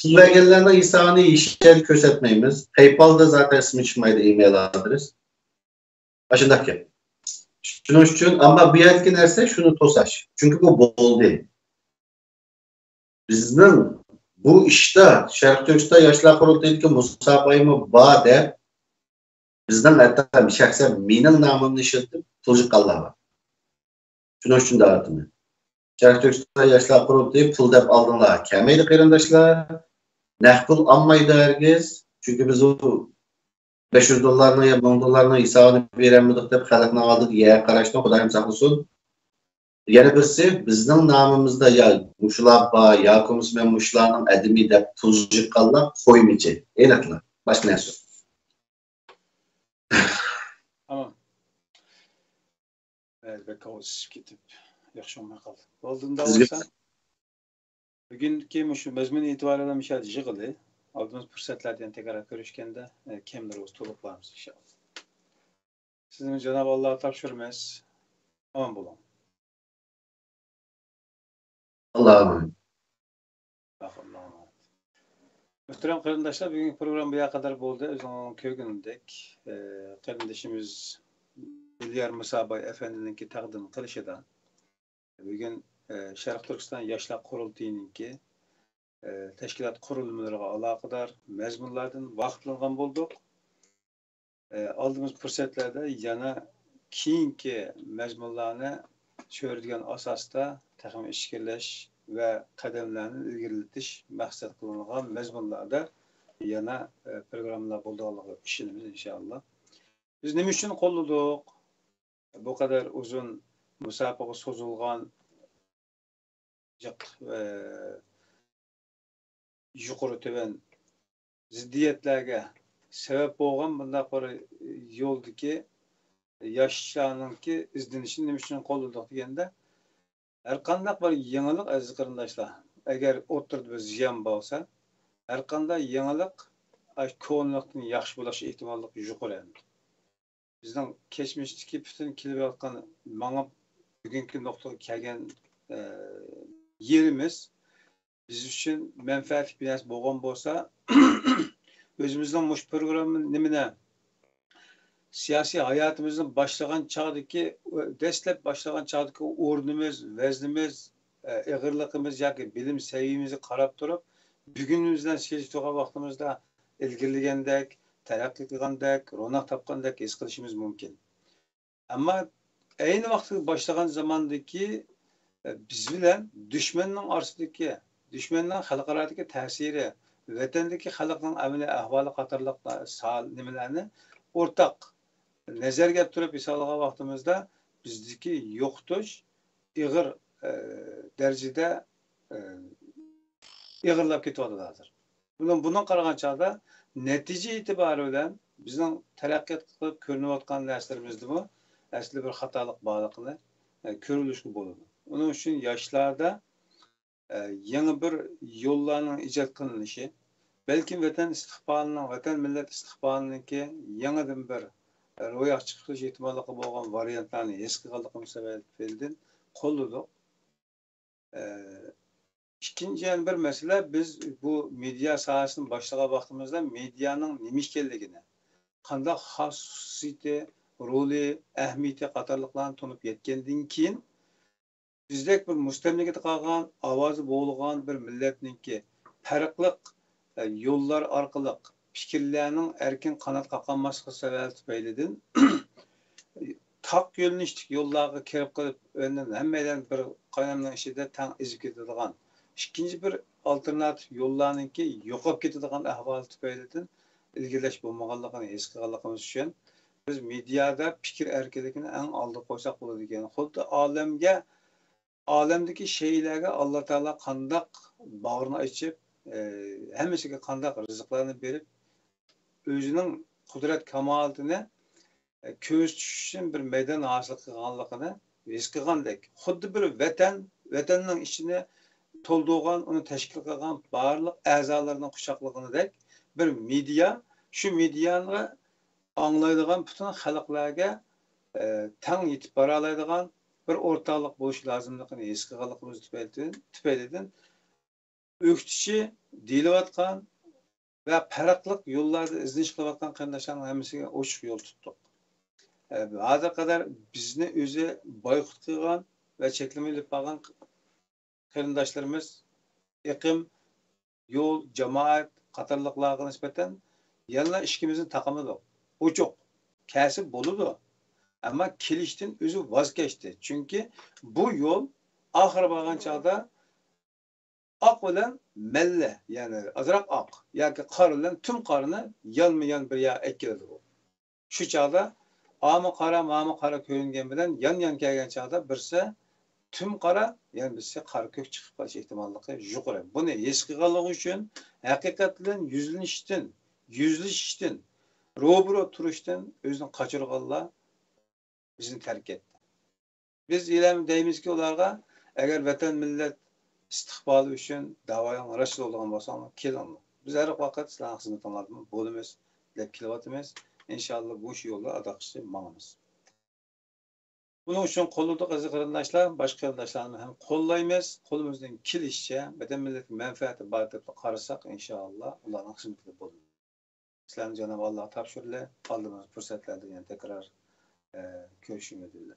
Belgelerine insani işler kösetmeyimiz. PayPal'da zaten ismi çıkmaydı e-mail adres. Başındaki. Şunun için ama bir etkin ise şunu tosaş. Çünkü bu bol değil. Bizden bu işte Şərq Türkistan Yaşlar Qurultayı'ndaki musabayımı bade bizden hatta bir şahsen minin namını işitip pulcuk Allah var. Şunun için dağıtımı. Şərq Türkistan Yaşlar Qurultayı pul dep aldınlar. Kemeydi qeyrindaşlar. Nəhpul almaydı herkes. Çünkü biz o 500 dolarını ya 1000 dolarını hesabını veremedik dep xalqına aldık. Ya qaraşdan Xudayım saqlasın. Yani birisi bizden namımızda ya muşlar var, ya komismen muşlarının edimi dep pulcuk qallar koymayacak. Eynatlar. Başka ne söz? Tamam. Elbette kavuz gidip yaxşı olmay qaldı. Oldunda olsa bugünkü şu mezmun itibariyle müşahede jığılı. Aldığımız fırsatlardan tekrar görüşkende kimdir olsa toluklarımız inşallah. Sizin Cenab-ı Allah'a tavşırmaz. Aman bulun. Allah'a emanet. Allah'a emanet. Muhterem qeyrindaşlar, bugünkü program buya kadar oldu. Özünün köygünündek qeyrindaşımız Dilyar Musabay Efendi'ninki taqdim qilishida bugün Şərq Türkistan Yaşlar Qurultayı'nınki teşkilat kurulumlarına alakadar mezmunlardan vaqtlangan bolduq. Aldığımız fırsatlarda yana keyinki mezmunlarını söylediğin asasda takım işgirleş ve kademlerini ilgilitiş maksat kılıngan mezmunlarda yana programlar bolduğu işimiz inşallah. Biz ne için kolladık? Bu kadar uzun musabaqa sozulgan yuqori töven ziddiyetlerge sebep olgan bunda bir yoldaki yaşlarınki izlenişini ne için kolladık degende her qanday bir yenilik aziz qarindoshlar agar o'tirib biz ziyon bo'lsa har qanday yenilik ko'nlikning yaxshi bo'lish ehtimolligi yuqori. Bizning kechmishdagi butun kelayotgan mana bugungi nuqtaga kelgan yerimiz biz uchun manfaatli bir narsa bo'lgan bo'lsa o'zimizning mush programni nimani siyosiy hayotimizni boshlagan chog'dagi dastlab boshlagan chog'dagi o'rnimiz, vaznimiz, ig'irligimiz yoki bilim saviyamizni qarab turib bugunimizdan sezgan vaqtimizda ilgirlagandek, taraqqiy qilgandek, ro'naq topgandek his qilishimiz mumkin. Ammo ayni vaqtda boshlagan zamondagi biz bilan dushmanning orasidagi, dushmanning xalqarodagi ta'siri vatandagi xalqning amaliy ahvoli qatorliq nimalarni o'rtaq nazarga turib misol olgan vaqtimizda bizdagi yo'qotish ig'ir darajada ig'irlab ketyapti hozir. Bundan qaragan chog'da natija itibari bilan bizning taraqqiyot qilib ko'rinayotgan narsalarimizda asli bir xatolik borligini ko'rilishga bo'ladi. Uning uchun yoshlarda yangi bir yo'llarning ijod qilinishi, balkim vatan istiqbolining, vatan millat istiqbolininki yangidan bir ro'yobga chiqish ehtimoli bo'lgan variantlarni his qilganligimiz sababli qo'lladik. İkinci bir mesele biz bu medya sahasını başlayan vaktimizde medyanın nima ekanligini, qanday xosiyati, roli, ahamiyati qatorliqlarni tunib yetgandan keyin bizdek bir mustamlikada qolgan, ovozi bo'lgan bir millatningki farqli yo'llar orqali fikrlarning erkin qanot qaqanmasligi sabab tufaylidan taq yo'linishlik yo'llarga kirib qolib, hammadan bir qaynamning ichida tang ezib ketadigan İkinci bir alternatif yollarınki yo'qolib ketadigan ahvol tufaylidan ilgilash bo'lmaganligini his qilganligimiz uchun biz mediada fikr erkinligini eng oldiga qo'ysak bo'ladi degan. Xuddi olamdagi sheylarga Alloh taolo qandoq bag'rini ochib, hammasiga qandoq rizqlarni berib, o'zining qudrat kamolatini ko'z tushish uchun bir maydon hosil qilganligini his qilgandek. Xuddi bir vatanning ichini to'ldirgan, uni tashkil qilgan barliq a'zolarning quchoqligidek bir media, shu mediani anglaydigan butun xalqlarga tang yetib bora oladigan bir o'rtaqlik bo'lishi lozimligini his qilganligimiz tufaylidan o'qitishi deyilayotgan va farqli yo'llarda izlanish qilayotgan qarindoshlarning hammasiga ochiq yo'l tutdik. Hozir qadar bizni o'zi boyqut qilgan va cheklamayib qolgan qarindoshlarimiz iqim, yo'l, jamoat qatorliqlarga nisbatan yana ishimizni taqamadik. Ochiq, kasb bo'ladi. Ammo kelishdan o'zi voz kechdi. Chunki bu yo'l oxir bo'lgan chog'da oq bilan malla, ya'ni azroq oq yoki qor bilan tun qorini yonma-yon bir yoqqa ekkiladi bu. Shu chog'da ma'mi qora ko'ringan bilan yon kelgan chog'da birsi tüm qara, yani bizse qar ko'k chiqib qolish ehtimolligi yuqori. Buni his qilganligi uchun haqiqatan yuzlashishdan, ro'baro turishdan o'zini qochirganlar bizni tark etdi. Biz ilam deymizki ularga agar vatan millat istiqboli uchun da'voying rasul bo'lgan bo'lsangiz, keling. Biz har vaqt sizlarning xizmatingizda bo'lamiz deb kelyapmiz. İnşallah bu yo'lda adaqishni mangamiz. Bunun için qo'lladik aziz qarindoshlar, boshqa qarindoshlarni ham qo'llaymiz. Qo'limizdan kelishicha vatan millat manfaati bor deb qarasak, inshaalloh ularning xizmatida bo'lamiz. Sizlarni Cenab-ı Allah topshirdi. Aldığımız fursatlarda yana tekrar görüşmek dileğiyle.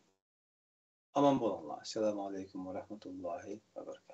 Aman bo'linglar. Assalomu alaykum va rahmatullohi va barakatuh.